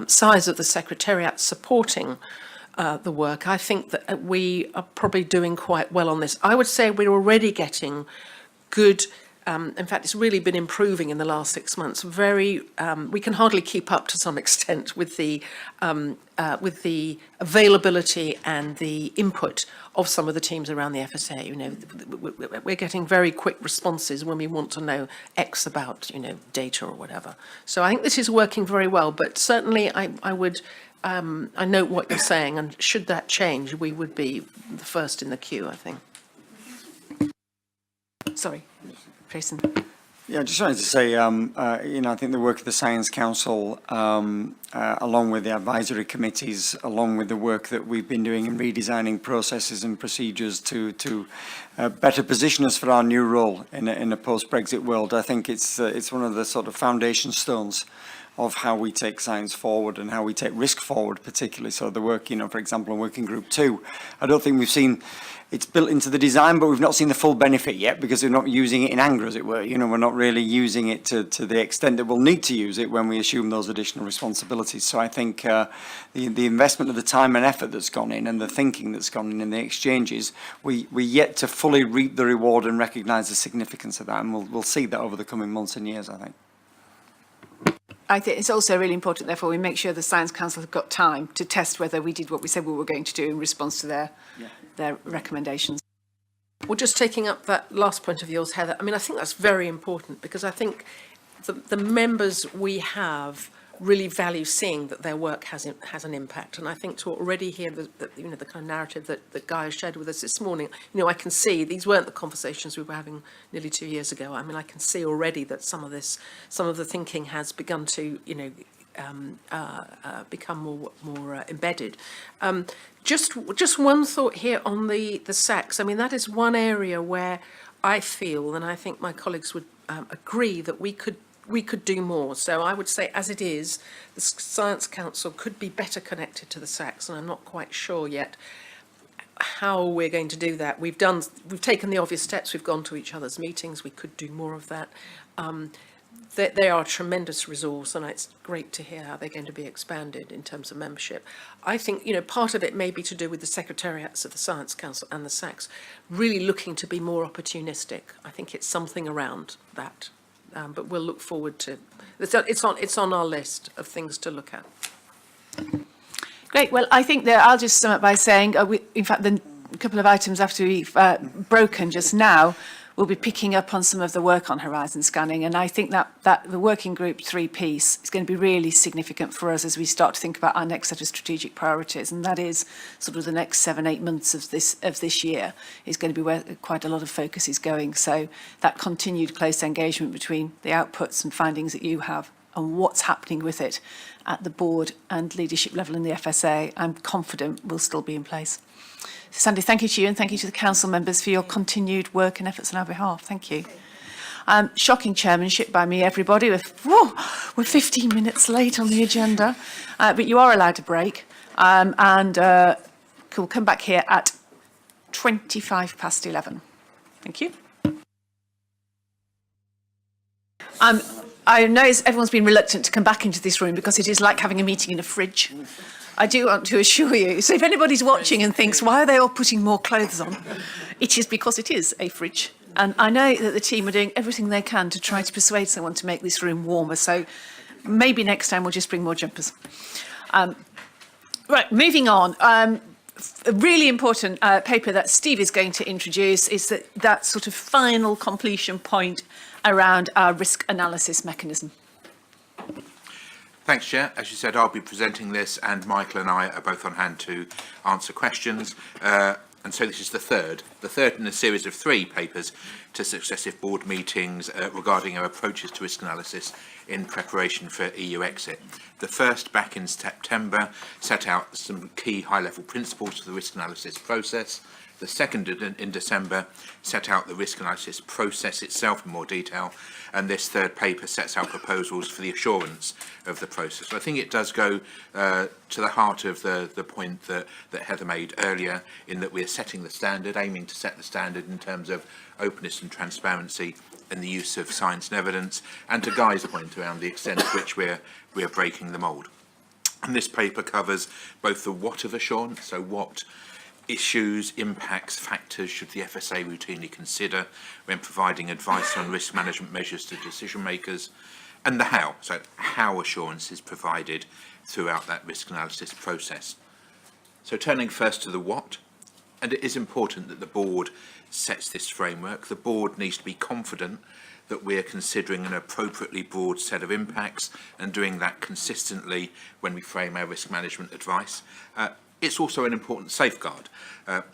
size of the Secretariat supporting the work, I think that we are probably doing quite well on this. I would say we're already getting good. In fact, it's really been improving in the last 6 months. We can hardly keep up to some extent with the availability and the input of some of the teams around the FSA. You know, we're getting very quick responses when we want to know X about, you know, data or whatever. So I think this is working very well. But certainly, I would. I note what you're saying, and should that change, we would be the first in the queue, I think. Sorry. Jason. Yeah, I just wanted to say, you know, I think the work of the Science Council, along with the advisory committees, along with the work that we've been doing in redesigning processes and procedures to better position us for our new role in a post-Brexit world, I think it's one of the sort of foundation stones of how we take science forward and how we take risk forward, particularly. So the work, you know, for example, in Working Group 2, I don't think we've seen. It's built into the design, but we've not seen the full benefit yet because we're not using it in anger, as it were. You know, we're not really using it to the extent that we'll need to use it when we assume those additional responsibilities. So I think the investment of the time and effort that's gone in and the thinking that's gone in the exchanges, we're yet to fully reap the reward and recognise the significance of that. And we'll see that over the coming months and years, I think. I think it's also really important, therefore, we make sure the Science Council have got time to test whether we did what we said we were going to do in response to their recommendations. Well, just taking up that last point of yours, Heather, I mean, I think that's very important because I think the members we have really value seeing that their work has an impact. And I think to already hear the you know, the kind of narrative that Guy has shared with us this morning, you know, I can see these weren't the conversations we were having nearly 2 years ago. I mean, I can see already that some of the thinking has begun to, you know, become more embedded. Just one thought here on the SACs. I mean, that is one area where I feel, and I think my colleagues would agree, that we could do more. So I would say, as it is, the Science Council could be better connected to the SACs, and I'm not quite sure yet how we're going to do that. We've taken the obvious steps. We've gone to each other's meetings. We could do more of that. They are a tremendous resource, and it's great to hear how they're going to be expanded in terms of membership. I think, you know, part of it may be to do with the secretariats of the Science Council and the SACs really looking to be more opportunistic. I think it's something around that, but we'll look forward to. It's on our list of things to look at. Great. Well, I think that I'll just sum up by saying, in fact, the couple of items after we've broken just now, we'll be picking up on some of the work on horizon scanning, and I think that the Working Group 3 piece is going to be really significant for us as we start to think about our next set of strategic priorities, and that is sort of the next 7-8 months of this year is going to be where quite a lot of focus is going. So that continued close engagement between the outputs and findings that you have and what's happening with it at the board and leadership level in the FSA, I'm confident will still be in place. Sandy, thank you to you and thank you to the council members for your continued work and efforts on our behalf. Thank you. Shocking chairmanship by me, everybody. We're 15 minutes late on the agenda, but you are allowed a break. And we'll come back here at 11:25. Thank you. I know everyone's been reluctant to come back into this room because it is like having a meeting in a fridge. I do want to assure you, so if anybody's watching and thinks, why are they all putting more clothes on? It is because it is a fridge. And I know that the team are doing everything they can to try to persuade someone to make this room warmer. So maybe next time we'll just bring more jumpers. Right, moving on. A really important paper that Steve is going to introduce is that sort of final completion point around our risk analysis mechanism. Thanks, Chair. As you said, I'll be presenting this, and Michael and I are both on hand to answer questions. And so this is the third in a series of 3 papers to successive board meetings regarding our approaches to risk analysis in preparation for EU exit. The first, back in September, set out some key high-level principles for the risk analysis process. The second, in December, set out the risk analysis process itself in more detail, and this third paper sets out proposals for the assurance of the process. So I think it does go to the heart of the point that Heather made earlier, in that we're setting the standard, aiming to set the standard in terms of openness and transparency and the use of science and evidence, and to Guy's point around the extent to which we're breaking the mould. And this paper covers both the what of assurance, so what issues, impacts, factors should the FSA routinely consider when providing advice on risk management measures to decision makers, and the how, so how assurance is provided throughout that risk analysis process. So turning first to the what, and it is important that the board sets this framework. The board needs to be confident that we're considering an appropriately broad set of impacts and doing that consistently when we frame our risk management advice. It's also an important safeguard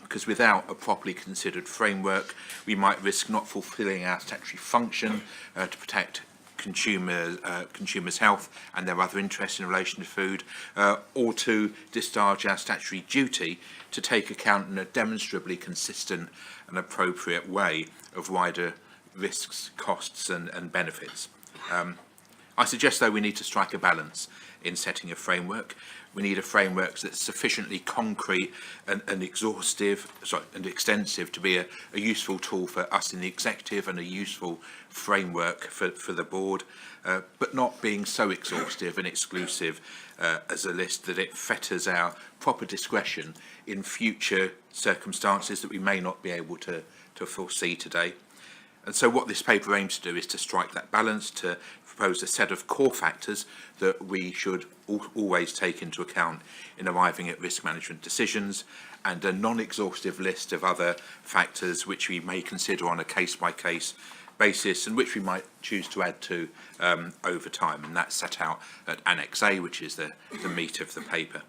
because without a properly considered framework, we might risk not fulfilling our statutory function to protect consumers' health and their other interests in relation to food, or to discharge our statutory duty to take account in a demonstrably consistent and appropriate way of wider risks, costs and benefits. I suggest, though, we need to strike a balance in setting a framework. We need a framework that's sufficiently concrete and exhaustive, and extensive to be a useful tool for us in the executive and a useful framework for the board, but not being so exhaustive and exclusive as a list that it fetters our proper discretion in future circumstances that we may not be able to foresee today. And so what this paper aims to do is to strike that balance, to propose a set of core factors that we should always take into account in arriving at risk management decisions, and a non-exhaustive list of other factors which we may consider on a case-by-case basis and which we might choose to add to over time. And that's set out at Annex A, which is the meat of the paper.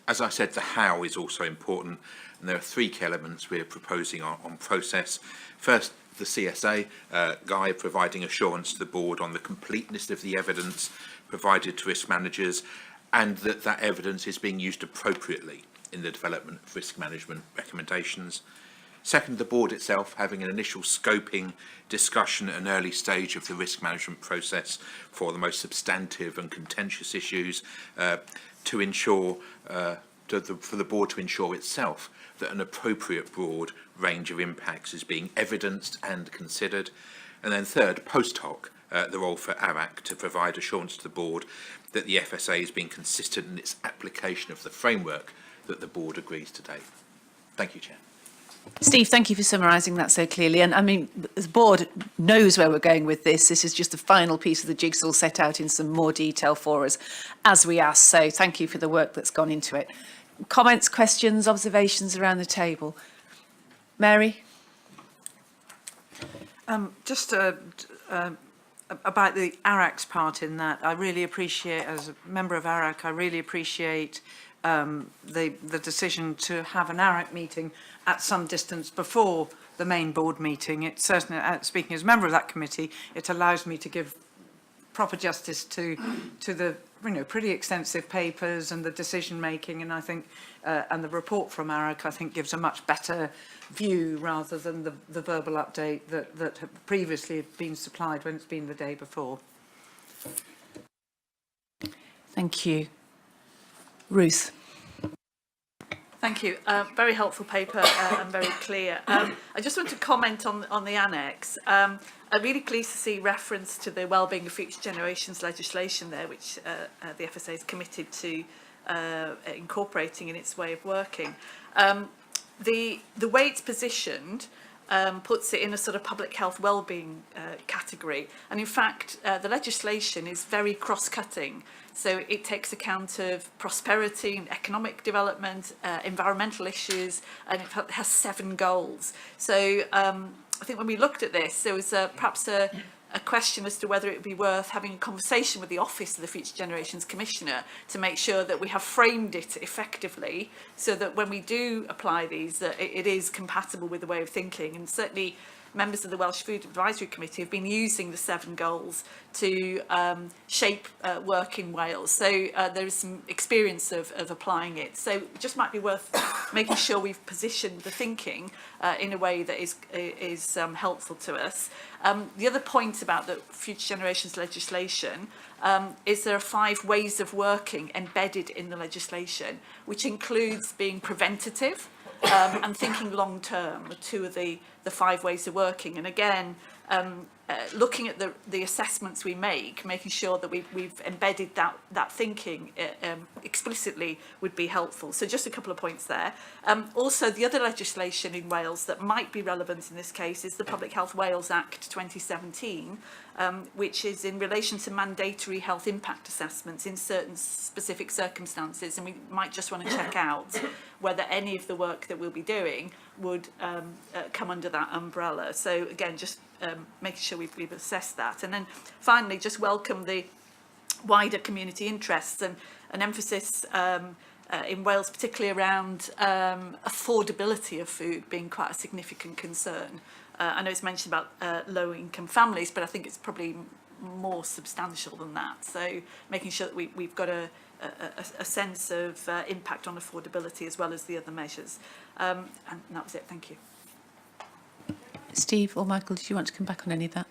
As I said, the how is also important, and there are 3 key elements we're proposing on process. First, the CSA, Guy, providing assurance to the board on the completeness of the evidence provided to risk managers, and that evidence is being used appropriately in the development of risk management recommendations. Second, the board itself having an initial scoping discussion at an early stage of the risk management process for the most substantive and contentious issues, to ensure for the board to ensure itself that an appropriate broad range of impacts is being evidenced and considered. And then third, post hoc, the role for ARAC to provide assurance to the board that the FSA is being consistent in its application of the framework that the board agrees today. Thank you, Chair. Steve, thank you for summarising that so clearly. And I mean, the board knows where we're going with this. This is just the final piece of the jigsaw set out in some more detail for us as we asked. So thank you for the work that's gone into it. Comments, questions, observations around the table? Mary? Just about the ARAC's part in that, I really appreciate, as a member of ARAC, I really appreciate the decision to have an ARAC meeting at some distance before the main board meeting. It certainly, speaking as a member of that committee, it allows me to give proper justice to the pretty extensive papers and the decision making, and I think and the report from ARAC I think gives a much better view rather than the verbal update that had previously been supplied when it's been the day before. Thank you. Ruth? Thank you. Very helpful paper and very clear. I just want to comment on the annex. I'm really pleased to see reference to the Wellbeing of Future Generations legislation there, which the FSA is committed to incorporating in its way of working. The way it's positioned puts it in a sort of public health wellbeing category, and in fact the legislation is very cross-cutting. So it takes account of prosperity and economic development, environmental issues, and it has 7 goals. So I think when we looked at this, there was perhaps a a question as to whether it would be worth having a conversation with the Office of the Future Generations Commissioner to make sure that we have framed it effectively, so that when we do apply these, that it is compatible with the way of thinking. And certainly members of the Welsh Food Advisory Committee have been using the 7 goals to shape work in Wales. So there is some experience of applying it. So it just might be worth making sure we've positioned the thinking in a way that is helpful to us. The other point about the Future Generations legislation is there are 5 ways of working embedded in the legislation, which includes being preventative and thinking long term, 2 of the 5 ways of working. And again, looking at the assessments we make, making sure that we've embedded that thinking explicitly would be helpful. So just a couple of points there. Also, the other legislation in Wales that might be relevant in this case is the Public Health Wales Act 2017, which is in relation to mandatory health impact assessments in certain specific circumstances. And we might just want to check out whether any of the work that we'll be doing would come under that umbrella. So again, just making sure we've assessed that. And then finally, just welcome the wider community interests and an emphasis in Wales, particularly around affordability of food being quite a significant concern. I know it's mentioned about low-income families, but I think it's probably more substantial than that. So making sure that we've got a sense of impact on affordability as well as the other measures. And that was it. Thank you. Steve or Michael, did you want to come back on any of that?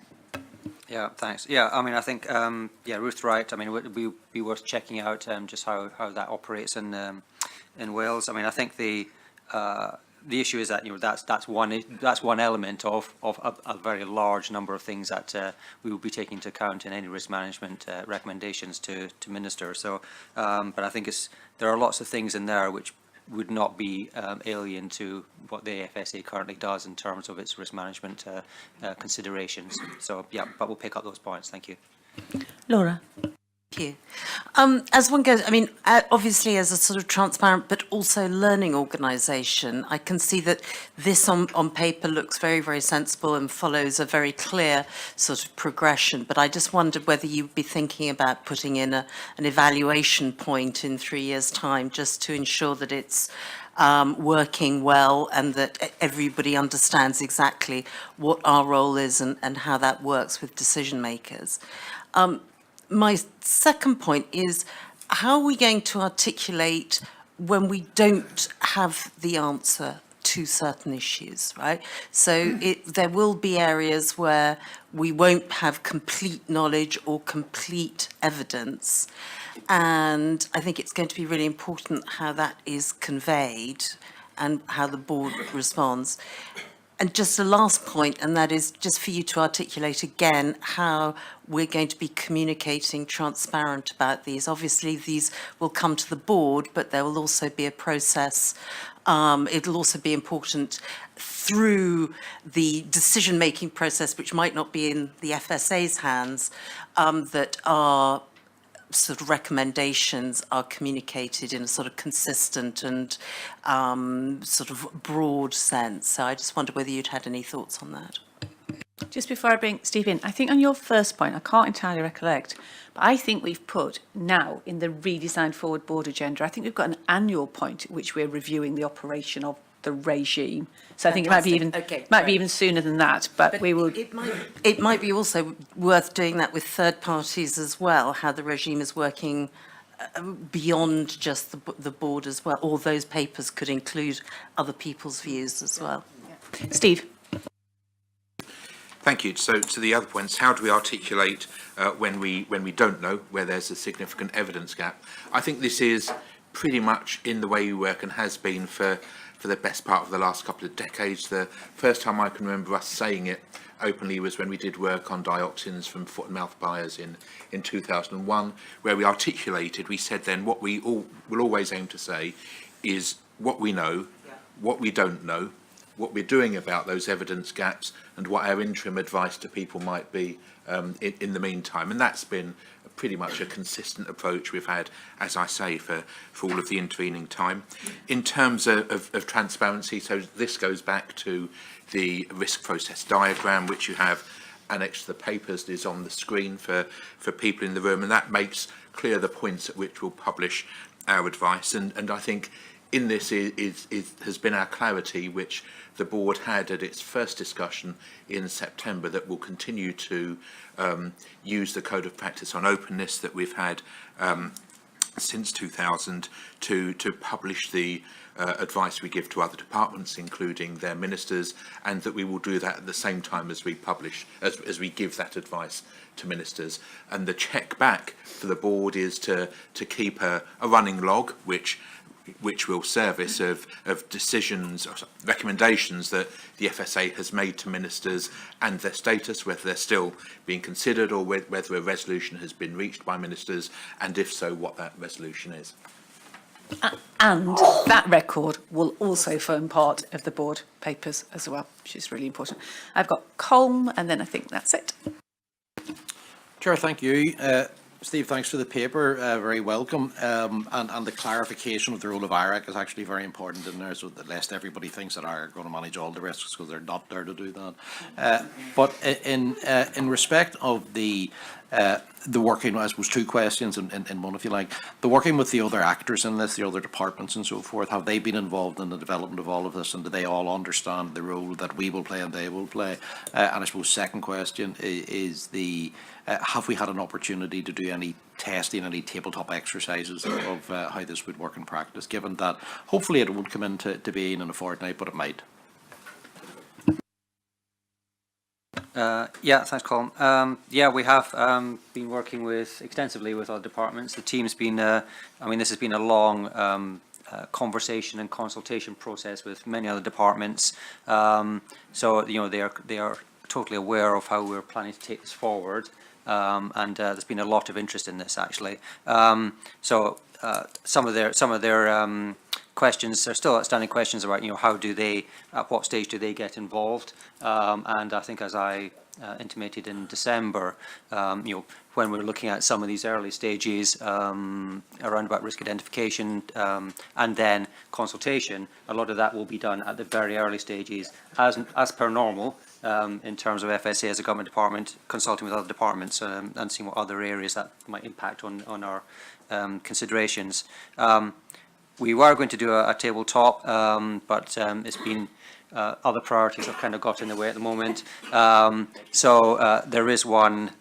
Yeah, thanks. Yeah, I mean, I think, yeah, Ruth's right. I mean, it would be worth checking out just how that operates in Wales. I mean, I think the issue is that, that's one element of a very large number of things that we will be taking into account in any risk management recommendations to minister. So, but I think there are lots of things in there which would not be alien to what the FSA currently does in terms of its risk management considerations. So, yeah, but we'll pick up those points. Thank you. Laura. Thank you. As one goes, I mean, obviously as a sort of transparent but also learning organisation, I can see that this on paper looks very, very sensible and follows a very clear sort of progression. But I just wondered whether you'd be thinking about putting in an evaluation point in 3 years' time, just to ensure that it's working well and that everybody understands exactly what our role is and how that works with decision makers. My second point is, how are we going to articulate when we don't have the answer to certain issues, right? So there will be areas where we won't have complete knowledge or complete evidence. And I think it's going to be really important how that is conveyed and how the board responds. And just the last point, and that is just for you to articulate again how we're going to be communicating transparent about these. Obviously, these will come to the board, but there will also be a process. It'll also be important through the decision-making process, which might not be in the FSA's hands, that our sort of recommendations are communicated in a sort of consistent and sort of broad sense. So I just wonder whether you'd had any thoughts on that. Just before I bring Steve in, I think on your first point, I can't entirely recollect, but I think we've put now in the redesigned forward board agenda, I think we've got an annual point at which we're reviewing the operation of the regime. So I think it might be even sooner than that, but we will. It might be also worth doing that with third parties as well, how the regime is working beyond just the board as well. All those papers could include other people's views as well. Yeah. Steve. Thank you. So to the other points, how do we articulate when we don't know, where there's a significant evidence gap? I think this is pretty much in the way we work and has been for the best part of the last couple of decades. The first time I can remember us saying it openly was when we did work on dioxins from foot and mouth pliers in 2001, where we articulated, we said then what we will always aim to say is what we know, what we don't know, what we're doing about those evidence gaps, and what our interim advice to people might be in the meantime. And that's been pretty much a consistent approach we've had, as I say, for all of the intervening time. In terms of transparency, so this goes back to the risk process diagram, which you have annexed to the papers is on the screen for people in the room, and that makes clear the points at which we'll publish our advice. And I think in this has been our clarity, which the board had at its first discussion in September, that will continue to use the code of practice on openness that we've had since 2000 to publish the advice we give to other departments, including their ministers, and that we will do that at the same time as we publish, as we give that advice to ministers. And the check back for the board is to keep a running log, which will service of decisions or recommendations that the FSA has made to ministers and their status, whether they're still being considered or whether a resolution has been reached by ministers, and if so, what that resolution is. And that record will also form part of the board papers as well, which is really important. I've got Colm, and then I think that's it. Chair, thank you. Steve, thanks for the paper, very welcome. And the clarification of the role of IRAC is actually very important in there, so that lest everybody thinks that IRAC are going to manage all the risks, because they're not there to do that. But in respect of the working, I suppose two questions in one, if you like. The working with the other actors in this, the other departments and so forth, have they been involved in the development of all of this, and do they all understand the role that we will play and they will play? And I suppose second question is have we had an opportunity to do any testing, any tabletop exercises of how this would work in practice, given that hopefully it won't come into being in a fortnight, but it might? Yeah, thanks, Colin. Yeah, we have been working extensively with our departments. The team's been, I mean, this has been a long conversation and consultation process with many other departments. So, you know, they are totally aware of how we're planning to take this forward. And there's been a lot of interest in this, actually. So some of their questions, there are still outstanding questions about, you know, how do they, at what stage do they get involved? And I think, as I intimated in December, you know, when we're looking at some of these early stages around about risk identification and then consultation, a lot of that will be done at the very early stages, as per normal, in terms of FSA as a government department, consulting with other departments and seeing what other areas that might impact on our considerations. We were going to do a tabletop, but it's been other priorities have kind of got in the way at the moment. So there is one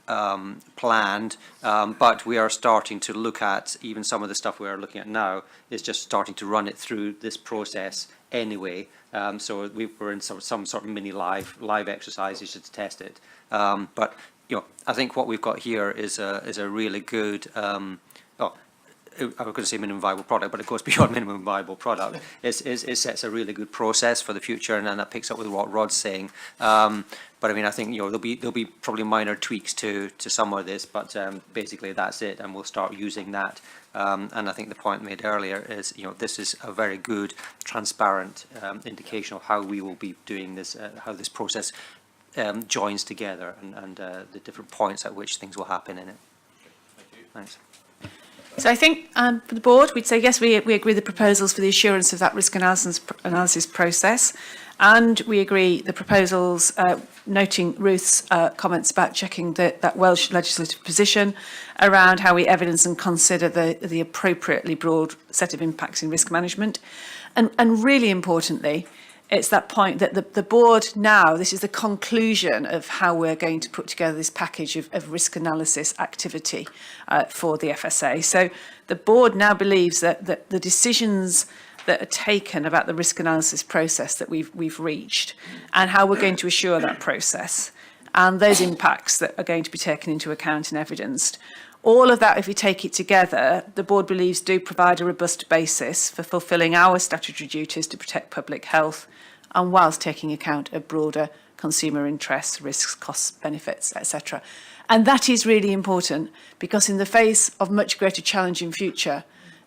planned, but we are starting to look at even some of the stuff we are looking at now is just starting to run it through this process anyway. So we were in some sort of mini live exercises to test it. But you know, I think what we've got here is a really good. I was going to say minimum viable product, but it goes beyond minimum viable product. It sets a really good process for the future, and that picks up with what Rod's saying. But I mean, I think, you know, there'll be probably minor tweaks to some of this, but basically that's it, and we'll start using that. And I think the point made earlier is, you know, this is a very good, transparent indication of how we will be doing this, how this process joins together, and the different points at which things will happen in it. Thank you. Thanks. So I think for the board, we'd say yes, we agree with the proposals for the assurance of that risk analysis process, and we agree the proposals noting Ruth's comments about checking that Welsh legislative position around how we evidence and consider the appropriately broad set of impacts in risk management, and really importantly, it's that point that the board now, this is the conclusion of how we're going to put together this package of risk analysis activity for the FSA. So the board now believes that the decisions that are taken about the risk analysis process that we've reached and how we're going to assure that process and those impacts that are going to be taken into account and evidenced. All of that, if we take it together, the board believes do provide a robust basis for fulfilling our statutory duties to protect public health, and whilst taking account of broader consumer interests, risks, costs, benefits, etc. And that is really important, because in the face of much greater challenge in future,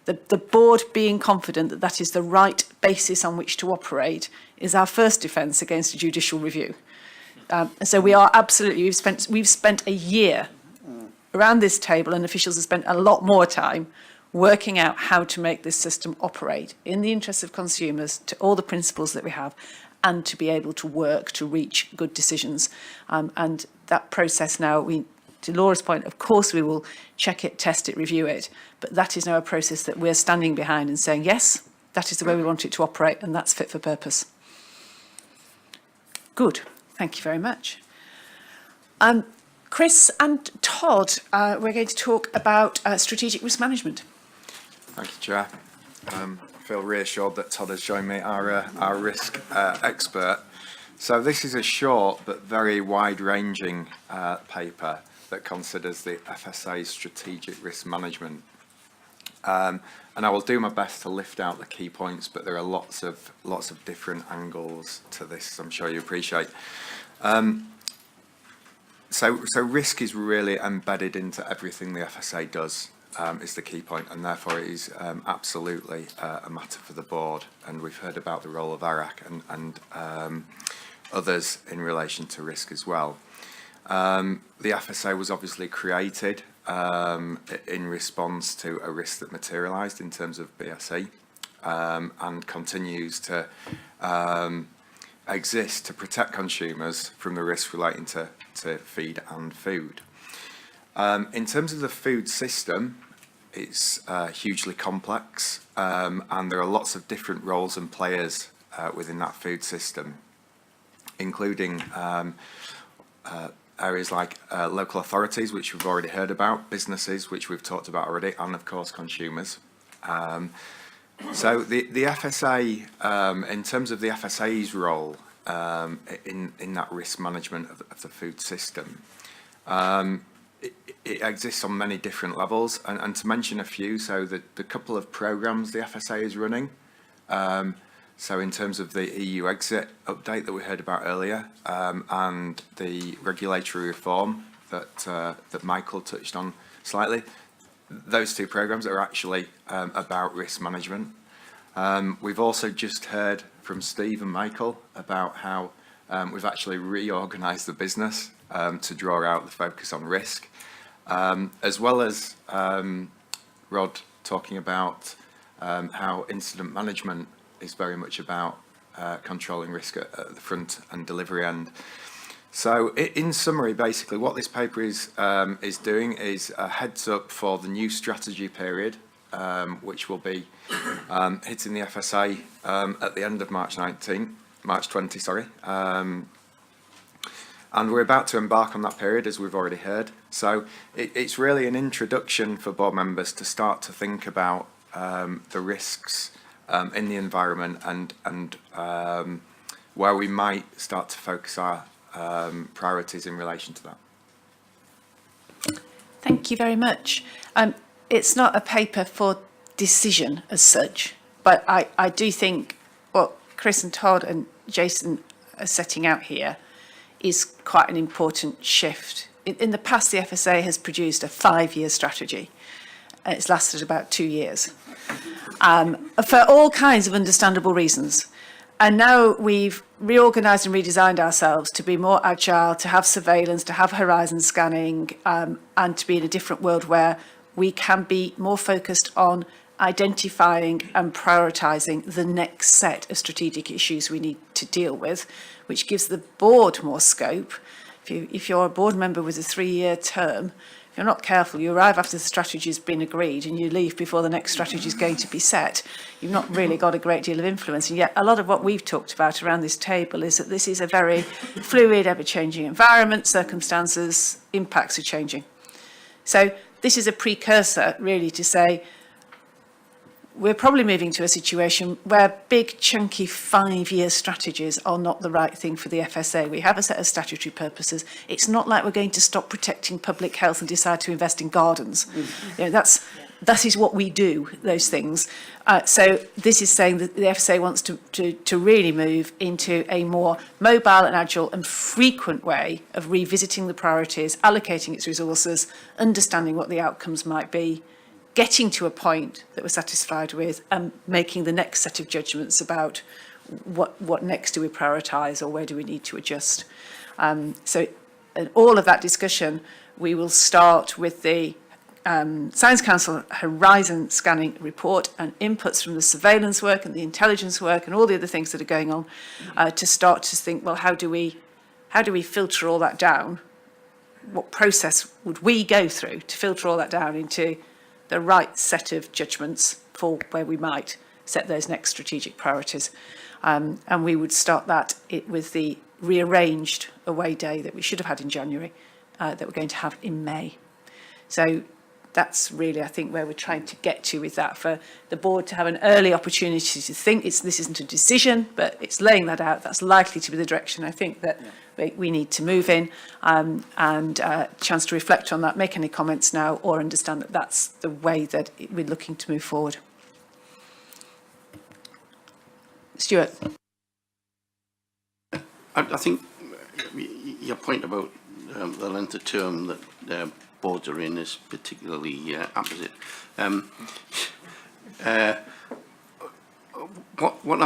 the board being confident that that is the right basis on which to operate is our first defence against a judicial review. So we are absolutely, we've spent a year around this table, and officials have spent a lot more time working out how to make this system operate in the interests of consumers to all the principles that we have, and to be able to work to reach good decisions. And that process now, to Laura's point, of course we will check it, test it, review it, but that is now a process that we're standing behind and saying, yes, that is the way we want it to operate, and that's fit for purpose. Good, thank you very much. Chris and Todd, we're going to talk about strategic risk management. Thank you, Chair. I feel reassured that Todd has joined me, our risk expert. So this is a short but very wide-ranging paper that considers the FSA's strategic risk management. And I will do my best to lift out the key points, but there are lots of different angles to this, I'm sure you appreciate. So risk is really embedded into everything the FSA does, is the key point, and therefore it is absolutely a matter for the board. And we've heard about the role of ARAC and others in relation to risk as well. The FSA was obviously created in response to a risk that materialised in terms of BSE, and continues to exist to protect consumers from the risks relating to feed and food. In terms of the food system, it's hugely complex, and there are lots of different roles and players within that food system, including areas like local authorities, which we've already heard about, businesses, which we've talked about already, and of course consumers. So the FSA, in terms of the FSA's role in that risk management of the food system, it exists on many different levels, and to mention a few, so the couple of programmes the FSA is running, so in terms of the EU exit update that we heard about earlier, and the regulatory reform that Michael touched on slightly, those two programmes are actually about risk management. We've also just heard from Steve and Michael about how we've actually reorganised the business to draw out the focus on risk, as well as Rod talking about how incident management is very much about controlling risk at the front and delivery end. So in summary, basically what this paper is doing is a heads up for the new strategy period, which will be hitting the FSA at the end of March 20, sorry. And we're about to embark on that period, as we've already heard. So it's really an introduction for board members to start to think about the risks in the environment and where we might start to focus our priorities in relation to that. Thank you very much. It's not a paper for decision as such, but I do think what Chris and Todd and Jason are setting out here is quite an important shift. In the past, the FSA has produced a 5-year strategy, and it's lasted about 2 years, for all kinds of understandable reasons. And now we've reorganised and redesigned ourselves to be more agile, to have surveillance, to have horizon scanning, and to be in a different world where we can be more focused on identifying and prioritising the next set of strategic issues we need to deal with, which gives the board more scope. If you're a board member with a 3-year term, if you're not careful, you arrive after the strategy has been agreed and you leave before the next strategy is going to be set. You've not really got a great deal of influence. And yet a lot of what we've talked about around this table is that this is a very fluid, ever-changing environment, circumstances, impacts are changing. So this is a precursor really to say, we're probably moving to a situation where big, chunky 5-year strategies are not the right thing for the FSA. We have a set of statutory purposes. It's not like we're going to stop protecting public health and decide to invest in gardens. You know, that is what we do, those things. So this is saying that the FSA wants to really move into a more mobile and agile and frequent way of revisiting the priorities, allocating its resources, understanding what the outcomes might be, getting to a point that we're satisfied with, and making the next set of judgments about what next do we prioritise or where do we need to adjust. So in all of that discussion, we will start with the Science Council Horizon scanning report and inputs from the surveillance work and the intelligence work and all the other things that are going on to start to think, well, how do we filter all that down? What process would we go through to filter all that down into the right set of judgments for where we might set those next strategic priorities? And we would start that with the rearranged away day that we should have had in January, that we're going to have in May. So that's really, I think, where we're trying to get to with that, for the board to have an early opportunity to think. This isn't a decision, but it's laying that out. That's likely to be the direction I think that we need to move in, and a chance to reflect on that, make any comments now, or understand that that's the way that we're looking to move forward. Stuart. I think your point about the length of term that boards are in is particularly apposite. What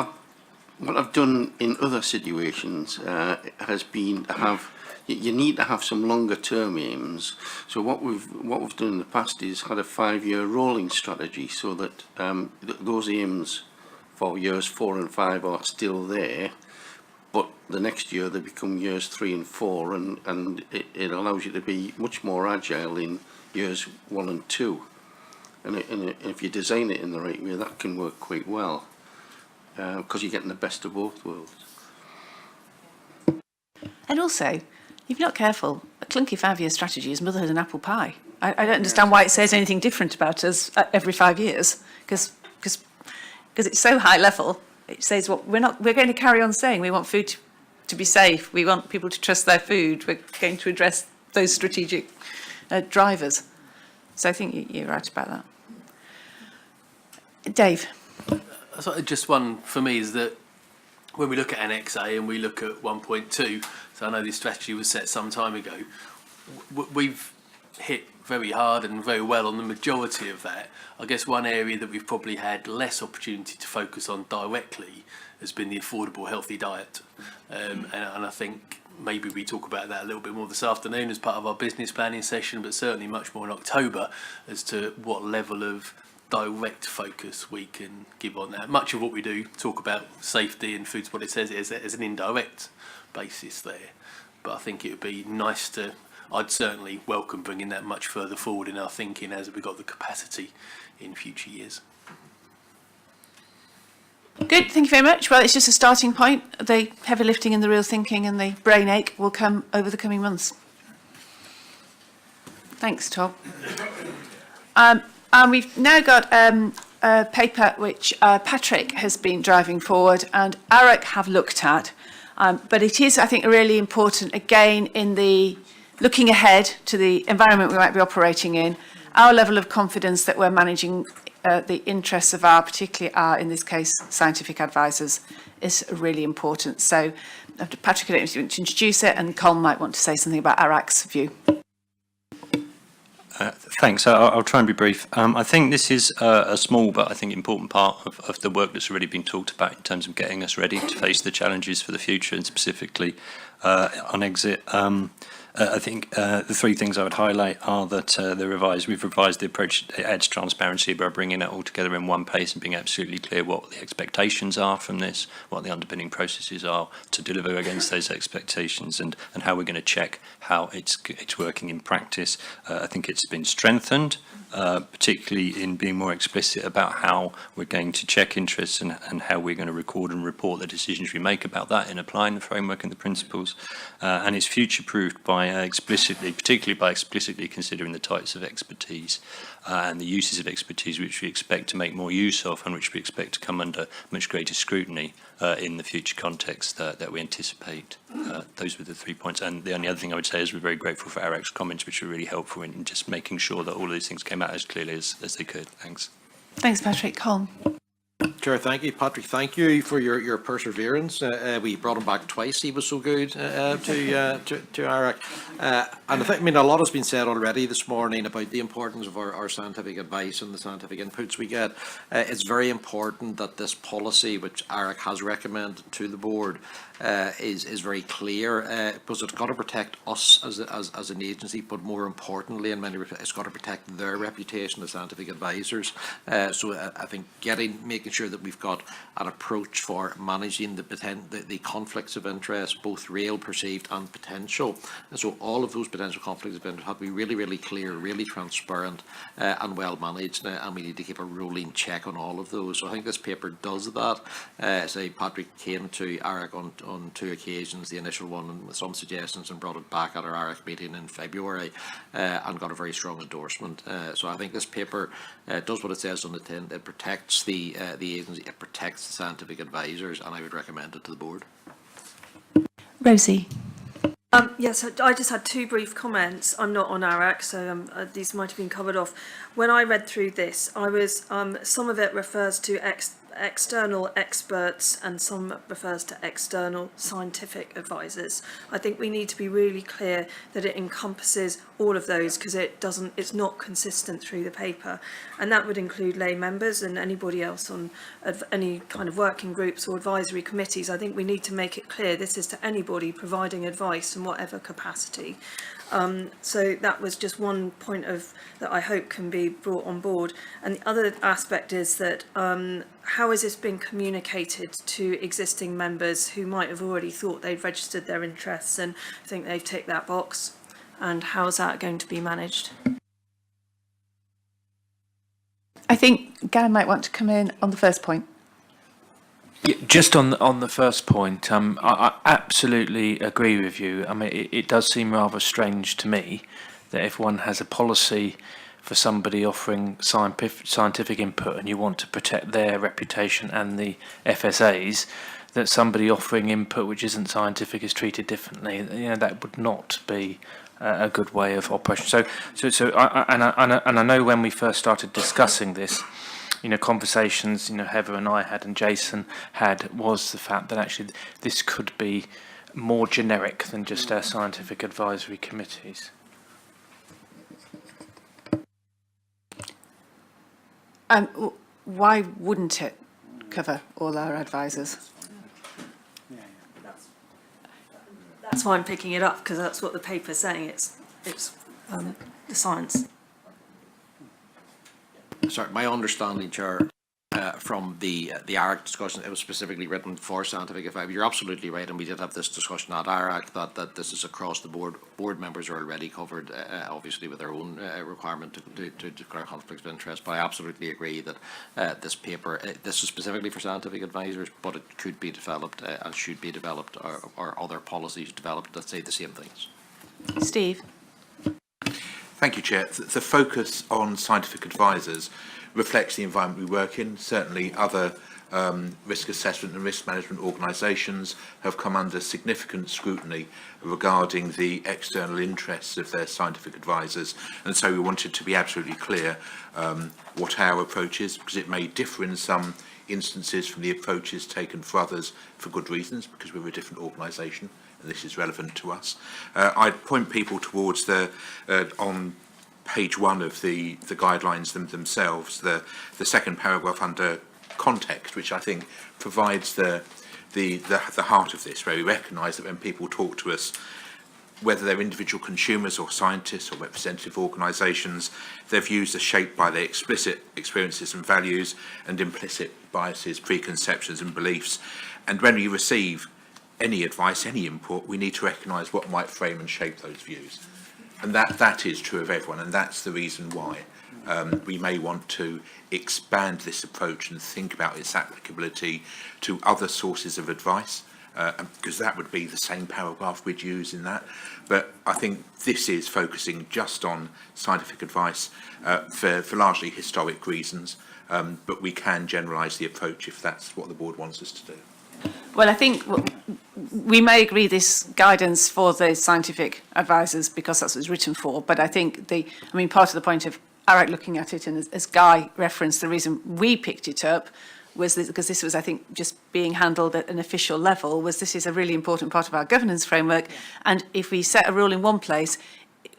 I've done in other situations has been to have, you need to have some longer term aims. So what we've done in the past is had a 5-year rolling strategy, so that those aims for years 4 and 5 are still there, but the next year they become years 3 and 4, and it allows you to be much more agile in years 1 and 2. And if you design it in the right way, that can work quite well, because you're getting the best of both worlds. And also, if you're not careful, a clunky 5-year strategy is motherhood and apple pie. I don't understand why it says anything different about us every 5 years, because it's so high level. It says what we're going to carry on saying. We want food to be safe. We want people to trust their food. We're going to address those strategic drivers. So I think you're right about that. Dave. So just one for me is that when we look at Annex A and we look at 1.2, so I know this strategy was set some time ago, we've hit very hard and very well on the majority of that. I guess one area that we've probably had less opportunity to focus on directly has been the affordable healthy diet. And I think maybe we talk about that a little bit more this afternoon as part of our business planning session, but certainly much more in October as to what level of direct focus we can give on that. Much of what we do talk about safety and food's what it says is as an indirect basis there. But I think it would be nice to, I'd certainly welcome bringing that much further forward in our thinking as we've got the capacity in future years. Good, thank you very much. Well, it's just a starting point. The heavy lifting and the real thinking and the brain ache will come over the coming months. Thanks, Tom. And we've now got a paper which Patrick has been driving forward and ARAC have looked at. But it is, I think, really important, again, in the looking ahead to the environment we might be operating in, our level of confidence that we're managing the interests of particularly in this case, scientific advisors is really important. So after Patrick, I don't know if you want to introduce it, and Colm might want to say something about ARAC's view. Thanks. I'll try and be brief. I think this is a small but I think important part of the work that's already been talked about in terms of getting us ready to face the challenges for the future, and specifically on exit. I think the three things I would highlight are that we've revised the approach that adds transparency by bringing it all together in one place and being absolutely clear what the expectations are from this, what the underpinning processes are to deliver against those expectations, and how we're going to check how it's working in practice. I think it's been strengthened, particularly in being more explicit about how we're going to check interests and how we're going to record and report the decisions we make about that in applying the framework and the principles. And it's future-proofed by particularly by explicitly considering the types of expertise and the uses of expertise which we expect to make more use of and which we expect to come under much greater scrutiny in the future context that we anticipate. Those were the 3 points. And the only other thing I would say is we're very grateful for ARAC's comments, which were really helpful in just making sure that all of these things came out as clearly as they could. Thanks. Thanks, Patrick. Colm. Chair, thank you. Patrick, thank you for your perseverance. We brought him back twice. He was so good to ARAC. And I mean, a lot has been said already this morning about the importance of our scientific advice and the scientific inputs we get. It's very important that this policy, which ARAC has recommended to the board, is very clear, because it's got to protect us as an agency, but more importantly, in many respects, it's got to protect their reputation as scientific advisors. So I think making sure that we've got an approach for managing the conflicts of interest, both real, perceived, and potential. And so all of those potential conflicts of interest have to be really, really clear, really transparent, and well managed. And we need to keep a rolling check on all of those. So I think this paper does that. Say Patrick came to ARAC on 2 occasions, the initial one with some suggestions, and brought it back at our ARAC meeting in February, and got a very strong endorsement. So I think this paper does what it says on the tin. It protects the agency, it protects the scientific advisors, and I would recommend it to the board. Rosie. Yes, I just had 2 brief comments. I'm not on ARAC, so these might have been covered off. When I read through this, I was some of it refers to external experts and some refers to external scientific advisors. I think we need to be really clear that it encompasses all of those, because it's not consistent through the paper, and that would include lay members and anybody else on any kind of working groups or advisory committees. I think we need to make it clear this is to anybody providing advice in whatever capacity. So that was just one point that I hope can be brought on board. And the other aspect is that how has this been communicated to existing members who might have already thought they'd registered their interests and think they've ticked that box? And how is that going to be managed? I think Guy might want to come in on the first point. Yeah, just on the first point, I absolutely agree with you. I mean, it does seem rather strange to me that if one has a policy for somebody offering scientific input and you want to protect their reputation and the FSA's, that somebody offering input which isn't scientific is treated differently. You know, that would not be a good way of operation. I know when we first started discussing this, you know, conversations, you know, Heather and I had and Jason had, was the fact that actually this could be more generic than just our scientific advisory committees. Why wouldn't it cover all our advisors? That's why I'm picking it up, because that's what the paper's saying. It's the science. Sorry, my understanding, Chair, from the ARAC discussion, it was specifically written for scientific advice. You're absolutely right, and we did have this discussion at ARAC that this is across the board. Board members are already covered, obviously, with their own requirement to declare conflicts of interest. But I absolutely agree that this paper, this is specifically for scientific advisors, but it could be developed and should be developed, or other policies developed that say the same things. Steve. Thank you, Chair. The focus on scientific advisors reflects the environment we work in. Certainly other risk assessment and risk management organisations have come under significant scrutiny regarding the external interests of their scientific advisors, and so we wanted to be absolutely clear what our approach is, because it may differ in some instances from the approaches taken for others for good reasons, because we're a different organisation and this is relevant to us. I'd point people towards on page 1 of the guidelines themselves, the second paragraph under context, which I think provides the heart of this, where we recognise that when people talk to us, whether they're individual consumers or scientists or representative organisations, their views are shaped by their explicit experiences and values and implicit biases, preconceptions and beliefs. And when we receive any advice, any input, we need to recognise what might frame and shape those views. And that is true of everyone, and that's the reason why we may want to expand this approach and think about its applicability to other sources of advice, because that would be the same paragraph we'd use in that. But I think this is focusing just on scientific advice for largely historic reasons, but we can generalise the approach if that's what the board wants us to do. Well, I think we may agree this guidance for the scientific advisors because that's what it's written for, but I think part of the point of ARAC looking at it, and as Guy referenced, the reason we picked it up was because this was, I think, just being handled at an official level, was this is a really important part of our governance framework, and if we set a rule in one place,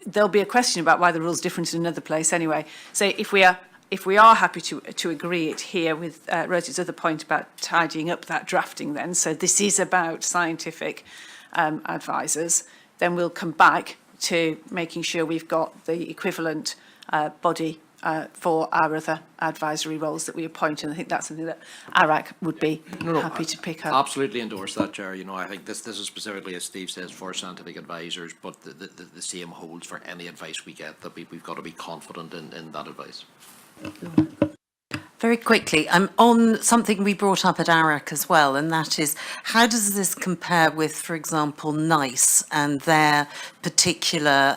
there'll be a question about why the rule's different in another place anyway. So if we are if we are happy to agree it here with Rosie's other point about tidying up that drafting then, so this is about scientific advisors, then we'll come back to making sure we've got the equivalent body for our other advisory roles that we appoint, and I think that's something that ARAC would be happy to pick up. Absolutely endorse that, Chair. You know, I think this is specifically, as Steve says, for scientific advisors, but the same holds for any advice we get, that we've got to be confident in that advice. Very quickly, on something we brought up at ARAC as well, and that is, how does this compare with, for example, NICE and their particular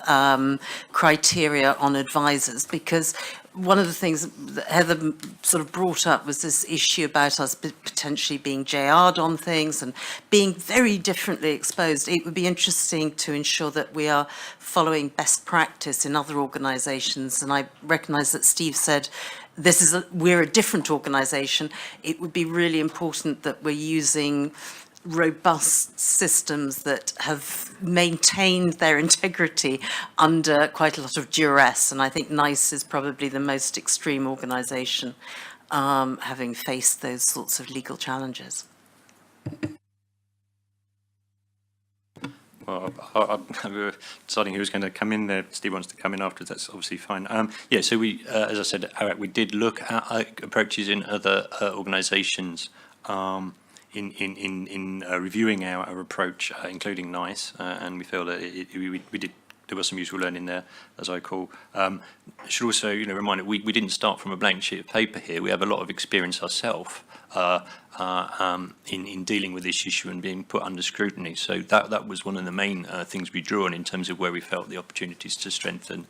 criteria on advisors? Because one of the things that Heather sort of brought up was this issue about us potentially being JR'd on things and being very differently exposed. It would be interesting to ensure that we are following best practice in other organisations, and I recognise that Steve said we're a different organisation. It would be really important that we're using robust systems that have maintained their integrity under quite a lot of duress. And I think NICE is probably the most extreme organisation, having faced those sorts of legal challenges. Well, we were deciding who was going to come in there. Steve wants to come in afterwards. That's obviously fine. Yeah, so we, as I said, Eric, we did look at approaches in other organisations in reviewing our approach, including NICE, and we feel that there was some useful learning there, as I call. I should also, remind that we didn't start from a blank sheet of paper here. We have a lot of experience ourselves in dealing with this issue and being put under scrutiny. So that was one of the main things we drew on in terms of where we felt the opportunities to strengthen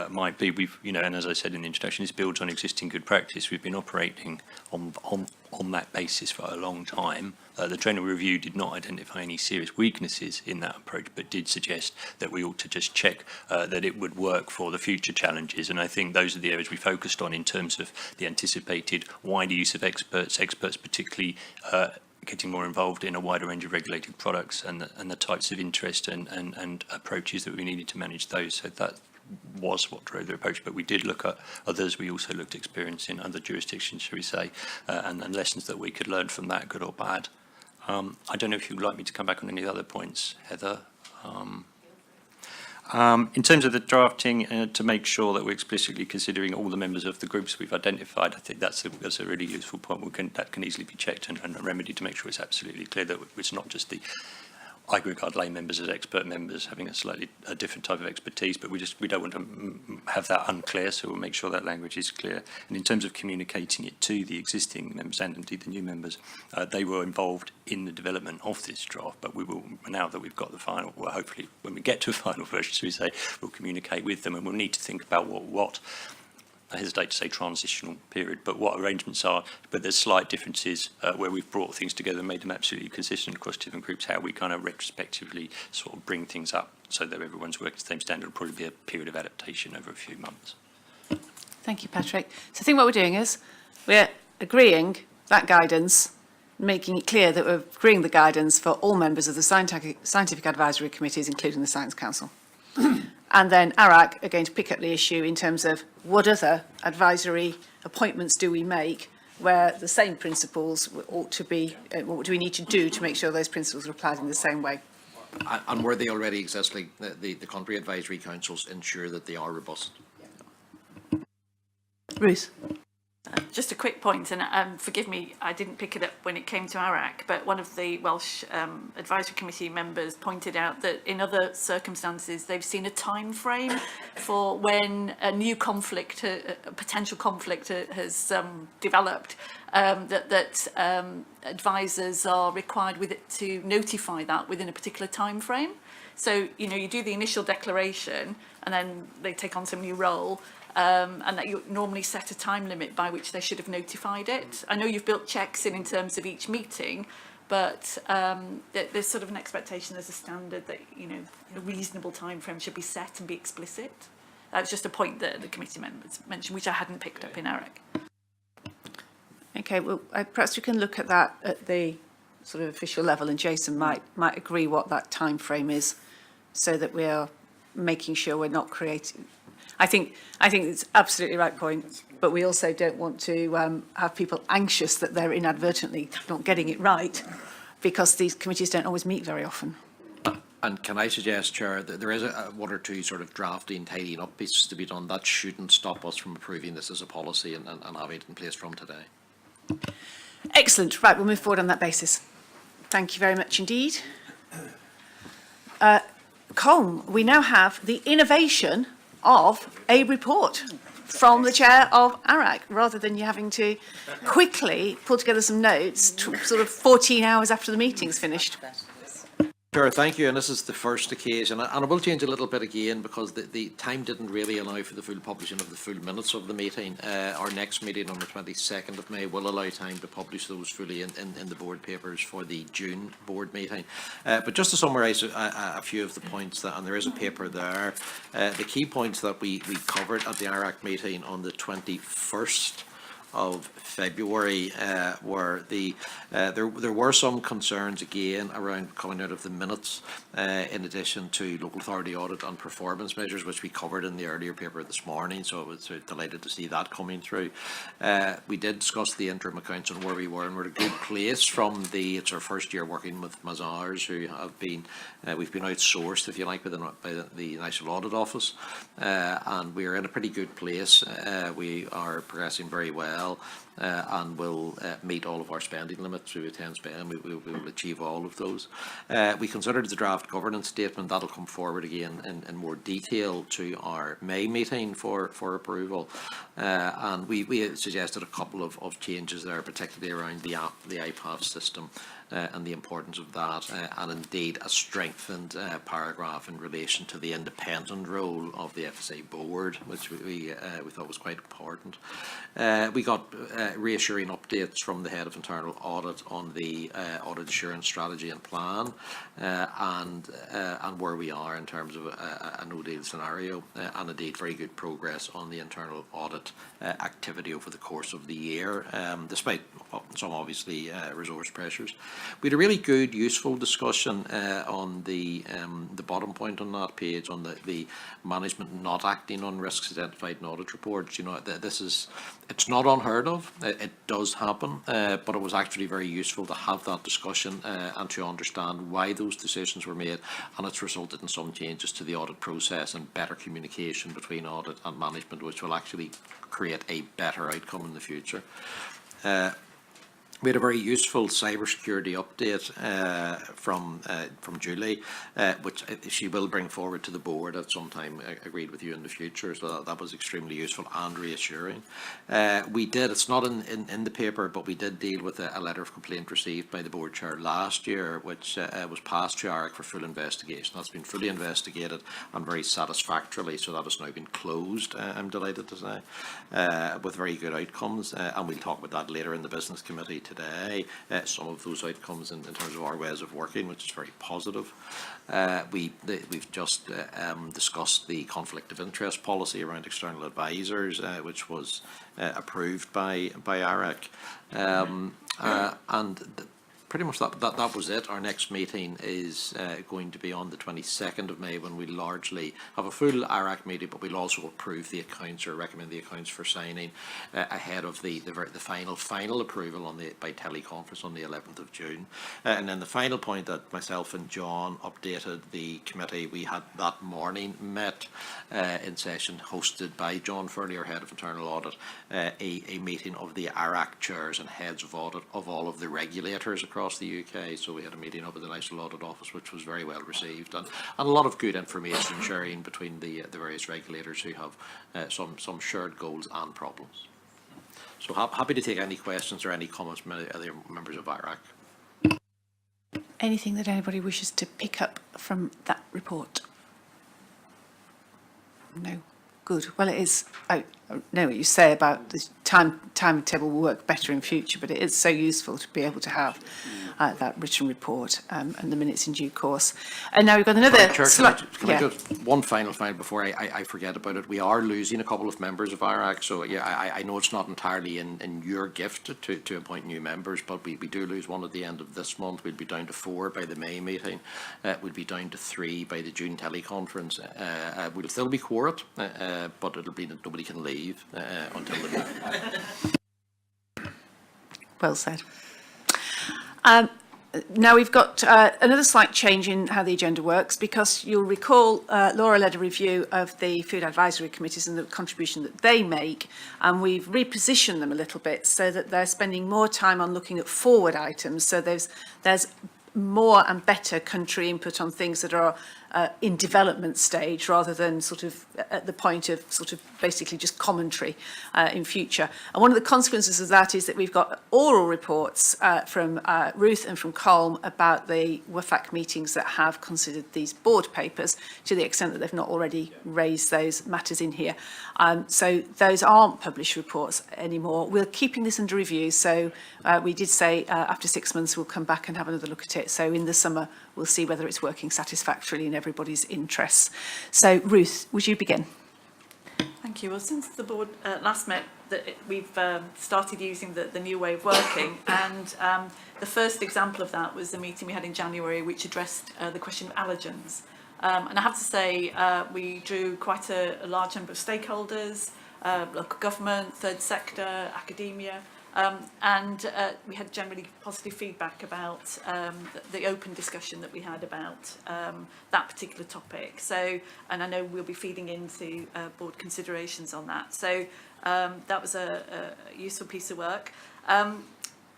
might be. We've, and as I said in the introduction, this builds on existing good practice. We've been operating on that basis for a long time. The general review did not identify any serious weaknesses in that approach, but did suggest that we ought to just check that it would work for the future challenges. And I think those are the areas we focused on in terms of the anticipated wider use of experts particularly getting more involved in a wider range of regulated products and the types of interest and approaches that we needed to manage those. So that was what drove the approach, but we did look at others. We also looked at experience in other jurisdictions, shall we say, and lessons that we could learn from that, good or bad. I don't know if you'd like me to come back on any other points, Heather. In terms of the drafting, to make sure that we're explicitly considering all the members of the groups we've identified, I think that's a really useful point. That can easily be checked and remedied to make sure it's absolutely clear that it's not just the, I regard lay members as expert members having a different type of expertise, but we don't want to have that unclear, so we'll make sure that language is clear. And in terms of communicating it to the existing members and indeed the new members, they were involved in the development of this draft, but we will, now that we've got the final, well, hopefully when we get to a final version, so we say, we'll communicate with them, and we'll need to think about what I hesitate to say transitional period, but what arrangements are, but there's slight differences where we've brought things together and made them absolutely consistent across different groups, how we kind of retrospectively sort of bring things up so that everyone's working to the same standard. Will probably be a period of adaptation over a few months. Thank you, Patrick. So I think what we're doing is we're agreeing that guidance, making it clear that we're agreeing the guidance for all members of the scientific advisory committees, including the Science Council. And then ARAC are going to pick up the issue in terms of what other advisory appointments do we make where the same principles ought to be, what do we need to do to make sure those principles are applied in the same way? And where they already exist, like the country advisory councils ensure that they are robust. Ruth? Just a quick point, and forgive me, I didn't pick it up when it came to ARAC, but one of the Welsh Advisory Committee members pointed out that in other circumstances they've seen a time frame for when a new conflict, a potential conflict has developed, that advisors are required with it to notify that within a particular time frame. So, you do the initial declaration and then they take on some new role. And that you normally set a time limit by which they should have notified it. I know you've built checks in terms of each meeting, but there's sort of an expectation, there's a standard that, a reasonable time frame should be set and be explicit. That's just a point that the committee members mentioned, which I hadn't picked up in ARAC. Okay, well, perhaps we can look at that at the sort of official level, and Jason might agree what that time frame is, so that we are making sure we're not creating. I think it's absolutely the right point, but we also don't want to have people anxious that they're inadvertently not getting it right, because these committees don't always meet very often. And can I suggest, Chair, that there is one or two sort of drafting, tidying up pieces to be done. That shouldn't stop us from approving this as a policy and having it in place from today. Excellent. Right, we'll move forward on that basis. Thank you very much indeed. Colm, we now have the innovation of a report from the chair of ARAC, rather than you having to quickly pull together some notes sort of 14 hours after the meeting's finished. Sure, thank you, and this is the first occasion, and I will change a little bit again because the time didn't really allow for the full publishing of the full minutes of the meeting. Our next meeting on the 22nd of May will allow time to publish those fully in the board papers for the June board meeting. But just to summarise a few of the points, and there is a paper there, the key points that we covered at the ARAC meeting on the 21st of February were there were some concerns again around coming out of the minutes in addition to local authority audit and performance measures, which we covered in the earlier paper this morning, so I was delighted to see that coming through. We did discuss the interim accounts and where we were, and we're in a good place from it's our first year working with Mazars, who have been we've been outsourced, if you like, by the National Audit Office, and we're in a pretty good place. We are progressing very well. And will meet all of our spending limits through 10 spend. We will achieve all of those. We considered the draft governance statement. That'll come forward again in more detail to our May meeting for approval. And we suggested a couple of changes there, particularly around the iPad system. And the importance of that, and indeed a strengthened paragraph in relation to the independent role of the FSA Board, which we thought was quite important. We got reassuring updates from the Head of Internal Audit on the audit assurance strategy and plan, and where we are in terms of a no-deal scenario, and indeed very good progress on the internal audit activity over the course of the year, despite some obviously resource pressures. We had a really good, useful discussion on the bottom point on that page on the management not acting on risks identified in audit reports. You know, it's not unheard of. It does happen, but it was actually very useful to have that discussion and to understand why those decisions were made, and it's resulted in some changes to the audit process and better communication between audit and management, which will actually create a better outcome in the future. We had a very useful cybersecurity update from Julie, which she will bring forward to the board at some time, agreed with you in the future, so that was extremely useful and reassuring. We did, it's not in the paper, but we did deal with a letter of complaint received by the board chair last year, which was passed to ARAC for full investigation. That's been fully investigated and very satisfactorily, so that has now been closed, I'm delighted to say, with very good outcomes, and we'll talk about that later in the business committee today, some of those outcomes in terms of our ways of working, which is very positive. We've just discussed the conflict of interest policy around external advisors, which was approved by ARAC, and pretty much that was it. Our next meeting is going to be on the 22nd of May, when we largely have a full ARAC meeting, but we'll also approve the accounts or recommend the accounts for signing ahead of the final approval by teleconference on the 11th of June. And then the final point that myself and John updated the committee, we had that morning met in session hosted by John Furley, our Head of Internal Audit, a meeting of the ARAC chairs and heads of audit of all of the regulators across the UK. So we had a meeting up at the National Audit Office, which was very well received, and a lot of good information sharing between the various regulators who have some shared goals and problems. So happy to take any questions or any comments from any other members of ARAC. Anything that anybody wishes to pick up from that report? No. Good. Well, it is. I know what you say about timetable will work better in future, but it is so useful to be able to have that written report and the minutes in due course. And now we've got another Chair, slide. can I just, one final before I forget about it. We are losing a couple of members of IRAC, so yeah, I know it's not entirely in your gift to appoint new members, but we do lose one at the end of this month. We'll be down to 4 by the May meeting. We'll be down to 3 by the June teleconference. We'll still be quorate, but it'll be that nobody can leave until the meeting. Well said. Now we've got another slight change in how the agenda works, because you'll recall Laura led a review of the food advisory committees and the contribution that they make, and we've repositioned them a little bit so that they're spending more time on looking at forward items. So there's more and better country input on things that are in development stage, rather than sort of at the point of sort of basically just commentary in future. And one of the consequences of that is that we've got oral reports from Ruth and from Colm about the WFAC meetings that have considered these board papers, to the extent that they've not already raised those matters in here. So those aren't published reports anymore. We're keeping this under review, so we did say after 6 months we'll come back and have another look at it. So in the summer we'll see whether it's working satisfactorily in everybody's interests. So Ruth, would you begin? Thank you. Well, since the board last met, we've started using the new way of working, and the first example of that was the meeting we had in January, which addressed the question of allergens. And I have to say, we drew quite a large number of stakeholders, local government, third sector, academia, and we had generally positive feedback about the open discussion that we had about that particular topic. So, and I know we'll be feeding into board considerations on that. So that was a useful piece of work.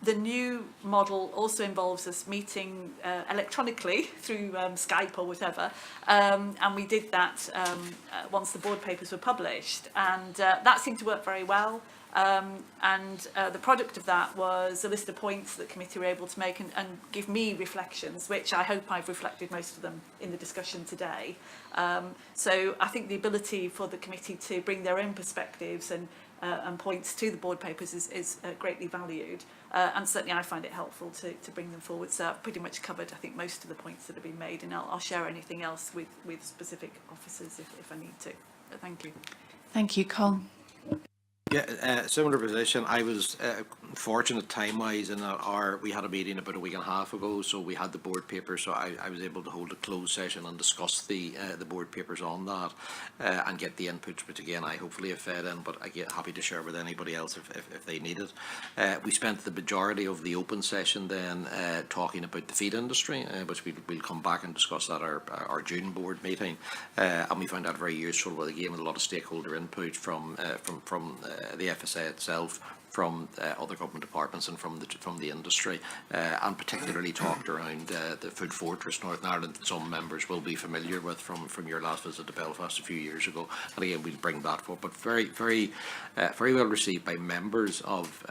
The new model also involves us meeting electronically through Skype or whatever, and we did that once the board papers were published, and that seemed to work very well. And the product of that was a list of points that committee were able to make and give me reflections, which I hope I've reflected most of them in the discussion today. So I think the ability for the committee to bring their own perspectives and points to the board papers is greatly valued, and certainly I find it helpful to bring them forward. So I've pretty much covered, I think, most of the points that have been made, and I'll share anything else with specific officers if I need to. But thank you. Thank you, Colm. Yeah, similar position. I was fortunate time-wise in that we had a meeting about a week and a half ago, so we had the board papers, so I was able to hold a closed session and discuss the board papers on that and get the inputs, which again I hopefully have fed in, but again happy to share with anybody else if they need it. We spent the majority of the open session then talking about the feed industry, which we'll come back and discuss at our June board meeting, and we found that very useful, with again with a lot of stakeholder input from the FSA itself, from other government departments and from the industry, and particularly talked around the Food Fortress Northern Ireland that some members will be familiar with from your last visit to Belfast a few years ago. And again, we'll bring that forward, but very well received by members of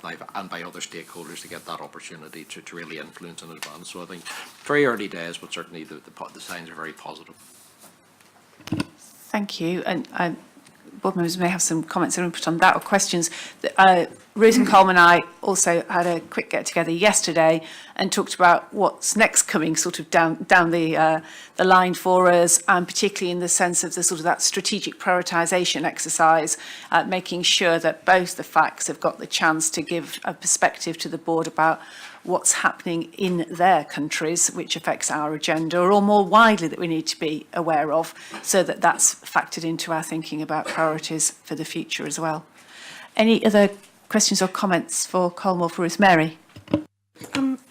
NIVA and by other stakeholders to get that opportunity to really influence in advance. So I think very early days, but certainly the signs are very positive. Thank you. And board members may have some comments or input on that or questions. Ruth and Colm and I also had a quick get together yesterday and talked about what's next coming sort of down the line for us, and particularly in the sense of the sort of that strategic prioritisation exercise, making sure that both the FACs have got the chance to give a perspective to the board about what's happening in their countries, which affects our agenda, or more widely that we need to be aware of, so that that's factored into our thinking about priorities for the future as well. Any other questions or comments for Colm or for Ruth? Mary?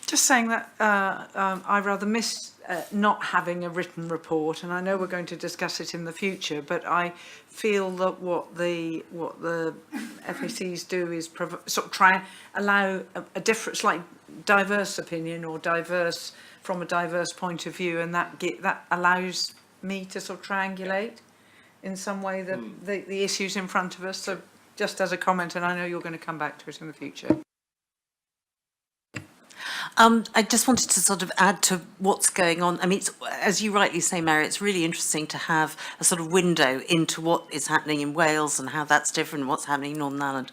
Just saying that I rather miss not having a written report, and I know we're going to discuss it in the future, but I feel that what the FACs do is sort of try and allow a different, slight diverse opinion, or from a diverse point of view, and that allows me to sort of triangulate in some way the issues in front of us. So just as a comment, and I know you're going to come back to it in the future. I just wanted to sort of add to what's going on. I mean, as you rightly say, Mary, it's really interesting to have a sort of window into what is happening in Wales and how that's different, what's happening in Northern Ireland.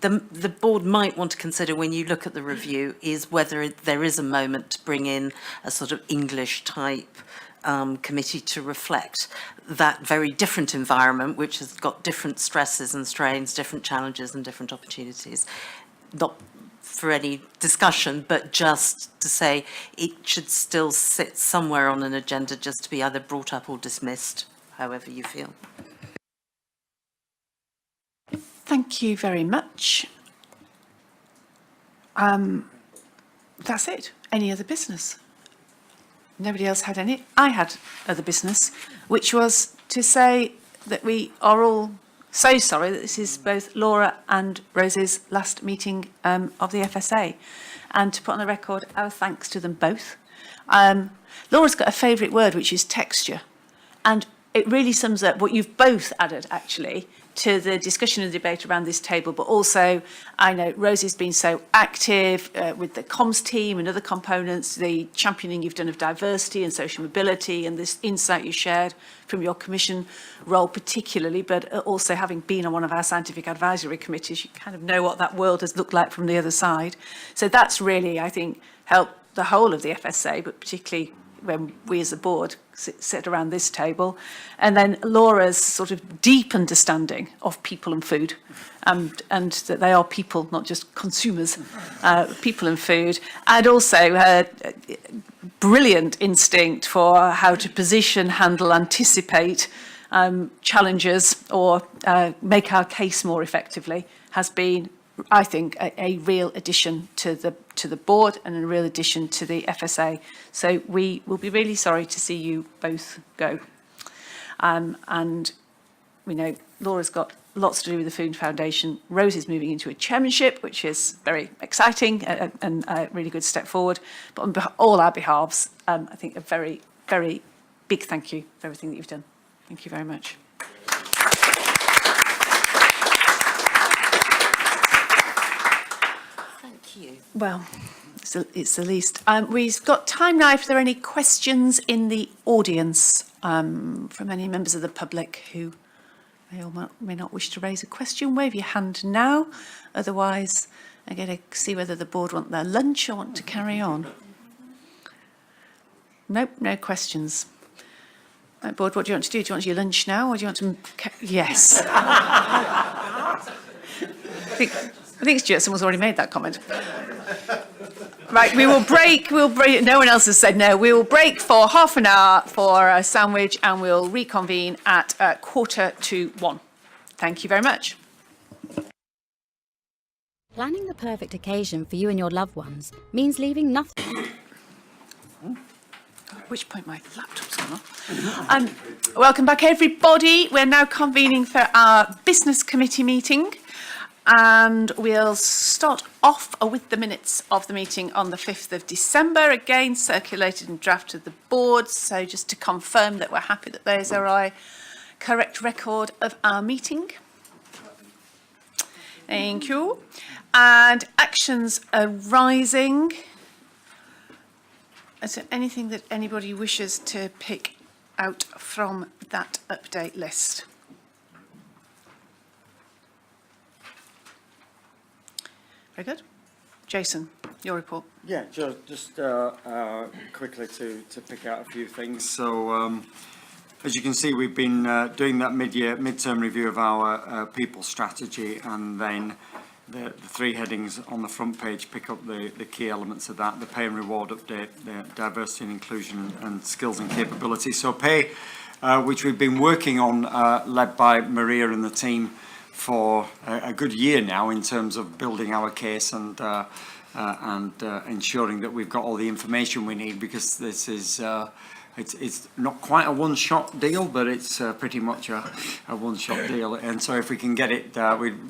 The board might want to consider when you look at the review is whether there is a moment to bring in a sort of English type committee to reflect that very different environment, which has got different stresses and strains, different challenges and different opportunities. Not for any discussion, but just to say it should still sit somewhere on an agenda just to be either brought up or dismissed, however you feel. Thank you very much. That's it. Any other business? Nobody else had any? I had other business, which was to say that we are all so sorry that this is both Laura and Rose's last meeting of the FSA, and to put on the record our thanks to them both. Laura's got a favourite word, which is texture, and it really sums up what you've both added, actually, to the discussion and debate around this table, but also I know Rosie's been so active with the comms team and other components, the championing you've done of diversity and social mobility and this insight you shared from your commission role particularly, but also having been on one of our scientific advisory committees, you kind of know what that world has looked like from the other side. So that's really, I think, helped the whole of the FSA, but particularly when we as a board sit around this table. And then Laura's sort of deep understanding of people and food, and that they are people, not just consumers, people and food, and also her brilliant instinct for how to position, handle, anticipate challenges or make our case more effectively has been, I think, a real addition to the board and a real addition to the FSA. So we will be really sorry to see you both go. And we know Laura's got lots to do with the Food Foundation. Rose is moving into a chairmanship, which is very exciting and a really good step forward. But on all our behalves, I think a very, very big thank you for everything that you've done. Thank you very much. Well, it's the least. We've got time now if there are any questions in the audience from any members of the public who may or may not wish to raise a question. Wave your hand now. Otherwise, I'm going to see whether the board want their lunch or want to carry on. Nope, no questions. Right, board, what do you want to do? Do you want your lunch now or do you want to... Yes. I think Stuart, someone's already made that comment. Right, we will break, no one else has said no. We will break for half an hour for a sandwich and we'll reconvene at 1:45. Thank you very much. Planning the perfect occasion for you and your loved ones means leaving nothing. At which point my laptop's gone off. Welcome back, everybody. We're now convening for our business committee meeting. And we'll start off with the minutes of the meeting on the 5th of December, again circulated and drafted the board. So just to confirm that we're happy that those are a correct record of our meeting. Thank you. And actions arising. Is there anything that anybody wishes to pick out from that update list? Very good. Jason, your report. Yeah, just quickly to pick out a few things. So, as you can see, we've been doing that midterm review of our people strategy, and then the three headings on the front page pick up the key elements of that: the pay and reward update, the diversity and inclusion, and skills and capability. So, pay, which we've been working on, led by Maria and the team, for a good year now in terms of building our case and ensuring that we've got all the information we need, because this is it's not quite a one-shot deal, but it's pretty much a one-shot deal. And so if we can get it,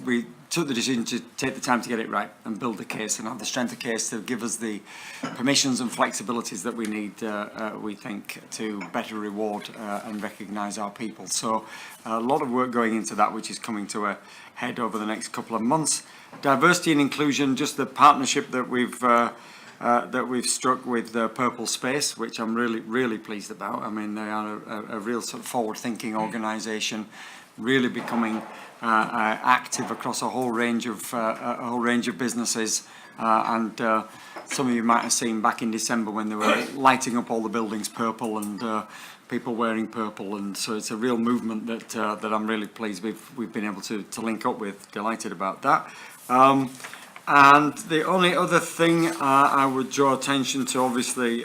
we took the decision to take the time to get it right and build the case and have the strength of case to give us the permissions and flexibilities that we need, we think, to better reward and recognise our people. So a lot of work going into that, which is coming to a head over the next couple of months. Diversity and inclusion, just the partnership that we've that we've struck with Purple Space, which I'm really pleased about. I mean, they are a real sort of forward-thinking organisation, really becoming active across a whole range of businesses, and some of you might have seen back in December when they were lighting up all the buildings purple and people wearing purple, and so it's a real movement that that I'm really pleased we've been able to link up with. Delighted about that. And the only other thing I would draw attention to, obviously,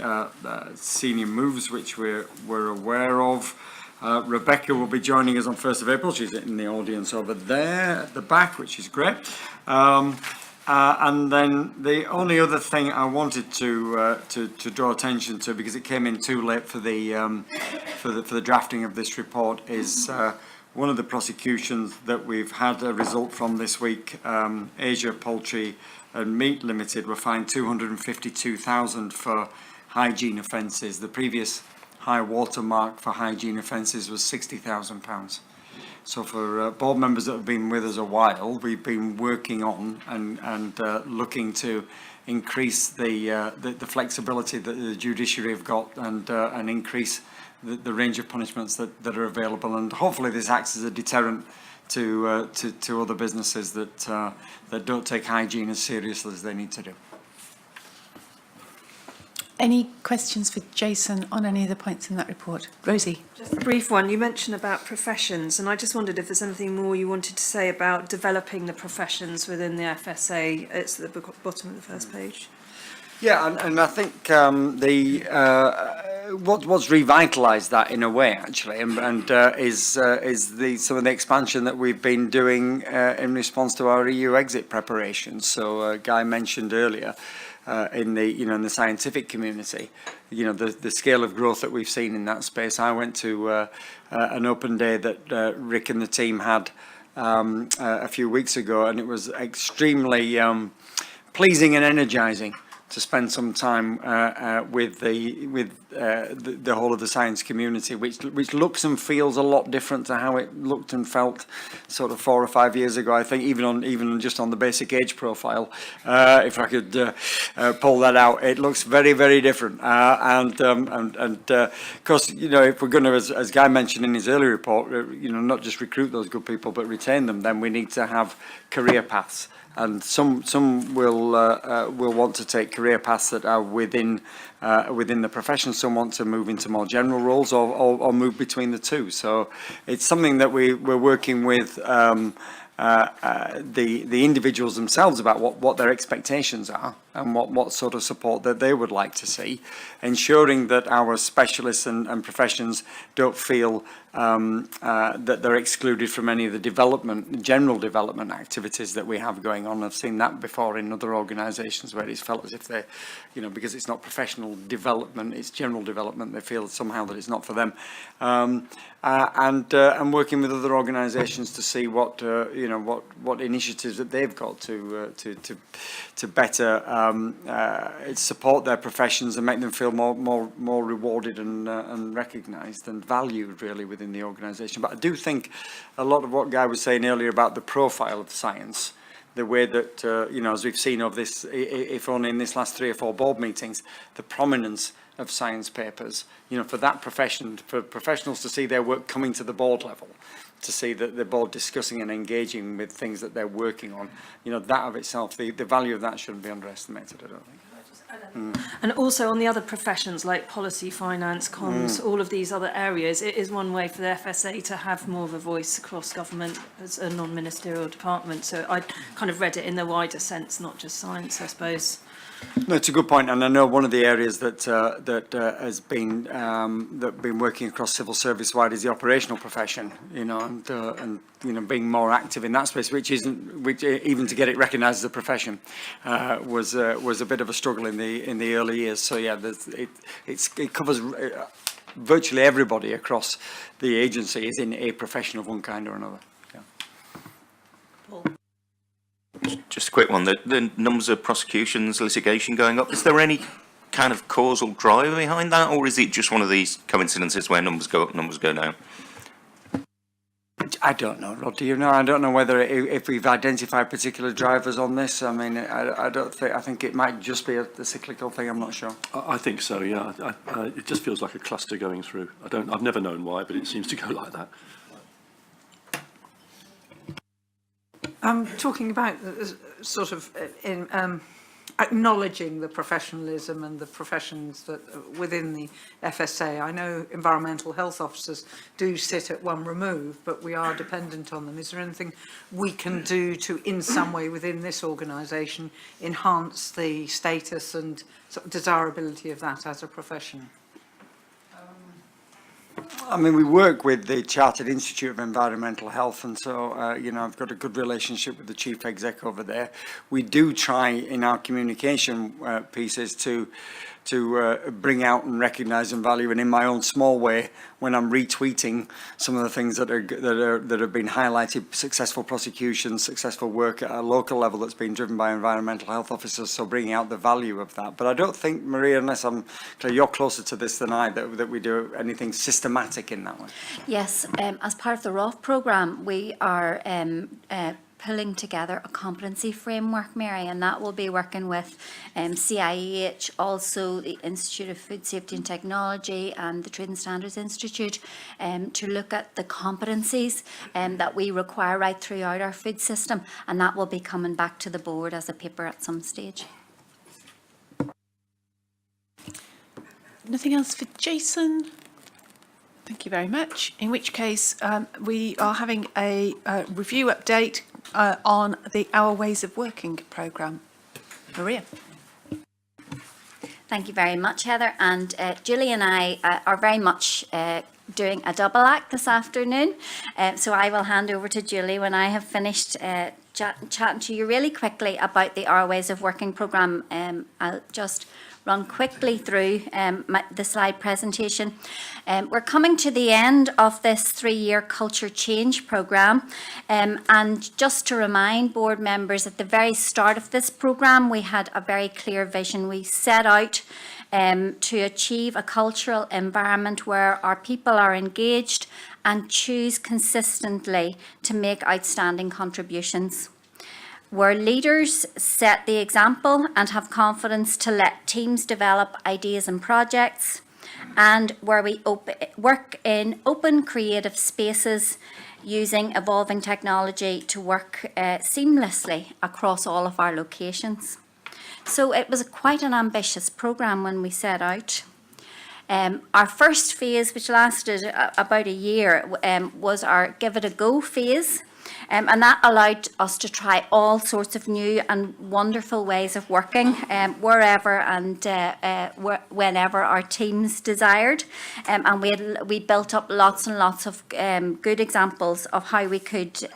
senior moves, which we're aware of. Rebecca will be joining us on 1st of April. She's in the audience over there at the back, which is great. And then the only other thing I wanted to draw attention to, because it came in too late for the drafting of this report, is one of the prosecutions that we've had a result from this week. Asia Poultry and Meat Limited were fined $252,000 for hygiene offences. The previous high watermark for hygiene offences was £60,000. So for board members that have been with us a while, we've been working on and looking to increase the flexibility that the judiciary have got, and increase the range of punishments that are available, and hopefully this acts as a deterrent to other businesses that don't take hygiene as seriously as they need to do. Any questions for Jason on any of the points in that report? Rosie? Just a brief one. You mentioned about professions, and I just wondered if there's anything more you wanted to say about developing the professions within the FSA. It's at the bottom of the first page. Yeah, and I think what's revitalised that in a way, actually, and is some of the expansion that we've been doing in response to our EU exit preparations. So Guy mentioned earlier, in the scientific community, the scale of growth that we've seen in that space. I went to an open day that Rick and the team had a few weeks ago, and it was extremely pleasing and energising to spend some time with the whole of the science community, which looks and feels a lot different to how it looked and felt sort of 4 or 5 years ago. I think even just on the basic age profile, if I could pull that out, it looks very, very different. And of course, if we're going to, as Guy mentioned in his earlier report, not just recruit those good people but retain them, then we need to have career paths. And some will want to take career paths that are within the profession. Some want to move into more general roles or move between the two. So it's something that we're working with the individuals themselves about what their expectations are and what sort of support that they would like to see, ensuring that our specialists and professions don't feel that they're excluded from any of the general development activities that we have going on. I've seen that before in other organisations where it's felt as if they, because it's not professional development, it's general development, they feel somehow that it's not for them. And working with other organisations to see what initiatives that they've got to better support their professions and make them feel more rewarded and recognised and valued really within the organisation. But I do think a lot of what Guy was saying earlier about the profile of science, the way that as we've seen of this, if only in this last 3 or 4 board meetings, the prominence of science papers, for that profession, for professionals to see their work coming to the board level, to see that the board discussing and engaging with things that they're working on, that of itself, the value of that shouldn't be underestimated, I don't think. And also on the other professions like policy, finance, comms, all of these other areas, it is one way for the FSA to have more of a voice across government as a non-ministerial department. So I kind of read it in the wider sense, not just science, I suppose. No, it's a good point, and I know one of the areas that has been been working across civil service wide is the operational profession, and being more active in that space, which even to get it recognised as a profession was a bit of a struggle in the early years. So yeah, it covers virtually everybody across the agency is in a profession of one kind or another. Just a quick one, the numbers of prosecutions, litigation going up, is there any kind of causal driver behind that, or is it just one of these coincidences where numbers go up, numbers go down? I don't know, Rod, do you know? I don't know whether if we've identified particular drivers on this. I mean, I don't think, I think it might just be a cyclical thing, I'm not sure. I think so, yeah. It just feels like a cluster going through. I've never known why, but it seems to go like that. Talking about sort of acknowledging the professionalism and the professions that within the FSA. I know environmental health officers do sit at one remove, but we are dependent on them. Is there anything we can do to, in some way within this organisation, enhance the status and sort of desirability of that as a profession? I mean, we work with the Chartered Institute of Environmental Health, and so, you know, I've got a good relationship with the chief exec over there. We do try in our communication pieces to bring out and recognise and value, and in my own small way, when I'm retweeting some of the things that have been highlighted, successful prosecutions, successful work at a local level that's been driven by environmental health officers, so bringing out the value of that. But I don't think, Maria, unless I'm clear, you're closer to this than I, that we do anything systematic in that way. Yes, as part of the ROF programme, we are pulling together a competency framework, Mary, and that will be working with CIEH, also the Institute of Food Safety and Technology and the Trade and Standards Institute to look at the competencies that we require right throughout our food system, and that will be coming back to the board as a paper at some stage. Nothing else for Jason? Thank you very much. In which case, we are having a review update on the Our Ways of Working programme. Maria. Thank you very much, Heather. And Julie and I are very much doing a double act this afternoon. So I will hand over to Julie when I have finished chatting to you really quickly about the Our Ways of Working programme. I'll just run quickly through the slide presentation. We're coming to the end of this 3-year culture change programme, and just to remind board members, at the very start of this programme we had a very clear vision. We set out to achieve a cultural environment where our people are engaged and choose consistently to make outstanding contributions, where leaders set the example and have confidence to let teams develop ideas and projects, and where we work in open creative spaces using evolving technology to work seamlessly across all of our locations. So it was quite an ambitious programme when we set out. Our first phase, which lasted about a year, was our Give It a Go phase. And that allowed us to try all sorts of new and wonderful ways of working wherever and whenever our teams desired. And we built up lots and lots of good examples of how we could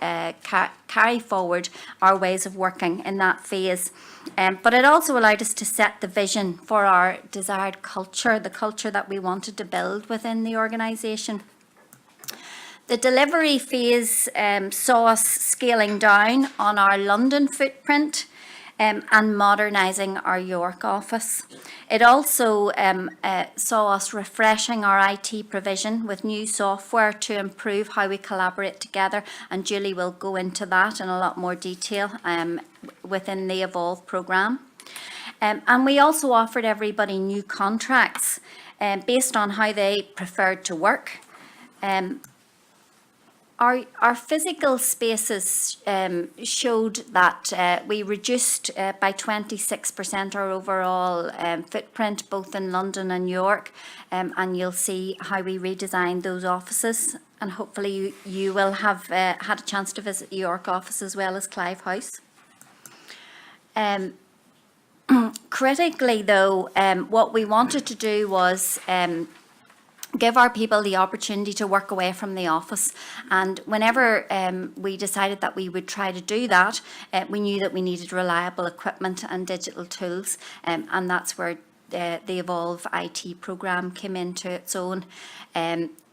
carry forward our ways of working in that phase. But it also allowed us to set the vision for our desired culture, the culture that we wanted to build within the organisation. The delivery phase saw us scaling down on our London footprint and modernising our York office. It also saw us refreshing our IT provision with new software to improve how we collaborate together, and Julie will go into that in a lot more detail within the Evolve programme. And we also offered everybody new contracts based on how they preferred to work. Our physical spaces showed that we reduced by 26% our overall footprint, both in London and York, and you'll see how we redesigned those offices, and hopefully you will have had a chance to visit the York office as well as Clive House. Critically though, what we wanted to do was give our people the opportunity to work away from the office, and whenever we decided that we would try to do that, we knew that we needed reliable equipment and digital tools, and that's where the Evolve IT programme came into its own.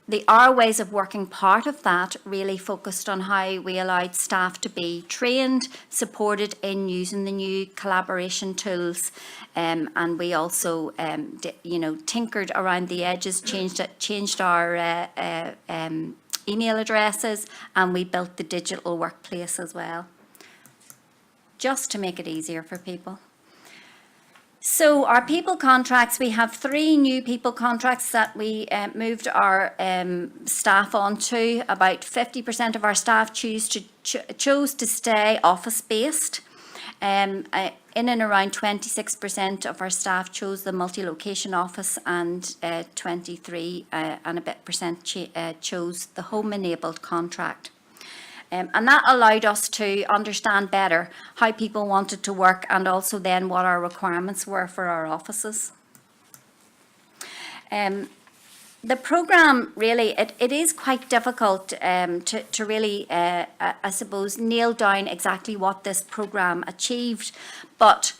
The Our Ways of Working part of that really focused on how we allowed staff to be trained, supported in using the new collaboration tools, and we also, tinkered around the edges, changed our email addresses, and we built the digital workplace as well, just to make it easier for people. So our people contracts, we have 3 new people contracts that we moved our staff onto. About 50% of our staff chose to stay office-based. In and around 26% of our staff chose the multi-location office, and 23 and a bit percent chose the home-enabled contract. And that allowed us to understand better how people wanted to work, and also then what our requirements were for our offices. The programme really, it is quite difficult to really, I suppose, nail down exactly what this programme achieved. But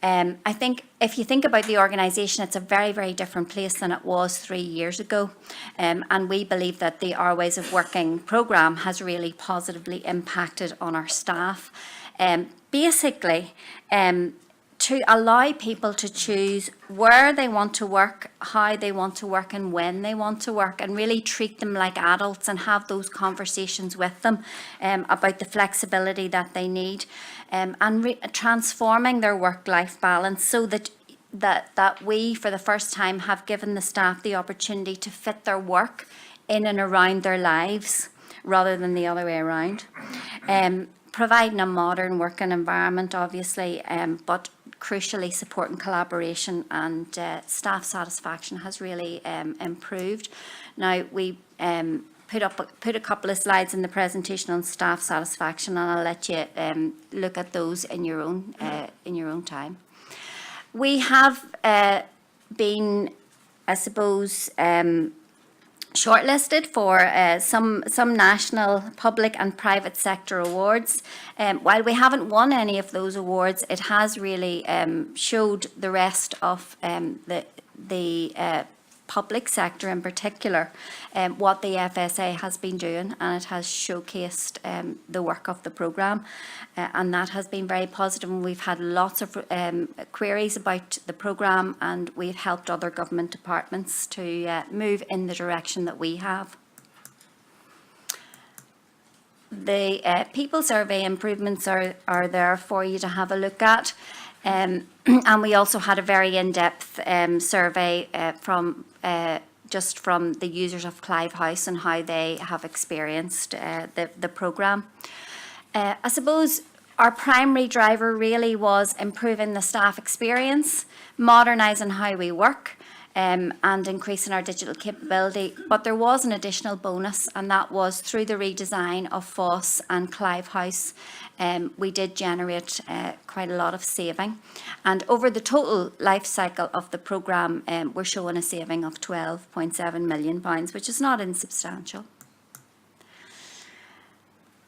I think if you think about the organisation, it's a very, very different place than it was 3 years ago. And we believe that the Our Ways of Working programme has really positively impacted on our staff. Basically, to allow people to choose where they want to work, how they want to work, and when they want to work, and really treat them like adults and have those conversations with them about the flexibility that they need, and transforming their work-life balance so that we, for the first time, have given the staff the opportunity to fit their work in and around their lives rather than the other way around. Providing a modern working environment, obviously, but crucially supporting collaboration, and staff satisfaction has really improved. Now, we put a couple of slides in the presentation on staff satisfaction, and I'll let you look at those in your own time. We have been, I suppose, shortlisted for some national public and private sector awards. While we haven't won any of those awards, it has really showed the rest of the public sector in particular what the FSA has been doing, and it has showcased the work of the programme, and that has been very positive. And we've had lots of queries about the programme, and we've helped other government departments to move in the direction that we have. The people survey improvements are there for you to have a look at. And we also had a very in-depth survey from the users of Clive House and how they have experienced the programme. I suppose our primary driver really was improving the staff experience, modernising how we work, and increasing our digital capability. But there was an additional bonus, and that was through the redesign of FOSS and Clive House. We did generate quite a lot of saving, and over the total life cycle of the programme, we're showing a saving of £12.7 million, which is not insubstantial.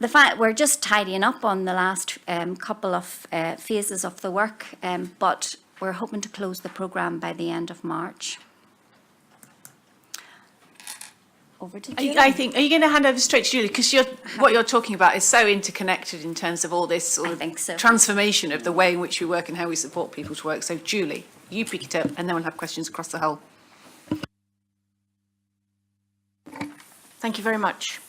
The fact we're just tidying up on the last couple of phases of the work, but we're hoping to close the programme by the end of March. Over to Julie. I think, are you going to hand over straight to Julie? Because what you're talking about is so interconnected in terms of all this sort of transformation of the way in which we work and how we support people to work. So Julie, you pick it up, and then we'll have questions across the whole. Thank you very much.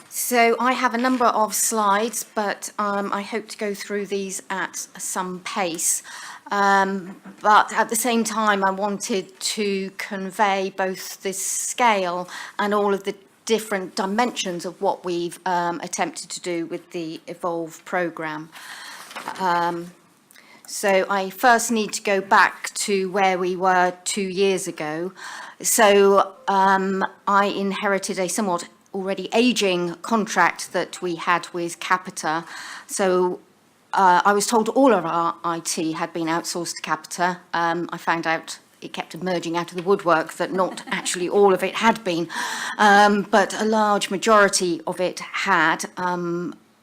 So I have a number of slides, but I hope to go through these at some pace. But at the same time, I wanted to convey both the scale and all of the different dimensions of what we've attempted to do with the Evolve programme. So I first need to go back to where we were 2 years ago. So I inherited a somewhat already ageing contract that we had with Capita. So I was told all of our IT had been outsourced to Capita. I found out it kept emerging out of the woodwork that not actually all of it had been, but a large majority of it had.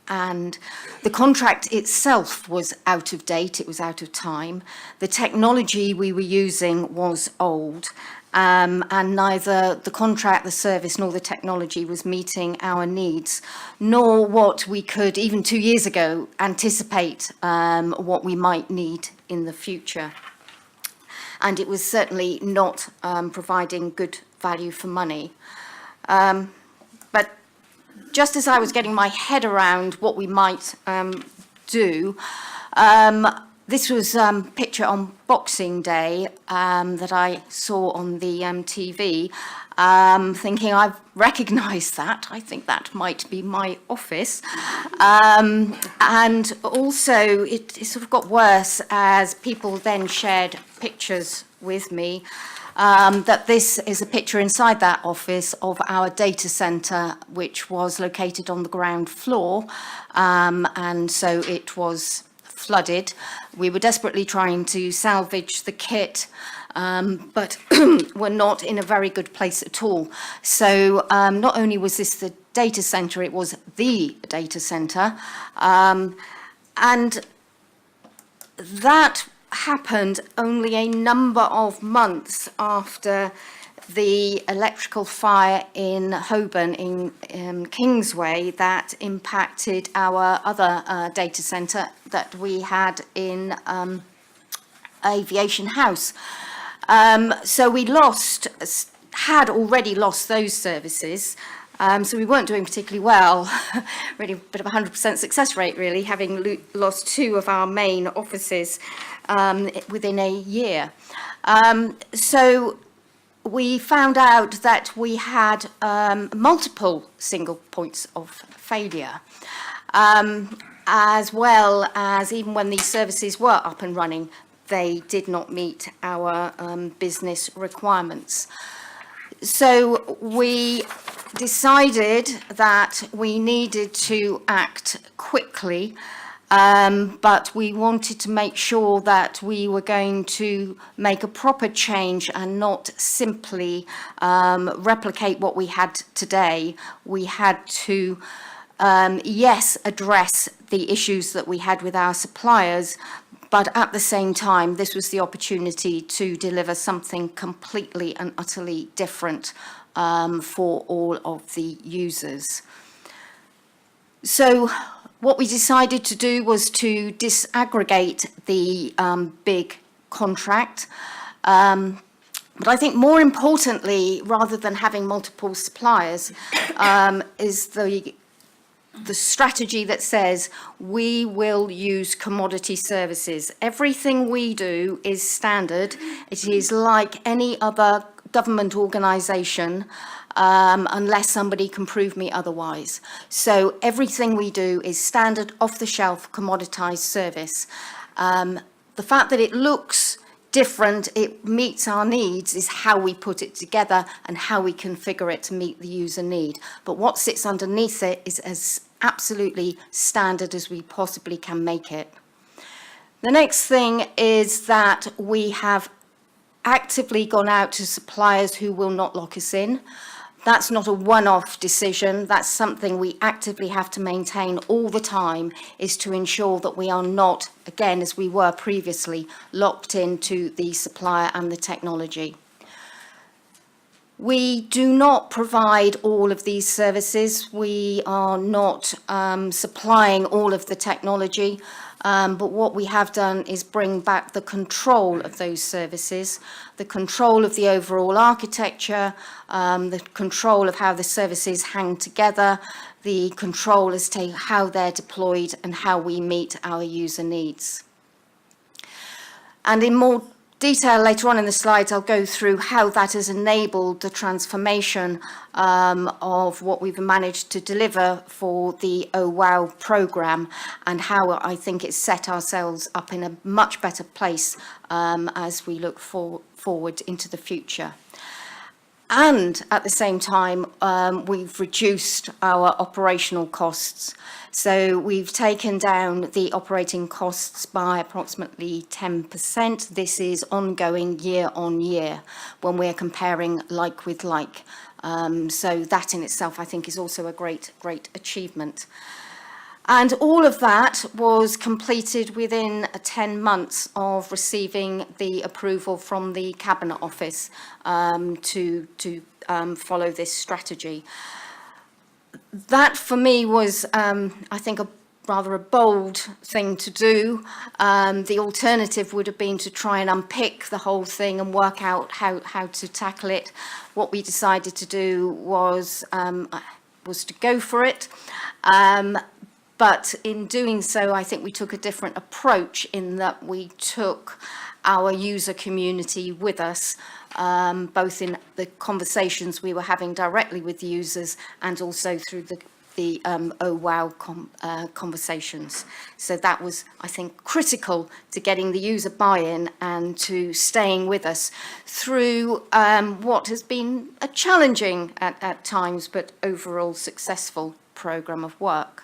And the contract itself was out of date, it was out of time. The technology we were using was old, and neither the contract, the service, nor the technology was meeting our needs, nor what we could, even 2 years ago, anticipate what we might need in the future. And it was certainly not providing good value for money. but just as I was getting my head around what we might do, this was a picture on Boxing Day that I saw on the TV, thinking I've recognised that. I think that might be my office. And also it sort of got worse as people then shared pictures with me. That this is a picture inside that office of our data centre, which was located on the ground floor, and so it was flooded. We were desperately trying to salvage the kit, but were not in a very good place at all. So not only was this the data centre, it was the data centre, and that happened only a number of months after the electrical fire in Holborn in Kingsway that impacted our other data centre that we had in Aviation House. So we had already lost those services. So we weren't doing particularly well, really a bit of a 100% success rate really, having lost 2 of our main offices within a year. So we found out that we had multiple single points of failure, as well as even when these services were up and running, they did not meet our business requirements. So we decided that we needed to act quickly, but we wanted to make sure that we were going to make a proper change and not simply replicate what we had today. We had to, yes, address the issues that we had with our suppliers, but at the same time, this was the opportunity to deliver something completely and utterly different for all of the users. So what we decided to do was to disaggregate the big contract. But I think more importantly, rather than having multiple suppliers, is the strategy that says we will use commodity services. Everything we do is standard. It is like any other government organisation, unless somebody can prove me otherwise. So everything we do is standard, off-the-shelf, commoditised service. The fact that it looks different, it meets our needs, is how we put it together and how we configure it to meet the user need. But what sits underneath it is as absolutely standard as we possibly can make it. The next thing is that we have actively gone out to suppliers who will not lock us in. That's not a one-off decision. That's something we actively have to maintain all the time, is to ensure that we are not, again, as we were previously, locked into the supplier and the technology. We do not provide all of these services. We are not supplying all of the technology, but what we have done is bring back the control of those services, the control of the overall architecture, the control of how the services hang together, the control as to how they're deployed and how we meet our user needs. And in more detail later on in the slides, I'll go through how that has enabled the transformation of what we've managed to deliver for the Oh Wow programme, and how I think it's set ourselves up in a much better place as we look forward into the future. And at the same time, we've reduced our operational costs. So we've taken down the operating costs by approximately 10%. This is ongoing year on year when we're comparing like with like. So that in itself, I think, is also a great achievement. And all of that was completed within 10 months of receiving the approval from the Cabinet Office to follow this strategy. That for me was, I think, rather a bold thing to do. The alternative would have been to try and unpick the whole thing and work out how to tackle it. What we decided to do was, was to go for it. But in doing so, I think we took a different approach in that we took our user community with us, both in the conversations we were having directly with users and also through the Oh Wow conversations. So that was, I think, critical to getting the user buy-in and to staying with us through what has been a challenging at times, but overall successful programme of work.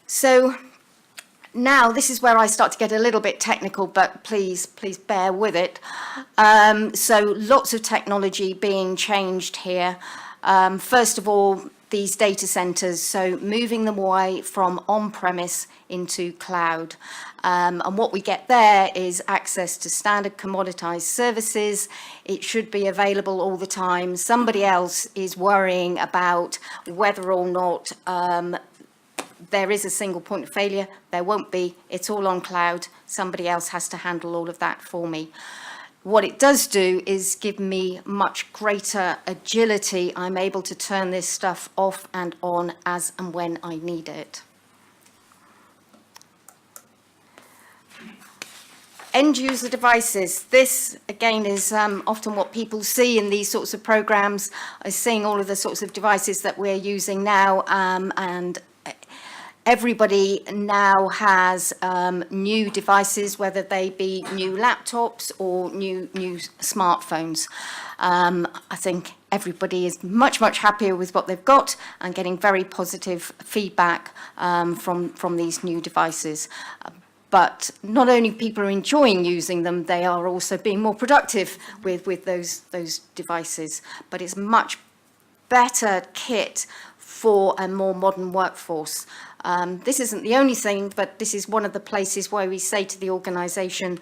So now this is where I start to get a little bit technical, but please bear with it. So lots of technology being changed here. First of all, these data centres, so moving them away from on-premise into cloud. And what we get there is access to standard commoditized services. It should be available all the time. Somebody else is worrying about whether or not there is a single point of failure. There won't be. It's all on cloud. Somebody else has to handle all of that for me. What it does do is give me much greater agility. I'm able to turn this stuff off and on as and when I need it. End user devices. This, again, is often what people see in these sorts of programs, is seeing all of the sorts of devices that we're using now, and everybody now has new devices, whether they be new laptops or new smartphones. I think everybody is much happier with what they've got and getting very positive feedback from these new devices. But not only people are enjoying using them, they are also being more productive with those devices. But it's much better kit for a more modern workforce. This isn't the only thing, but this is one of the places where we say to the organisation,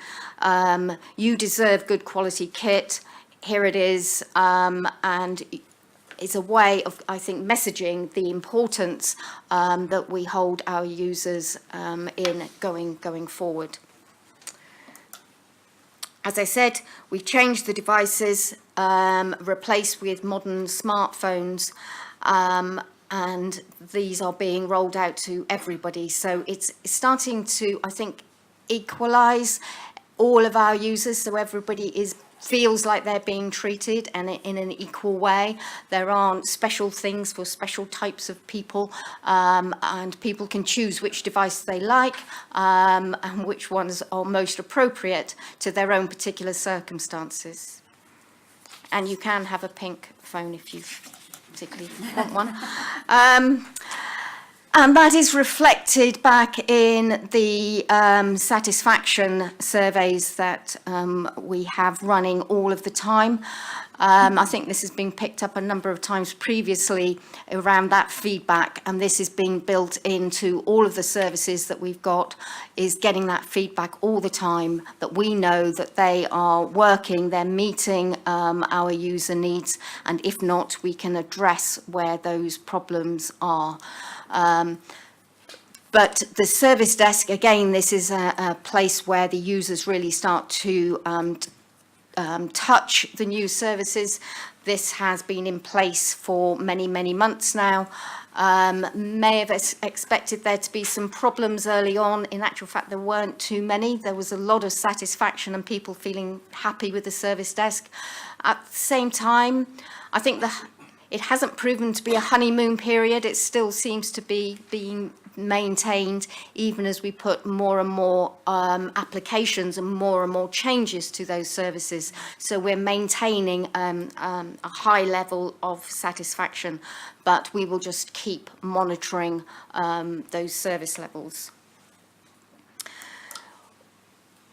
you deserve good quality kit, here it is, and it's a way of, I think, messaging the importance that we hold our users in going forward. As I said, we changed the devices, replaced with modern smartphones, and these are being rolled out to everybody. So it's starting to, I think, equalise all of our users, so everybody feels like they're being treated and in an equal way. There aren't special things for special types of people, and people can choose which device they like and which ones are most appropriate to their own particular circumstances. And you can have a pink phone if you particularly want one. And that is reflected back in the satisfaction surveys that we have running all of the time. I think this has been picked up a number of times previously around that feedback, and this is being built into all of the services that we've got, is getting that feedback all the time, that we know that they are working, they're meeting our user needs, and if not, we can address where those problems are. But the service desk, again, this is a place where the users really start to touch the new services. This has been in place for many months now. May have expected there to be some problems early on. In actual fact, there weren't too many. There was a lot of satisfaction and people feeling happy with the service desk. At the same time, I think it hasn't proven to be a honeymoon period. It still seems to be being maintained even as we put more and more applications and more changes to those services. So we're maintaining a high level of satisfaction, but we will just keep monitoring those service levels.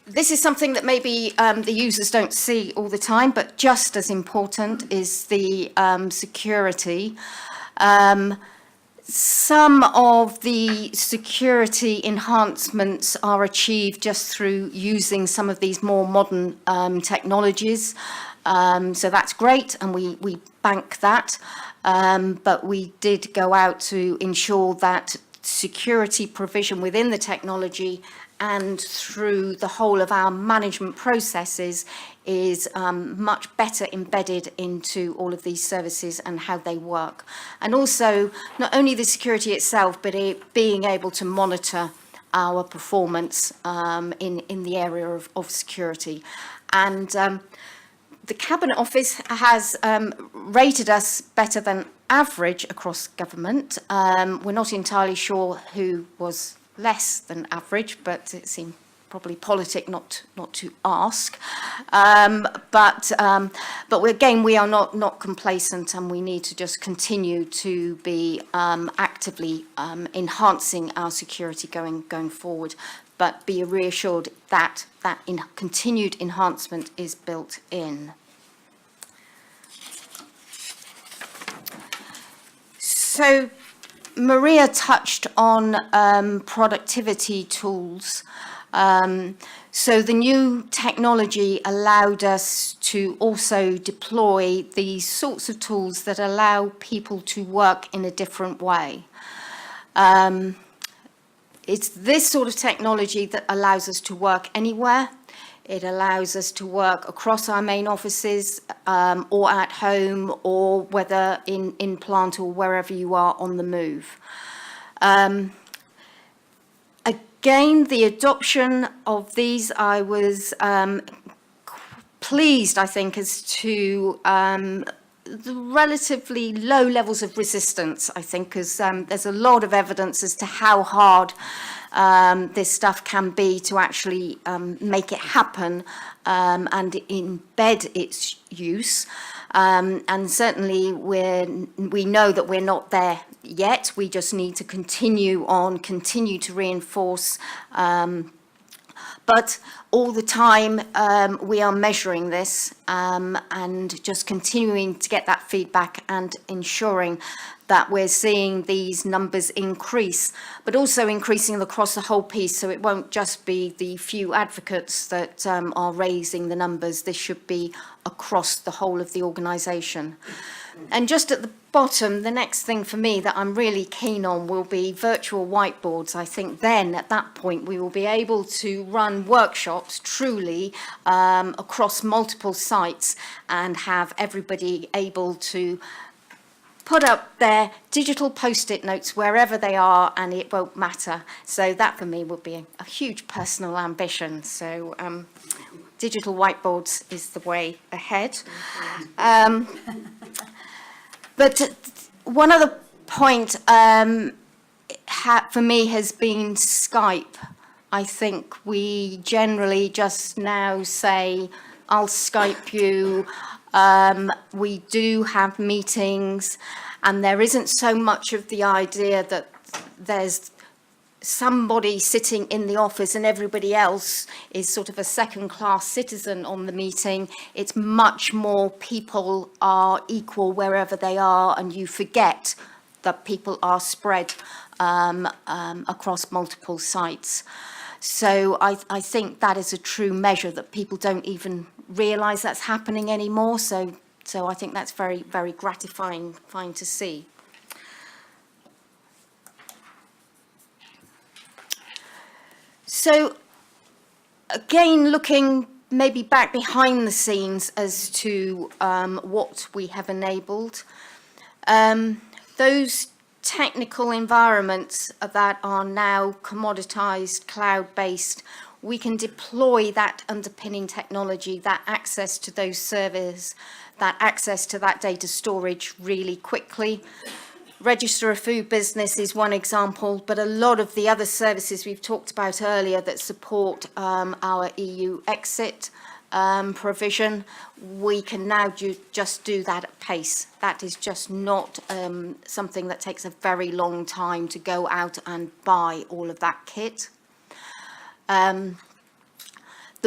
This is something that maybe the users don't see all the time, but just as important is the security. Some of the security enhancements are achieved just through using some of these more modern technologies. So that's great, and we bank that. But we did go out to ensure that security provision within the technology and through the whole of our management processes is much better embedded into all of these services and how they work. And also, not only the security itself, but being able to monitor our performance in the area of security. And the Cabinet Office has rated us better than average across government. We're not entirely sure who was less than average, but it seemed probably politic not to ask. But again, we are not complacent, and we need to just continue to be actively enhancing our security going forward. But be reassured that continued enhancement is built in. So Maria touched on productivity tools. So the new technology allowed us to also deploy these sorts of tools that allow people to work in a different way. It's this sort of technology that allows us to work anywhere. It allows us to work across our main offices or at home, or whether in plant or wherever you are on the move. Again, the adoption of these, I was pleased, I think, as to the relatively low levels of resistance, I think, because there's a lot of evidence as to how hard this stuff can be to actually make it happen and embed its use. And certainly we know that we're not there yet. We just need to continue to reinforce. But all the time we are measuring this and just continuing to get that feedback and ensuring that we're seeing these numbers increase, but also increasing across the whole piece. So it won't just be the few advocates that are raising the numbers. This should be across the whole of the organisation. And just at the bottom, the next thing for me that I'm really keen on will be virtual whiteboards. I think then at that point we will be able to run workshops truly across multiple sites and have everybody able to put up their digital post-it notes wherever they are, and it won't matter. So that for me would be a huge personal ambition. So digital whiteboards is the way ahead. But one other point for me has been Skype. I think we generally just now say, I'll Skype you. We do have meetings, and there isn't so much of the idea that there's somebody sitting in the office and everybody else is sort of a second-class citizen on the meeting. It's much more people are equal wherever they are, and you forget that people are spread across multiple sites. So I think that is a true measure that people don't even realise that's happening anymore. So I think that's very, very gratifying to see. So again, looking maybe back behind the scenes as to what we have enabled, those technical environments that are now commoditized, cloud-based, we can deploy that underpinning technology, that access to those servers, that access to that data storage really quickly. Register a food business is one example, but a lot of the other services we've talked about earlier that support our EU exit provision, we can now just do that at pace. That is just not something that takes a very long time to go out and buy all of that kit. The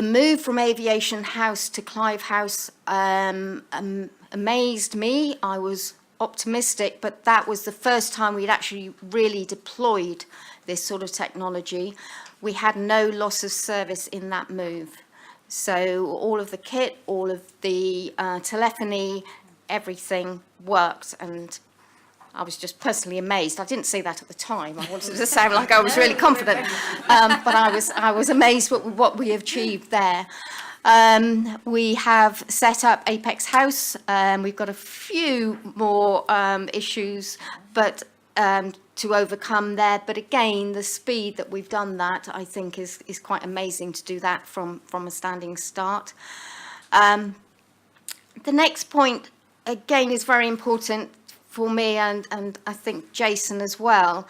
move from Aviation House to Clive House amazed me. I was optimistic, but that was the first time we'd actually really deployed this sort of technology. We had no loss of service in that move. So all of the kit, all of the telephony, everything worked, and I was just personally amazed. I didn't say that at the time. I wanted to sound like I was really confident, but I was amazed at what we achieved there. We have set up Apex House. We've got a few more issues, but to overcome there. But again, the speed that we've done that, I think, is quite amazing to do that from a standing start. The next point, again, is very important for me and I think Jason as well.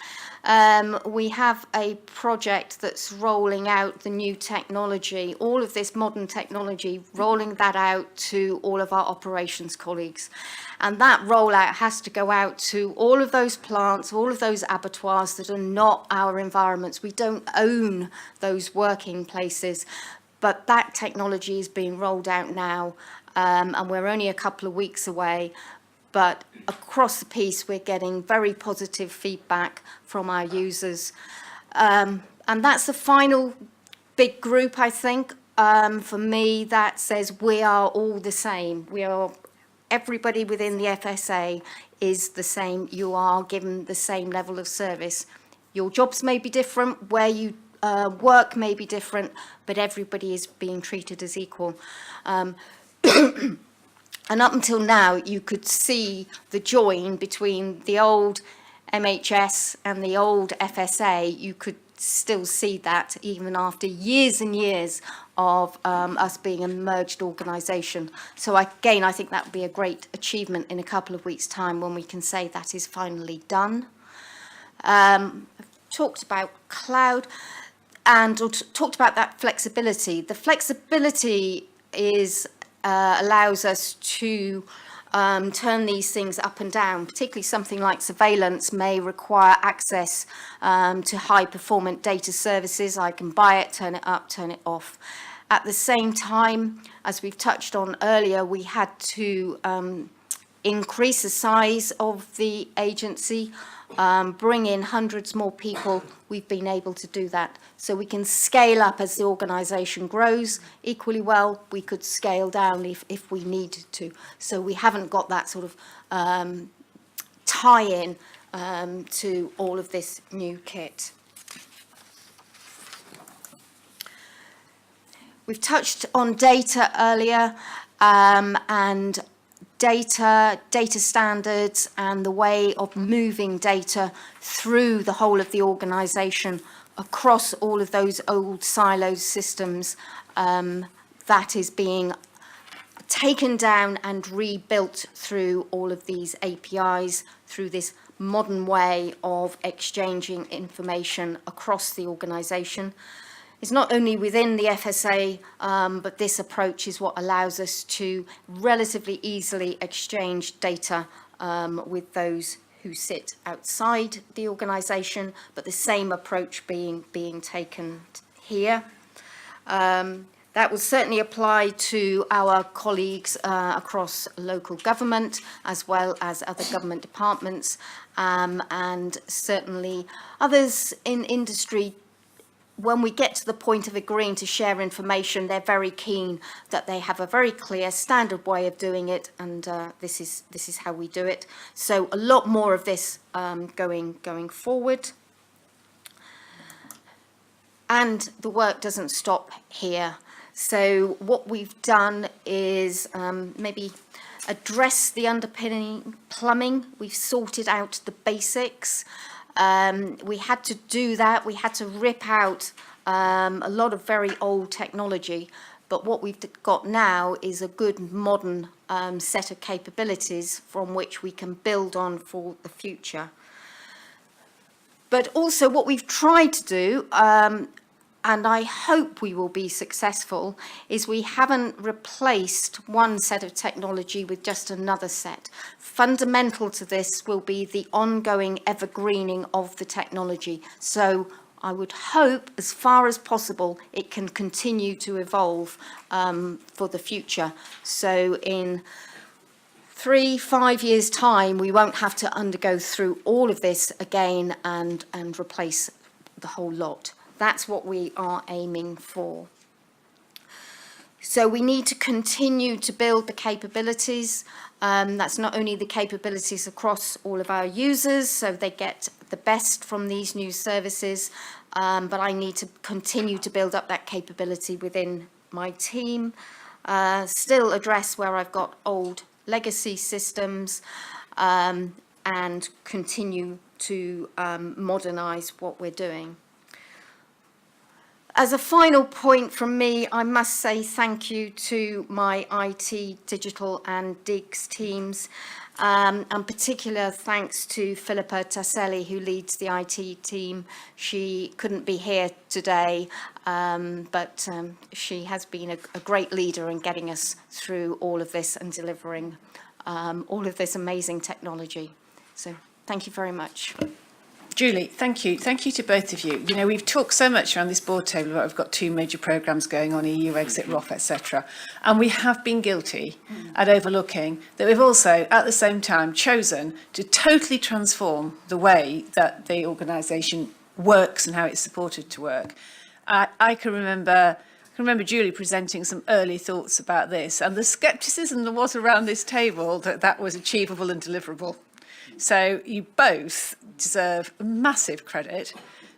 We have a project that's rolling out the new technology, all of this modern technology, rolling that out to all of our operations colleagues. And that rollout has to go out to all of those plants, all of those abattoirs that are not our environments. We don't own those working places, but that technology is being rolled out now, and we're only a couple of weeks away. But across the piece, we're getting very positive feedback from our users. And that's the final big group, I think, for me, that says we are all the same. Everybody within the FSA is the same. You are given the same level of service. Your jobs may be different, where you work may be different, but everybody is being treated as equal. And up until now, you could see the join between the old MHS and the old FSA. You could still see that even after years and years of us being a merged organisation. So again, I think that would be a great achievement in a couple of weeks' time when we can say that is finally done. I've talked about cloud and talked about that flexibility. The flexibility is allows us to turn these things up and down, particularly something like surveillance may require access to high-performance data services. I can buy it, turn it up, turn it off. At the same time, as we've touched on earlier, we had to increase the size of the agency, bring in hundreds more people. We've been able to do that. So we can scale up as the organisation grows. Equally well, we could scale down if we needed to. So we haven't got that sort of tie-in to all of this new kit. We've touched on data earlier, and data standards and the way of moving data through the whole of the organisation across all of those old siloed systems, that is being taken down and rebuilt through all of these APIs, through this modern way of exchanging information across the organisation. It's not only within the FSA, but this approach is what allows us to relatively easily exchange data with those who sit outside the organisation, but the same approach being taken here. That will certainly apply to our colleagues across local government, as well as other government departments, and certainly others in industry. When we get to the point of agreeing to share information, they're very keen that they have a very clear standard way of doing it, and this is how we do it. So a lot more of this going forward. And the work doesn't stop here. So what we've done is maybe address the underpinning plumbing. We've sorted out the basics. We had to do that. We had to rip out a lot of very old technology. But what we've got now is a good modern set of capabilities from which we can build on for the future. But also what we've tried to do, and I hope we will be successful, is we haven't replaced one set of technology with just another set. Fundamental to this will be the ongoing evergreening of the technology. So I would hope, as far as possible, it can continue to evolve for the future. So in 3-5 years' time, we won't have to undergo through all of this again and replace the whole lot. That's what we are aiming for. So we need to continue to build the capabilities. That's not only the capabilities across all of our users, so they get the best from these new services, but I need to continue to build up that capability within my team, still address where I've got old legacy systems, and continue to modernise what we're doing. As a final point from me, I must say thank you to my IT, digital and digs teams, and particular thanks to Philippa Tasselli, who leads the IT team. She couldn't be here today, but she has been a great leader in getting us through all of this and delivering all of this amazing technology. So thank you very much. Julie, thank you. Thank you to both of you. You know, we've talked so much around this board table about we've got 2 major programmes going on, EU exit, ROF, etc. And we have been guilty at overlooking that we've also, at the same time, chosen to totally transform the way that the organisation works and how it's supported to work. I can remember Julie presenting some early thoughts about this, and the scepticism there was around this table that that was achievable and deliverable. So you both deserve massive credit,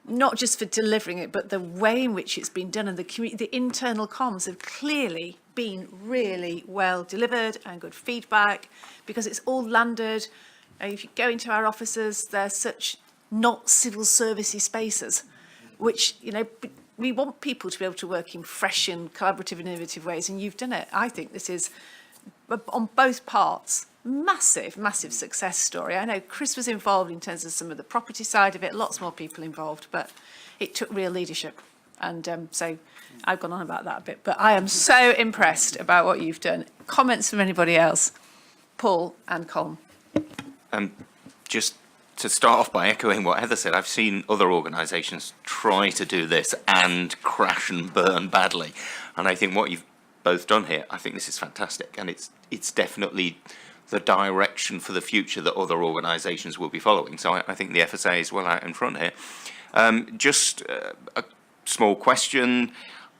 not just for delivering it, but the way in which it's been done, and the internal comms have clearly been really well delivered and good feedback, because it's all landed. If you go into our offices, they're such not civil servicey spaces, which, you know, we want people to be able to work in fresh and collaborative and innovative ways, and you've done it. I think this is, on both parts, massive success story. I know Chris was involved in terms of some of the property side of it, lots more people involved, but it took real leadership. And so I've gone on about that a bit, but I am so impressed about what you've done. Comments from anybody else? Paul and Colm. Just to start off by echoing what Heather said, I've seen other organisations try to do this and crash and burn badly. And I think what you've both done here, I think this is fantastic. And it's definitely the direction for the future that other organisations will be following. So I think the FSA is well out in front here. Just a small question.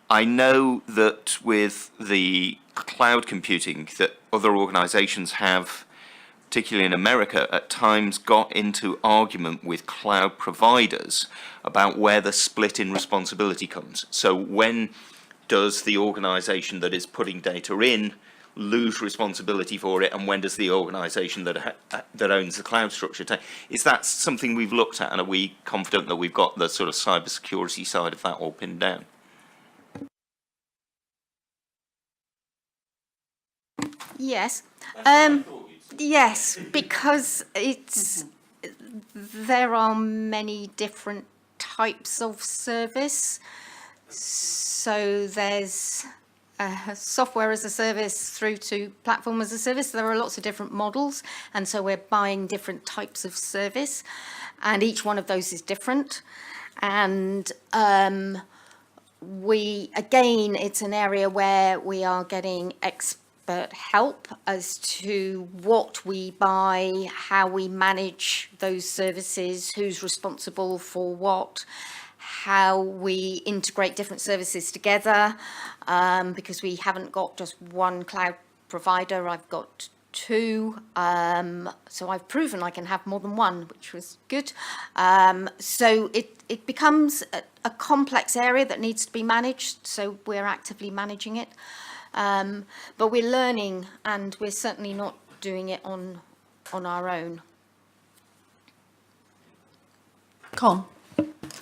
I know that with the cloud computing that other organisations have, particularly in America, at times got into argument with cloud providers about where the split in responsibility comes. So when does the organisation that is putting data in lose responsibility for it, and when does the organisation that owns the cloud structure take? Is that something we've looked at, and are we confident that we've got the sort of cyber security side of that all pinned down? Yes. Yes, because there are many different types of service. So there's software as a service through to platform as a service. There are lots of different models, and so we're buying different types of service, and each one of those is different. And it's an area where we are getting expert help as to what we buy, how we manage those services, who's responsible for what, how we integrate different services together, because we haven't got just one cloud provider, I've got 2, so I've proven I can have more than one, which was good. So it becomes a complex area that needs to be managed, so we're actively managing it. But we're learning, and we're certainly not doing it on our own. Colm.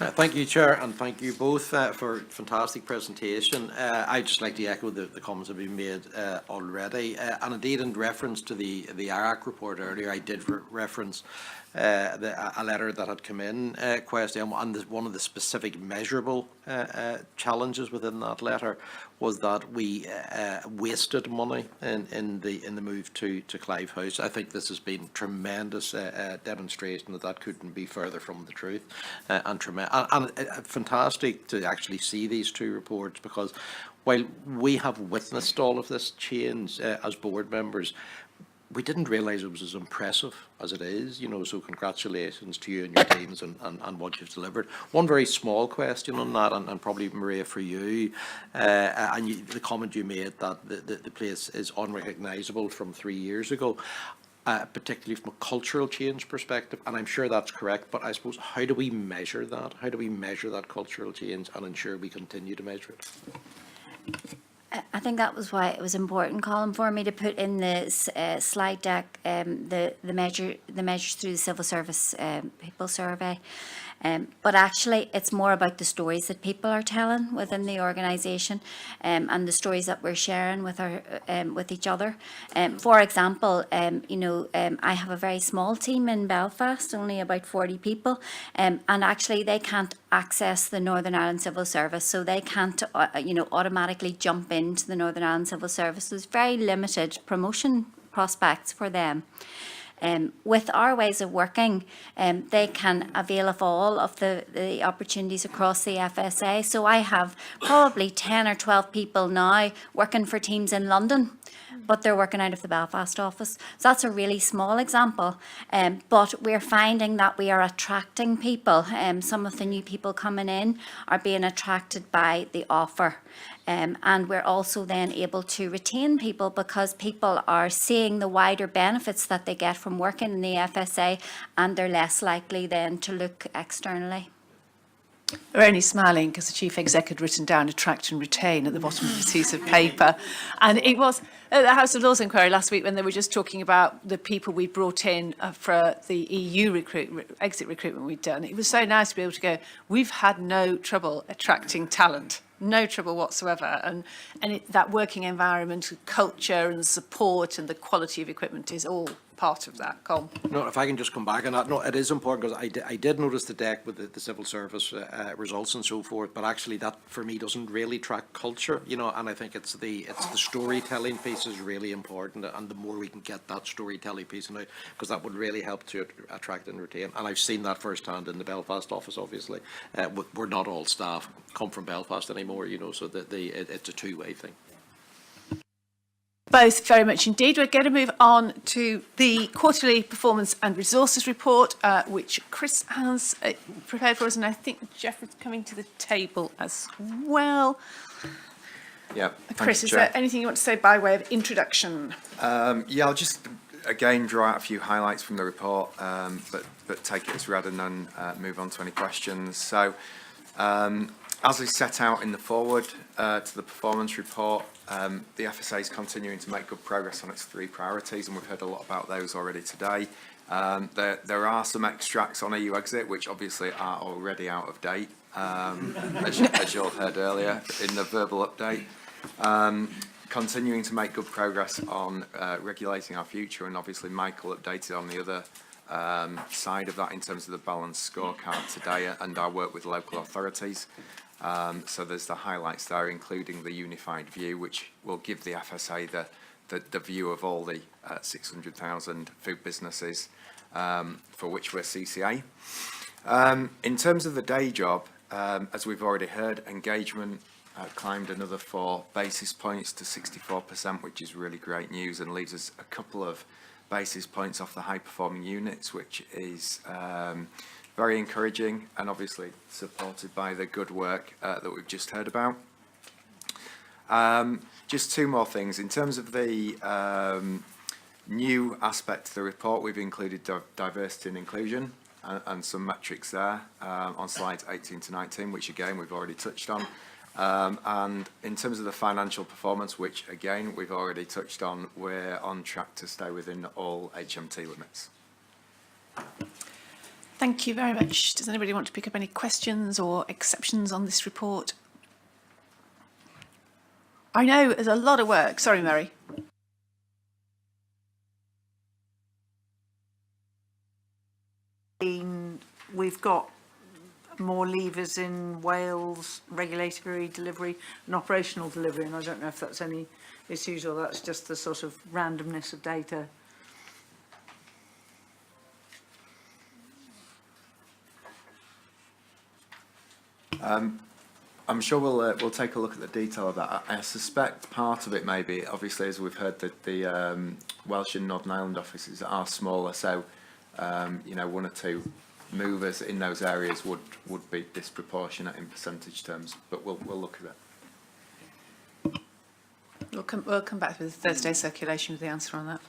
Thank you, Chair, and thank you both for a fantastic presentation. I'd just like to echo the comments that have been made already. And indeed, in reference to the IRAC report earlier, I did reference a letter that had come in, question, and one of the specific measurable challenges within that letter was that we wasted money in the move to Clive House. I think this has been tremendous demonstration that couldn't be further from the truth, and fantastic to actually see these 2 reports, because while we have witnessed all of this change as board members, we didn't realise it was as impressive as it is, you know, so congratulations to you and your teams and what you've delivered. One very small question on that, and probably Maria for you, the comment you made that the place is unrecognisable from 3 years ago. Particularly from a cultural change perspective, and I'm sure that's correct, but I suppose, how do we measure that? How do we measure that cultural change and ensure we continue to measure it? I think that was why it was important, Colin, for me to put in the slide deck the measures through the civil service people survey. But actually, it's more about the stories that people are telling within the organisation, and the stories that we're sharing with our with each other. For example, I have a very small team in Belfast, only about 40 people, and actually they can't access the Northern Ireland Civil Service, so they can't, automatically jump into the Northern Ireland Civil Service. There's very limited promotion prospects for them. With our ways of working, they can avail of all of the opportunities across the FSA. So I have probably 10 or 12 people now working for teams in London, but they're working out of the Belfast office. So that's a really small example. But we're finding that we are attracting people. Some of the new people coming in are being attracted by the offer. And we're also then able to retain people because people are seeing the wider benefits that they get from working in the FSA, and they're less likely then to look externally. We're only smiling because the Chief Exec had written down attract and retain at the bottom of this piece of paper. And it was at the House of Lords inquiry last week when they were just talking about the people we brought in for the EU exit recruitment we'd done. It was so nice to be able to go, we've had no trouble attracting talent. No trouble whatsoever, and that working environment, culture and support and the quality of equipment is all part of that. Colin. No, if I can just come back on that. No, it is important because I did notice the deck with the civil service results and so forth, but actually that for me doesn't really track culture, and I think it's the storytelling piece is really important, and the more we can get that storytelling piece out, because that would really help to attract and retain. And I've seen that firsthand in the Belfast office. Obviously, we're not all staff come from Belfast anymore, so that it's a two-way thing. Both very much indeed. We're going to move on to the quarterly performance and resources report, which Chris has prepared for us, and I think Jeff is coming to the table as well. Yeah. Chris, is there anything you want to say by way of introduction? Yeah, I'll just again draw out a few highlights from the report, but take it as read and then move on to any questions. So, as we set out in the forward to the performance report, the FSA is continuing to make good progress on its 3 priorities, and we've heard a lot about those already today. There are some extracts on EU exit, which obviously are already out of date, as you all heard earlier in the verbal update. Continuing to make good progress on regulating our future, and obviously Michael updated on the other side of that in terms of the balanced scorecard today and our work with local authorities. So there's the highlights there, including the unified view, which will give the FSA the view of all the 600,000 food businesses for which we're CCA. In terms of the day job, as we've already heard, engagement climbed another 4 basis points to 64%, which is really great news and leaves us a couple of basis points off the high-performing units, which is very encouraging and obviously supported by the good work that we've just heard about. Just 2 more things. In terms of the new aspect of the report, we've included diversity and inclusion and some metrics there on slides 18 to 19, which again we've already touched on. And in terms of the financial performance, which again we've already touched on, we're on track to stay within all HMT limits. Thank you very much. Does anybody want to pick up any questions or exceptions on this report? I know there's a lot of work. Sorry, Mary. We've got more levers in Wales, regulatory delivery and operational delivery, and I don't know if that's any issues or that's just the sort of randomness of data. I'm sure we'll take a look at the detail of that. I suspect part of it may be, obviously, as we've heard, that the Welsh and Northern Ireland offices are smaller, so you know, 1 or 2 movers in those areas would be disproportionate in percentage terms. But we'll look at it. We'll come back with the Thursday circulation with the answer on that.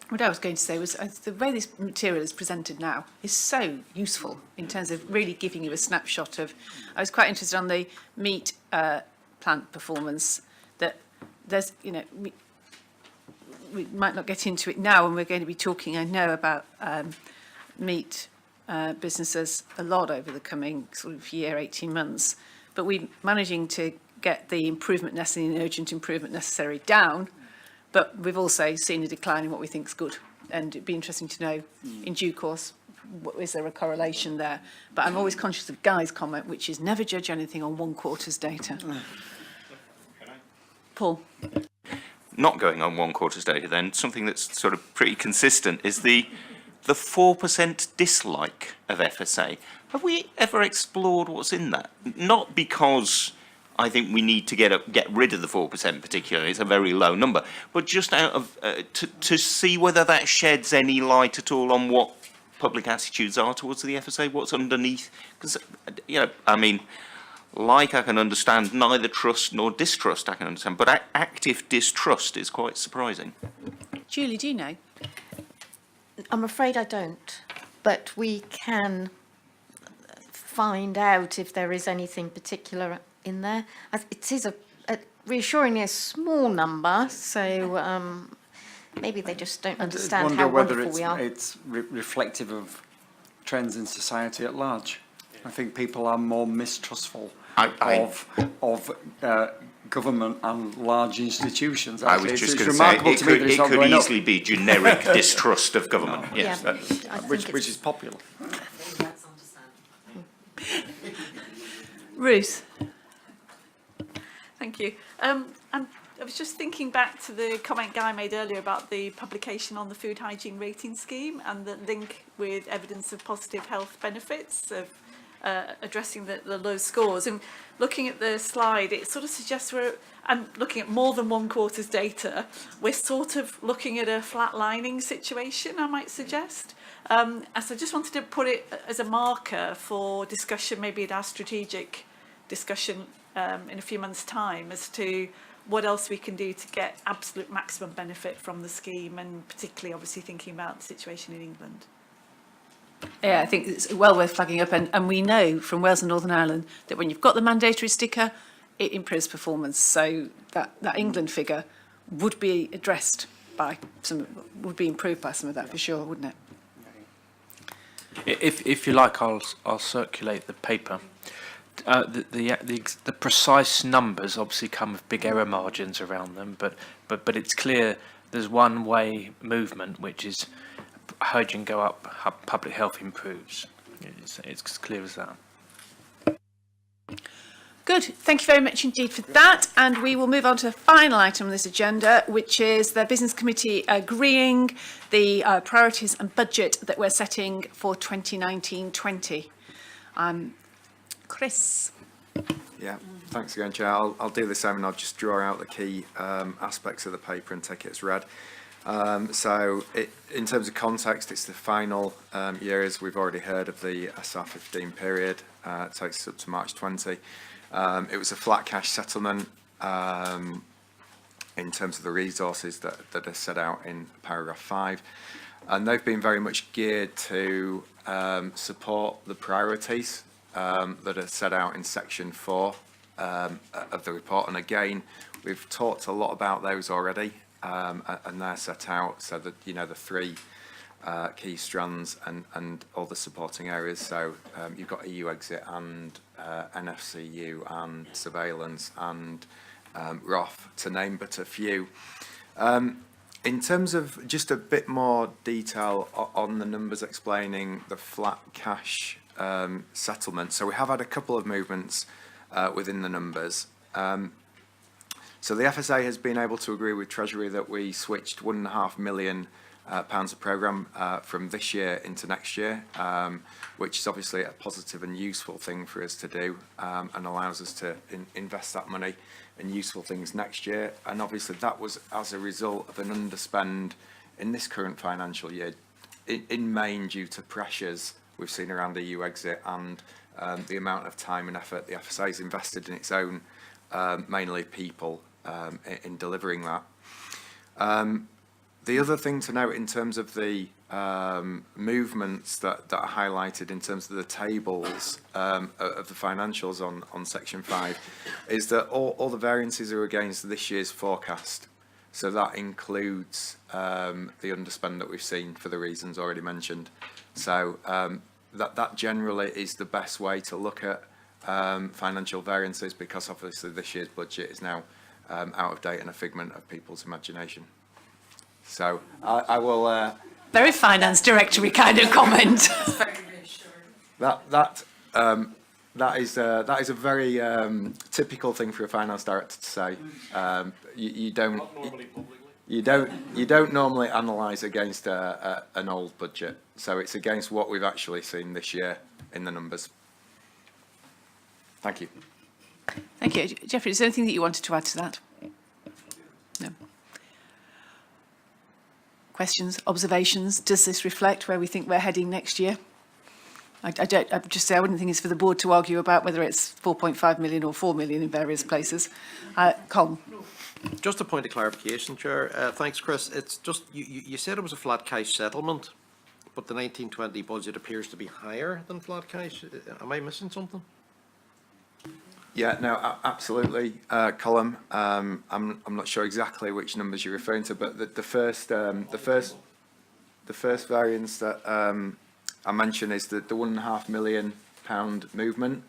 What I was going to say was the way this material is presented now is so useful in terms of really giving you a snapshot of. I was quite interested on the meat plant performance. That there's, you know, we might not get into it now, and we're going to be talking, I know, about meat businesses a lot over the coming sort of year, 18 months. But we're managing to get the improvement necessary, the urgent improvement necessary down. But we've also seen a decline in what we think is good. And it'd be interesting to know in due course, is there a correlation there? But I'm always conscious of Guy's comment, which is never judge anything on 1 quarter's data. Paul. Not going on 1 quarter's data then, something that's sort of pretty consistent is the 4% dislike of FSA. Have we ever explored what's in that? Not because I think we need to get rid of the 4% particularly, it's a very low number, but just out of to see whether that sheds any light at all on what public attitudes are towards the FSA, what's underneath. Because, you know, I mean, like I can understand, neither trust nor distrust I can understand, but active distrust is quite surprising. Julie, do you know? I'm afraid I don't, but we can find out if there is anything particular in there. It is a reassuringly a small number, so maybe they just don't understand how wonderful we are. It's reflective of trends in society at large. I think people are more mistrustful of government and large institutions. I was just going to say, it could easily be generic distrust of government. Yes, which is popular. Ruth. Thank you. I was just thinking back to the comment Guy made earlier about the publication on the food hygiene rating scheme and the link with evidence of positive health benefits of addressing the low scores. And looking at the slide, it sort of suggests and looking at more than 1 quarter's data, we're sort of looking at a flatlining situation, I might suggest. So I just wanted to put it as a marker for discussion, maybe at our strategic discussion in a few months' time, as to what else we can do to get absolute maximum benefit from the scheme, and particularly obviously thinking about the situation in England. Yeah, I think it's well worth flagging up, and we know from Wales and Northern Ireland that when you've got the mandatory sticker, it improves performance. So that England figure would be addressed by would be improved by some of that for sure, wouldn't it? If you like, I'll circulate the paper. The precise numbers obviously come with big error margins around them, but it's clear there's one way movement, which is hygiene go up, public health improves. It's as clear as that. Good. Thank you very much indeed for that. And we will move on to the final item on this agenda, which is the Business Committee agreeing the priorities and budget that we're setting for 2019-20. Chris. Yeah, thanks again, Chair. I'll do the same, and I'll just draw out the key aspects of the paper and take it as read. So in terms of context, it's the final year, as we've already heard, of the SR15 period. It takes us up to March 20. It was a flat cash settlement in terms of the resources that are set out in paragraph 5. And they've been very much geared to support the priorities that are set out in section 4 of the report. And again, we've talked a lot about those already, and they're set out so that, you know, the 3 key strands and all the supporting areas. So you've got EU exit and NFCU and surveillance and ROF, to name but a few. In terms of just a bit more detail on the numbers explaining the flat cash settlement. So we have had a couple of movements within the numbers. So the FSA has been able to agree with Treasury that we switched £1.5 million pounds a programme from this year into next year, which is obviously a positive and useful thing for us to do, and allows us to invest that money in useful things next year. And obviously that was as a result of an underspend in this current financial year, in main due to pressures we've seen around EU exit and the amount of time and effort the FSA has invested in its own, mainly people, in delivering that. The other thing to note in terms of the movements that are highlighted in terms of the tables of the financials on section 5 is that all the variances are against this year's forecast. So that includes the underspend that we've seen for the reasons already mentioned. So that generally is the best way to look at financial variances, because obviously this year's budget is now out of date and a figment of people's imagination. So I will... Very finance directory kind of comment. That is a very typical thing for a finance director to say. You don't normally analyse against an old budget, so it's against what we've actually seen this year in the numbers. Thank you. Thank you. Jeffrey, is there anything that you wanted to add to that? No. Questions, observations? Does this reflect where we think we're heading next year? I just say I wouldn't think it's for the board to argue about whether it's 4.5 million or 4 million in various places. Colin. Just a point of clarification, Chair. Thanks, Chris. It's just, you said it was a flat cash settlement, but the 1920 budget appears to be higher than flat cash. Am I missing something? Yeah, no, absolutely, Colin. I'm not sure exactly which numbers you're referring to, but the first variance that I mentioned is the £1.5 million movement.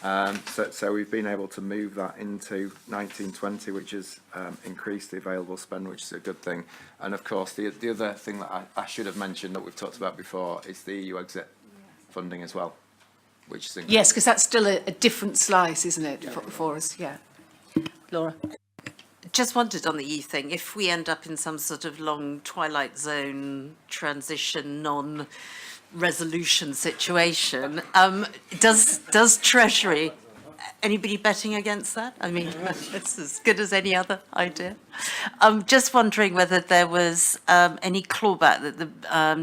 So we've been able to move that into 1920, which has increased the available spend, which is a good thing. And of course, the other thing that I should have mentioned that we've talked about before is the EU exit funding as well. Which is yes, because that's still a different slice, isn't it, for us? Yeah. Laura. Just wondered on the EU thing, if we end up in some sort of long twilight zone transition, non-resolution situation, does Treasury, anybody betting against that? I mean, it's as good as any other idea. I'm just wondering whether there was any clawback that the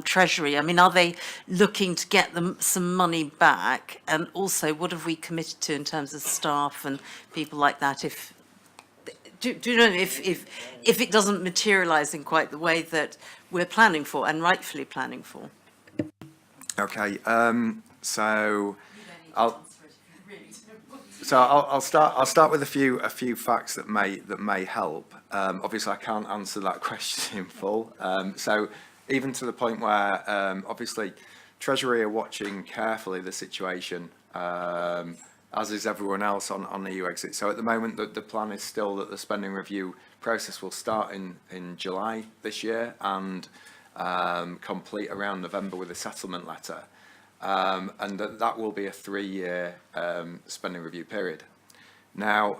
Treasury, I mean, are they looking to get them some money back? And also, what have we committed to in terms of staff and people like that? If do you know if it doesn't materialise in quite the way that we're planning for and rightfully planning for? Okay, so I'll start with a few facts that may help. Obviously, I can't answer that question in full. So even to the point where obviously Treasury are watching carefully the situation, as is everyone else on the EU exit. So at the moment, the plan is still that the spending review process will start in July this year and complete around November with a settlement letter. And that will be a 3-year spending review period. Now,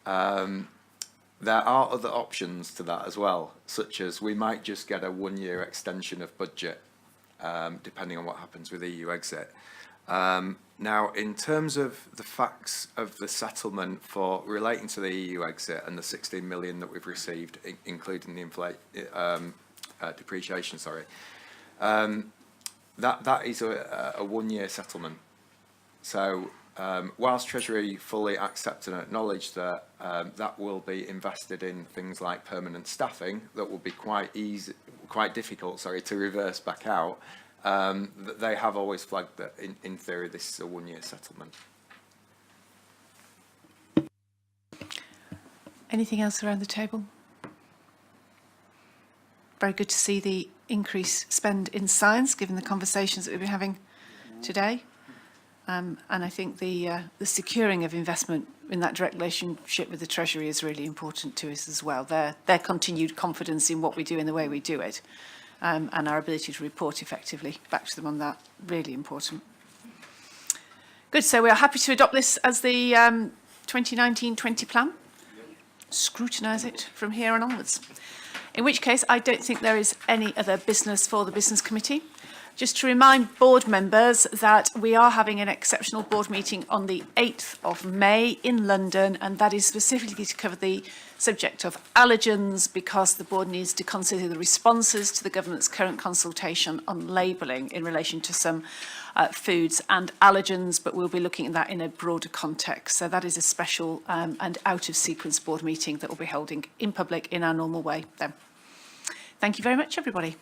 there are other options to that as well, such as we might just get a 1-year extension of budget, depending on what happens with EU exit. Now, in terms of the facts of the settlement for relating to the EU exit and the 16 million that we've received, including the depreciation, sorry, that is a 1-year settlement. So whilst Treasury fully accept and acknowledge that that will be invested in things like permanent staffing, that will be quite difficult, to reverse back out. They have always flagged that in theory this is a 1-year settlement. Anything else around the table? Very good to see the increased spend in science, given the conversations that we've been having today. And I think the securing of investment in that direct relationship with the Treasury is really important to us as well. Their continued confidence in what we do and the way we do it, and our ability to report effectively back to them on that, really important. Good, so we are happy to adopt this as the 2019-20 plan. Scrutinise it from here on onwards. In which case, I don't think there is any other business for the Business Committee. Just to remind board members that we are having an exceptional board meeting on the 8th of May in London, and that is specifically to cover the subject of allergens, because the board needs to consider the responses to the government's current consultation on labelling in relation to some foods and allergens, but we'll be looking at that in a broader context. So that is a special and out of sequence board meeting that we'll be holding in public in our normal way then. Thank you very much, everybody.